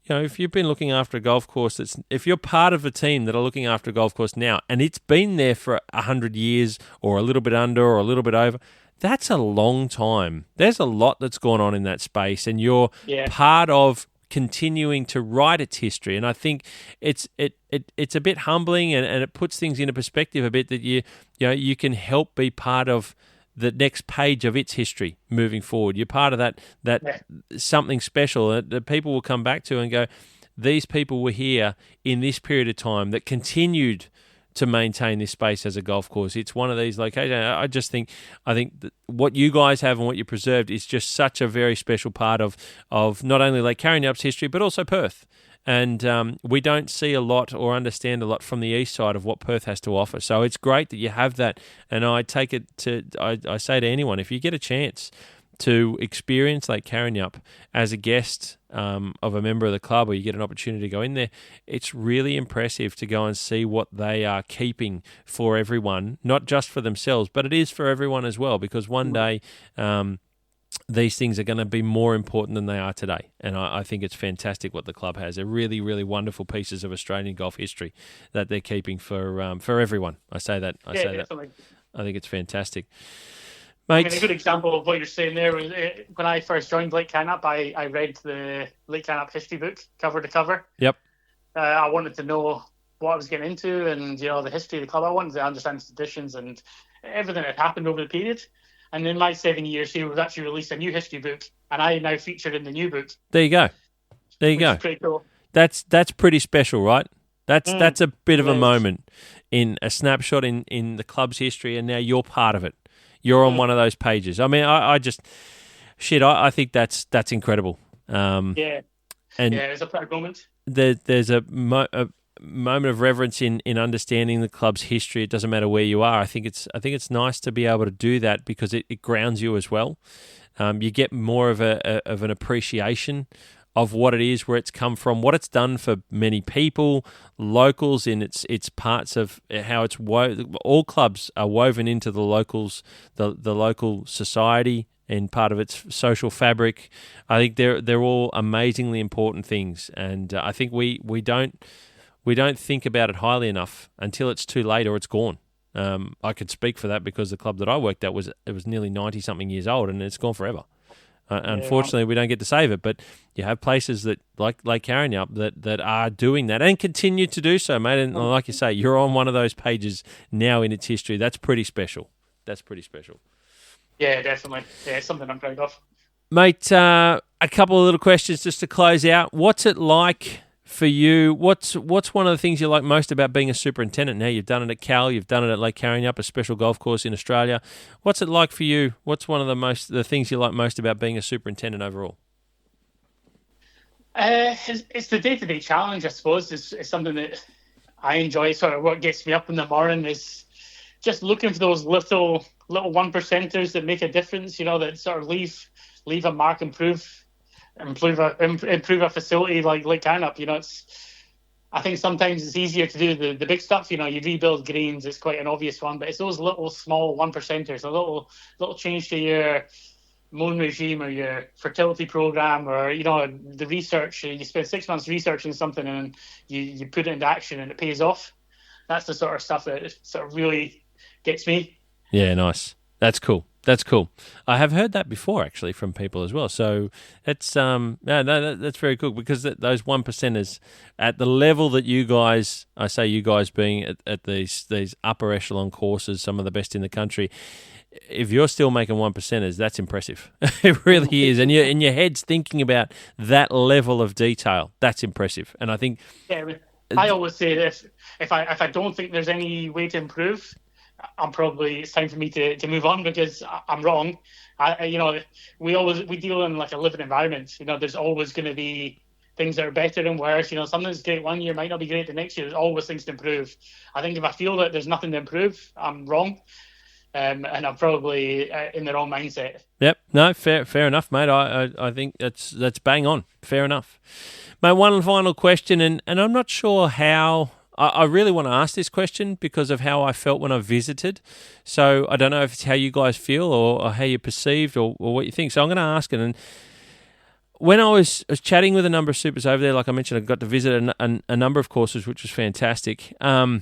if you've been looking after a golf course, if you're part of a team that are looking after a golf course now, and it's been there for 100 years or a little bit under or a little bit over, that's a long time. There's a lot that's gone on in that space, and you're part of continuing to write its history. And I think it's a bit humbling, and it puts things into perspective a bit that you can help be part of the next page of its history moving forward. You're part of that something special that people will come back to and go, these people were here in this period of time that continued to maintain this space as a golf course. It's one of these locations. I think that what you guys have and what you preserved is just such a very special part of not only Lake Karrinyup's history, but also Perth. And we don't see a lot or understand a lot from the east side of what Perth has to offer. So it's great that you have that. And I take it I say to anyone, if you get a chance to experience Lake Karrinyup as a guest of a member of the club, or you get an opportunity to go in there, it's really impressive to go and see what they are keeping for everyone, not just for themselves, but it is for everyone as well, because one day these things are going to be more important than they are today. And I think it's fantastic what the club has. They're really, really wonderful pieces of Australian golf history that they're keeping for everyone. I say that. I think it's fantastic. Mate. A good example of what you're saying there was when I first joined Lake Karrinyup, I read the Lake Karrinyup history book cover to cover. Yep. I wanted to know what I was getting into and the history of the club. I wanted to understand the traditions and everything that happened over the period. And in my 7 years here, we've actually released a new history book, and I now feature in the new book. There you go. Which is pretty cool. That's pretty special, right? That's a bit of a moment in a snapshot in the club's history, and now you're part of it. You're on one of those pages. I mean, I think that's incredible. And it's a proud moment. There's a moment of reverence in understanding the club's history. It doesn't matter where you are. I think it's nice to be able to do that because it grounds you as well. You get more of an appreciation of what it is, where it's come from, what it's done for many people, locals in its parts of how it's all clubs are woven into the locals, the local society in part of its social fabric. I think they're all amazingly important things, and I think we don't think about it highly enough until it's too late or it's gone. I could speak for that because the club that I worked at was nearly 90-something years old, and it's gone forever. Unfortunately, we don't get to save it, but you have places that like Lake Karrinyup that are doing that and continue to do so, mate. And like you say, you're on one of those pages now in its history. That's pretty special. Yeah, definitely. Yeah, it's something I'm proud of. Mate, a couple of little questions just to close out. What's it like for you? What's one of the things you like most about being a superintendent now? You've done it at Cal, you've done it at Lake Karrinyup, a special golf course in Australia. What's it like for you? What's one of the things you like most about being a superintendent overall? It's the day-to-day challenge, I suppose. It's something that I enjoy. Sort of what gets me up in the morning is just looking for those little 1%ers that make a difference. That sort of leave a mark, improve a facility like Karrinyup. I think sometimes it's easier to do the big stuff. You rebuild greens, it's quite an obvious one, but it's those little small 1%ers, a little change to your mowing regime or your fertility program, or the research. You spend 6 months researching something and you put it into action and it pays off. That's the sort of stuff that sort of really gets me. Yeah, nice. That's cool. I have heard that before, actually, from people as well. So that's that's very cool, because those 1%ers at the level that you guys being at these upper echelon courses, some of the best in the country. If you're still making 1%ers, that's impressive. It really is, and your head's thinking about that level of detail. That's impressive, and I think. Yeah, I always say this: if I don't think there's any way to improve, it's time for me to move on, because I'm wrong. We deal in like a living environment. There's always going to be things that are better and worse. Something's great one year might not be great the next year. There's always things to improve. I think if I feel that there's nothing to improve, I'm wrong, and I'm probably in the wrong mindset. Yep. No, fair enough, mate. I think that's bang on. Fair enough, mate. One final question, and I'm not sure how. I really want to ask this question because of how I felt when I visited. So I don't know if it's how you guys feel or how you perceived or what you think. So I'm going to ask it. And when I was chatting with a number of supers over there, like I mentioned, I got to visit a number of courses, which was fantastic. I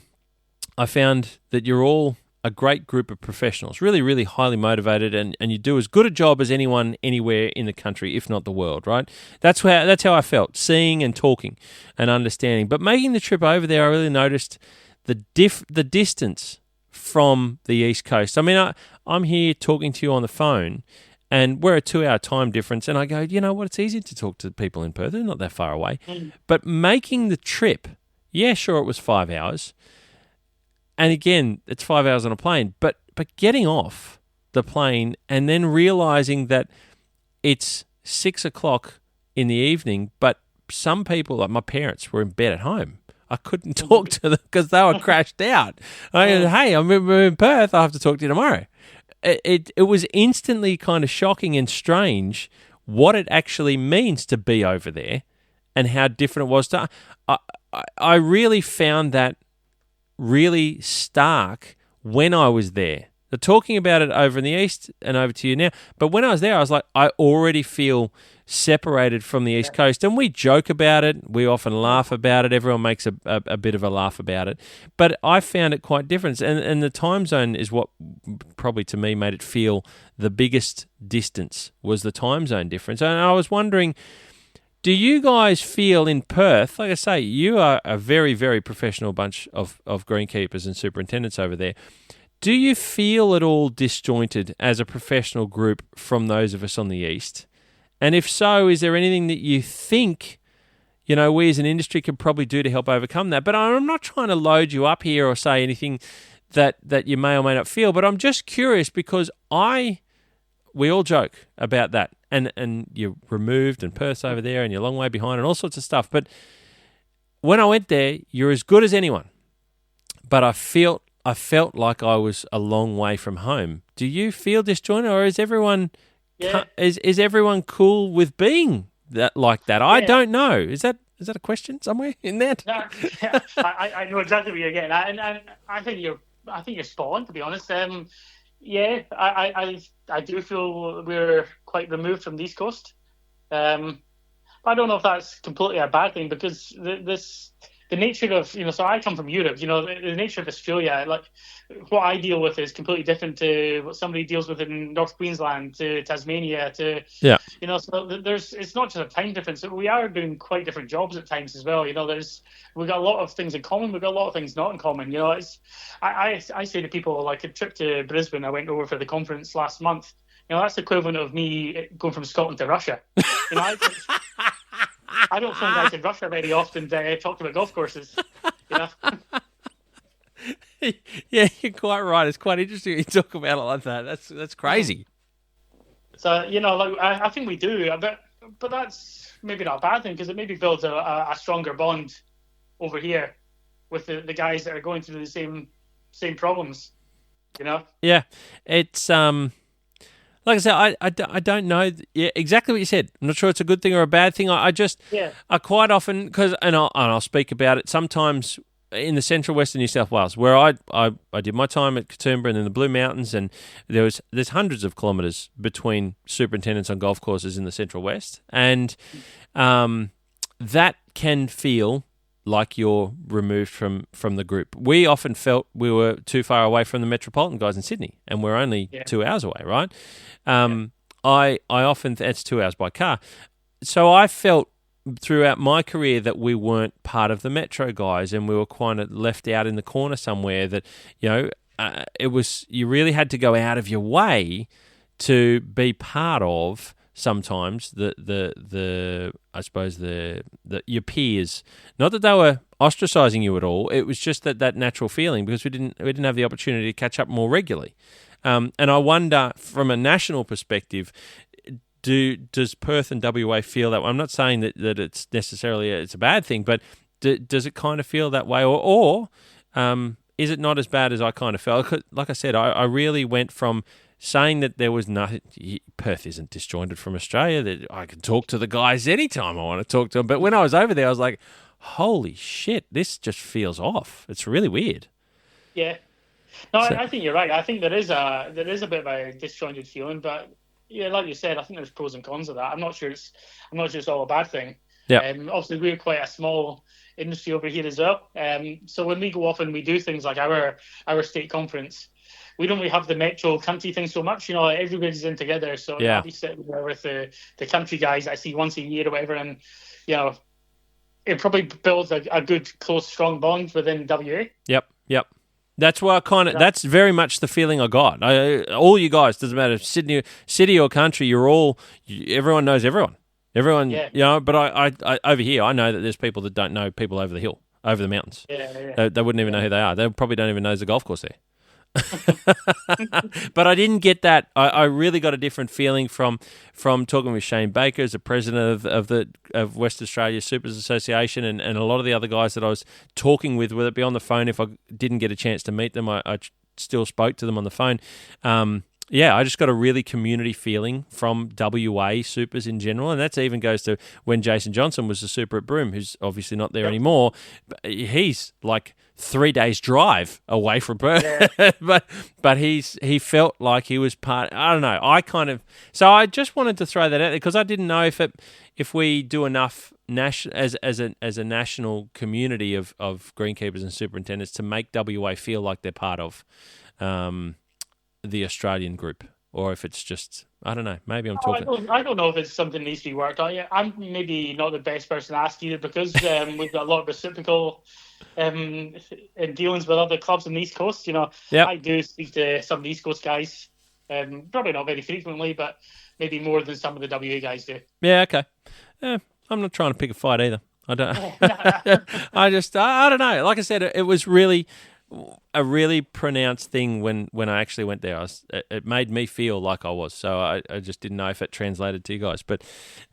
found that you're all a great group of professionals, really, really highly motivated, and you do as good a job as anyone anywhere in the country, if not the world, right? That's how I felt, seeing and talking and understanding. But making the trip over there, I really noticed the distance from the East Coast. I mean, I'm here talking to you on the phone, and we're a 2-hour time difference, and I go, you know what, it's easy to talk to people in Perth. They're not that far away. But making the trip, yeah, sure, it was 5 hours. And again, it's 5 hours on a plane, but getting off the plane and then realizing that it's 6 o'clock in the evening, but some people, like my parents, were in bed at home. I couldn't talk to them because they were crashed out. I go, hey, I'm in Perth. I have to talk to you tomorrow. It was instantly kind of shocking and strange what it actually means to be over there and how different it was. I really found that really stark when I was there. They're talking about it over in the East and over to you now. But when I was there, I was like, I already feel separated from the East Coast. And we joke about it. We often laugh about it. Everyone makes a bit of a laugh about it. But I found it quite different. And the time zone is what probably to me made it feel the biggest distance, was the time zone difference. And I was wondering, do you guys feel in Perth, like I say, you are a very, very professional bunch of greenkeepers and superintendents over there. Do you feel at all disjointed as a professional group from those of us on the East? And if so, is there anything that you think, we as an industry could probably do to help overcome that? But I'm not trying to load you up here or say anything that you may or may not feel, but I'm just curious because we all joke about that. And you're removed and Perth's over there and you're a long way behind and all sorts of stuff. But when I went there, you're as good as anyone. But I felt like I was a long way from home. Do you feel disjointed, or is everyone is everyone cool with being that like that? I don't know. Is that a question somewhere in that? I know exactly what you're getting at, and I think you're spot on, to be honest. Yeah, I do feel we're quite removed from the East Coast. I don't know if that's completely a bad thing because the nature of, so I come from Europe. The nature of Australia, like what I deal with is completely different to what somebody deals with in North Queensland, to Tasmania, to Yeah. so it's not just a time difference. We are doing quite different jobs at times as well. We've got a lot of things in common. We've got a lot of things not in common. I say to people, like a trip to Brisbane, I went over for the conference last month. That's the equivalent of me going from Scotland to Russia. I don't find guys in Russia very often talk about golf courses. Yeah, you're quite right. It's quite interesting you talk about it like that. That's crazy. So I think we do, but that's maybe not a bad thing because it maybe builds a stronger bond over here with the guys that are going through the same problems. Yeah, it's like I said, I don't know exactly what you said. I'm not sure it's a good thing or a bad thing. I quite often, because and I'll speak about it sometimes in the central western New South Wales, where I did my time at Katoomba and in the Blue Mountains, and there's hundreds of kilometres between superintendents on golf courses in the central west, and that can feel like you're removed from the group. We often felt we were too far away from the metropolitan guys in Sydney, and we're only 2 hours away, right? I often, that's 2 hours by car. So I felt throughout my career that we weren't part of the metro guys, and we were kind of left out in the corner somewhere. That it was, you really had to go out of your way to be part of sometimes the I suppose the your peers. Not that they were ostracizing you at all. It was just that natural feeling because we didn't have the opportunity to catch up more regularly. And I wonder, from a national perspective, does Perth and WA feel that way? I'm not saying that it's necessarily it's a bad thing, but does it kind of feel that way, or is it not as bad as I kind of felt? Like I said, I really went from saying that there was nothing. Perth isn't disjointed from Australia. That I can talk to the guys anytime I want to talk to them. But when I was over there, I was like, holy shit, this just feels off. It's really weird. Yeah. No, I think you're right. I think there is a bit of a disjointed feeling, but yeah, like you said, I think there's pros and cons of that. I'm not sure it's all a bad thing. Yeah. Obviously, we're quite a small industry over here as well. So when we go off and we do things like our state conference, we don't really have the metro country thing so much. Everybody's in together. So I'll be sitting there with the country guys I see once a year or whatever, and it probably builds a good, close, strong bond within WA. Yep. That's why that's very much the feeling I got. All you guys, doesn't matter city or country, everyone knows everyone. Everyone, but I over here, I know that there's people that don't know people over the hill, over the mountains. Yeah. They wouldn't even know who they are. They probably don't even know there's a golf course there. But I didn't get that. I really got a different feeling from talking with Shane Baker, as the president of West Australia Supers Association, and a lot of the other guys that I was talking with, whether it be on the phone. If I didn't get a chance to meet them, I still spoke to them on the phone. I just got a really community feeling from WA Supers in general, and that even goes to when Jason Johnson was the super at Broome, who's obviously not there anymore. But he's like 3 days drive away from Perth, but he felt like he was part. I don't know. So I just wanted to throw that out there because I didn't know if we do enough as a national community of greenkeepers and superintendents to make WA feel like they're part of the Australian group, or if it's just, I don't know, maybe I'm talking. I don't know if it's something that needs to be worked on. I'm maybe not the best person to ask either because we've got a lot of reciprocal dealings with other clubs on the East Coast. I do speak to some of the East Coast guys, probably not very frequently, but maybe more than some of the WA guys do. Yeah, okay. I'm not trying to pick a fight either. I don't. I don't know. Like I said, it was really a really pronounced thing when I actually went there. It made me feel like I was. So I just didn't know if it translated to you guys. But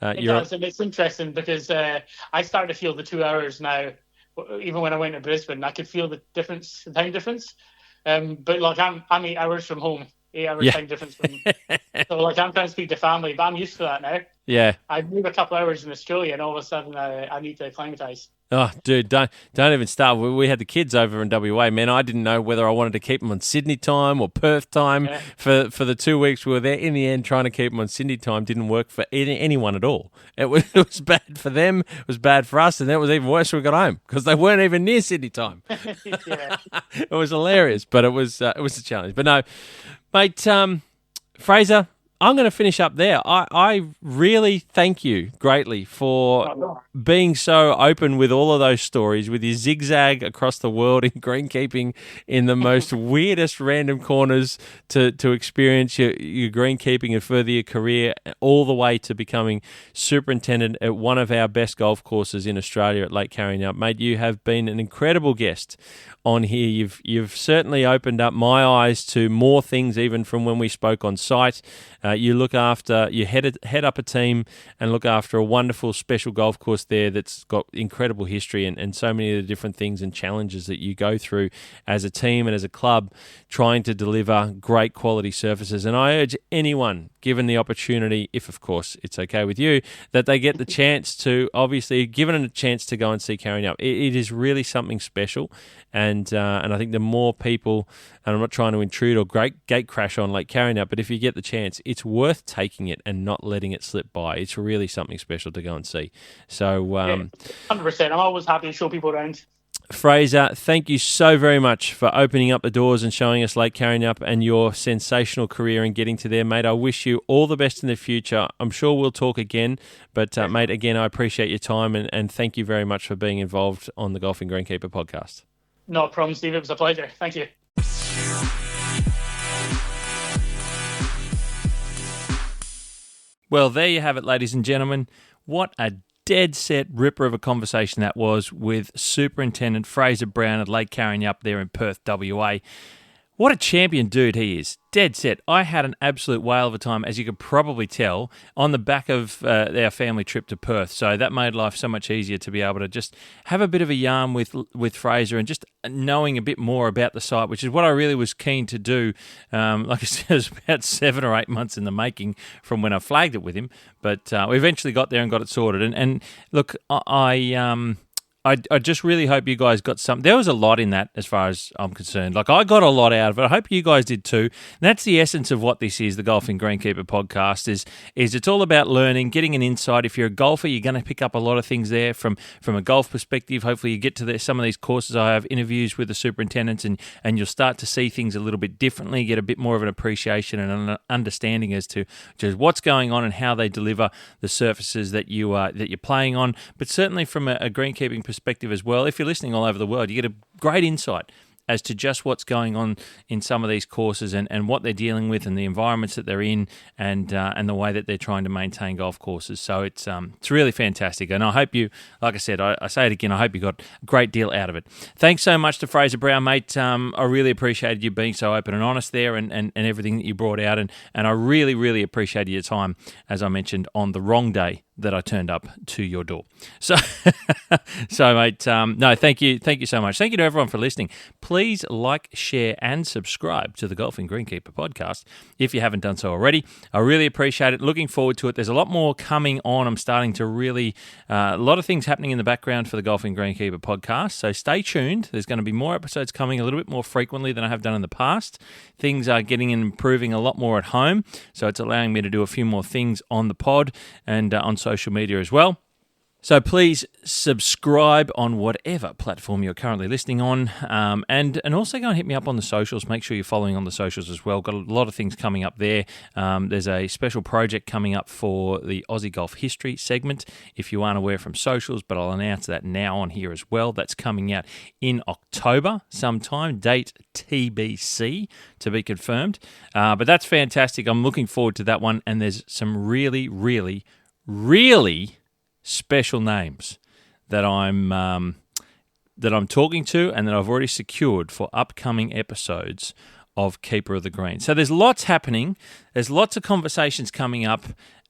it does, and it's interesting because I started to feel the 2 hours now. Even when I went to Brisbane, I could feel the time difference. But like I'm 8 hours from home, 8 hours time difference from. So like I'm trying to speak to family, but I'm used to that now. Yeah. I move a couple hours in Australia, and all of a sudden I need to acclimatise. Oh, dude, don't even start. We had the kids over in WA. Man, I didn't know whether I wanted to keep them on Sydney time or Perth time for the 2 weeks we were there. In the end, trying to keep them on Sydney time didn't work for anyone at all. It was bad for them. It was bad for us, and it was even worse when we got home because they weren't even near Sydney time. It was hilarious, but it was a challenge. But no, mate, Fraser, I'm going to finish up there. I really thank you greatly for being so open with all of those stories, with your zigzag across the world in greenkeeping in the most weirdest random corners to experience your greenkeeping and further your career all the way to becoming superintendent at one of our best golf courses in Australia at Lake Karrinyup. Mate, you have been an incredible guest on here. You've certainly opened up my eyes to more things even from when we spoke on site. You head up a team and look after a wonderful special golf course there that's got incredible history and so many of the different things and challenges that you go through as a team and as a club trying to deliver great quality services. And I urge anyone, given the opportunity, if of course it's okay with you, that they get the chance to, obviously, given a chance to go and see Karrinyup. It is really something special. And I think the more people, and I'm not trying to intrude or gate crash on Lake Karrinyup, but if you get the chance, it's worth taking it and not letting it slip by. It's really something special to go and see. So, 100%. I'm always happy to show people around. Fraser, thank you so very much for opening up the doors and showing us Lake Karrinyup and your sensational career and getting to there, mate. I wish you all the best in the future. I'm sure we'll talk again, but mate, again, I appreciate your time and thank you very much for being involved on the Golfing Greenkeeper podcast. No problem, Steve. It was a pleasure. Thank you. Well, there you have it, ladies and gentlemen. What a dead set ripper of a conversation that was with Superintendent Fraser Brown at Lake Karrinyup there in Perth, WA. What a champion dude he is. Dead set. I had an absolute whale of a time, as you could probably tell, on the back of our family trip to Perth. So that made life so much easier to be able to just have a bit of a yarn with Fraser and just knowing a bit more about the site, which is what I really was keen to do. Like I said, it was about 7 or 8 months in the making from when I flagged it with him. But we eventually got there and got it sorted. And look, I just really hope you guys got something. There was a lot in that as far as I'm concerned. Like, I got a lot out of it. I hope you guys did too. And that's the essence of what this is, the Golfing Greenkeeper podcast, is it's all about learning, getting an insight. If you're a golfer, you're going to pick up a lot of things there from a golf perspective. Hopefully you get to some of these courses. I have interviews with the superintendents and you'll start to see things a little bit differently, get a bit more of an appreciation and an understanding as to just what's going on and how they deliver the surfaces that you're playing on. But certainly from a greenkeeping perspective as well, if you're listening all over the world, you get a great insight as to just what's going on in some of these courses and what they're dealing with and the environments that they're in and the way that they're trying to maintain golf courses. So it's really fantastic. And I hope you, like I said, I say it again, I hope you got a great deal out of it. Thanks so much to Fraser Brown, mate. I really appreciated you being so open and honest there and everything that you brought out. And I really, really appreciated your time, as I mentioned, on the wrong day that I turned up to your door. So mate, no, thank you so much. Thank you to everyone for listening. Please like, share, and subscribe to the Golfing Greenkeeper podcast if you haven't done so already. I really appreciate it. Looking forward to it. There's a lot more coming on. I'm starting to really, a lot of things happening in the background for the Golfing Greenkeeper podcast, so stay tuned. There's going to be more episodes coming a little bit more frequently than I have done in the past. Things are getting and improving a lot more at home, so it's allowing me to do a few more things on the pod and on social media as well. So please subscribe on whatever platform you're currently listening on, and also go and hit me up on the socials. Make sure you're following on the socials as well. Got a lot of things coming up there. There's a special project coming up for the Aussie Golf History segment, if you aren't aware from socials, but I'll announce that now on here as well. That's coming out in October sometime, date TBC to be confirmed. But that's fantastic. I'm looking forward to that one, and there's some really, really, really special names that I'm talking to and that I've already secured for upcoming episodes of Keeper of the Green. So there's lots happening. There's lots of conversations coming up,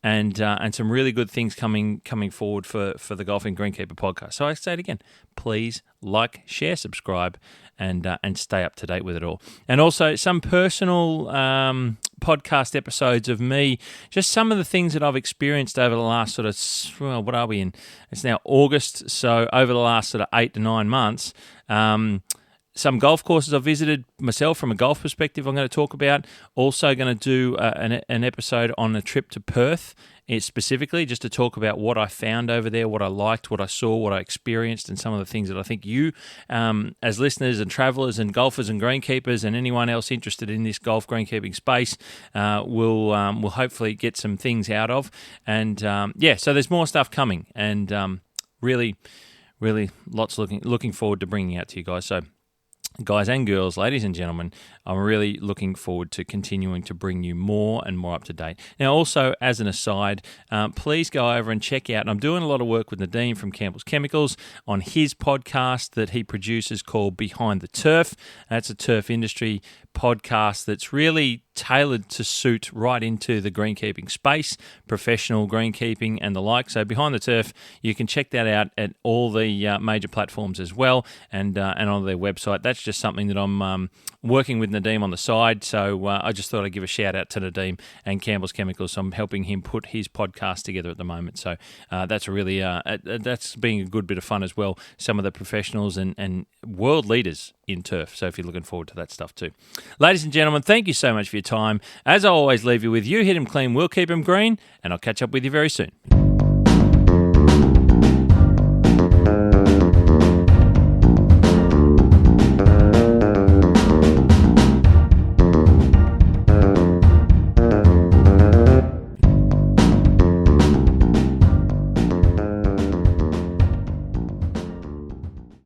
and some really good things coming forward for the Golfing Greenkeeper podcast. So I say it again, please like, share, subscribe, and stay up to date with it all. And also some personal podcast episodes of me, just some of the things that I've experienced over the last sort of, well, what are we in? It's now August, so over the last sort of 8 to 9 months, some golf courses I've visited myself from a golf perspective I'm going to talk about. Also going to do an episode on a trip to Perth, specifically just to talk about what I found over there, what I liked, what I saw, what I experienced, and some of the things that I think you, as listeners and travellers and golfers and greenkeepers and anyone else interested in this golf greenkeeping space, will hopefully get some things out of. And so there's more stuff coming, and really lots looking forward to bringing out to you guys. So, guys and girls, ladies and gentlemen, I'm really looking forward to continuing to bring you more and more up to date. Now, also, as an aside, please go over and check out, and I'm doing a lot of work with Nadeem from Campbell's Chemicals on his podcast that he produces called Behind the Turf. That's a turf industry podcast that's really tailored to suit right into the greenkeeping space, professional greenkeeping and the like. So Behind the Turf, you can check that out at all the major platforms as well, and on their website. That's just something that I'm working with Nadeem on the side. So I just thought I'd give a shout out to Nadeem and Campbell's Chemicals. So I'm helping him put his podcast together at the moment. So that's really that's being a good bit of fun as well. Some of the professionals and world leaders in turf. So if you're looking forward to that stuff too. Ladies and gentlemen, thank you so much for your time. As I always leave you with, you hit 'em clean, we'll keep 'em green, and I'll catch up with you very soon.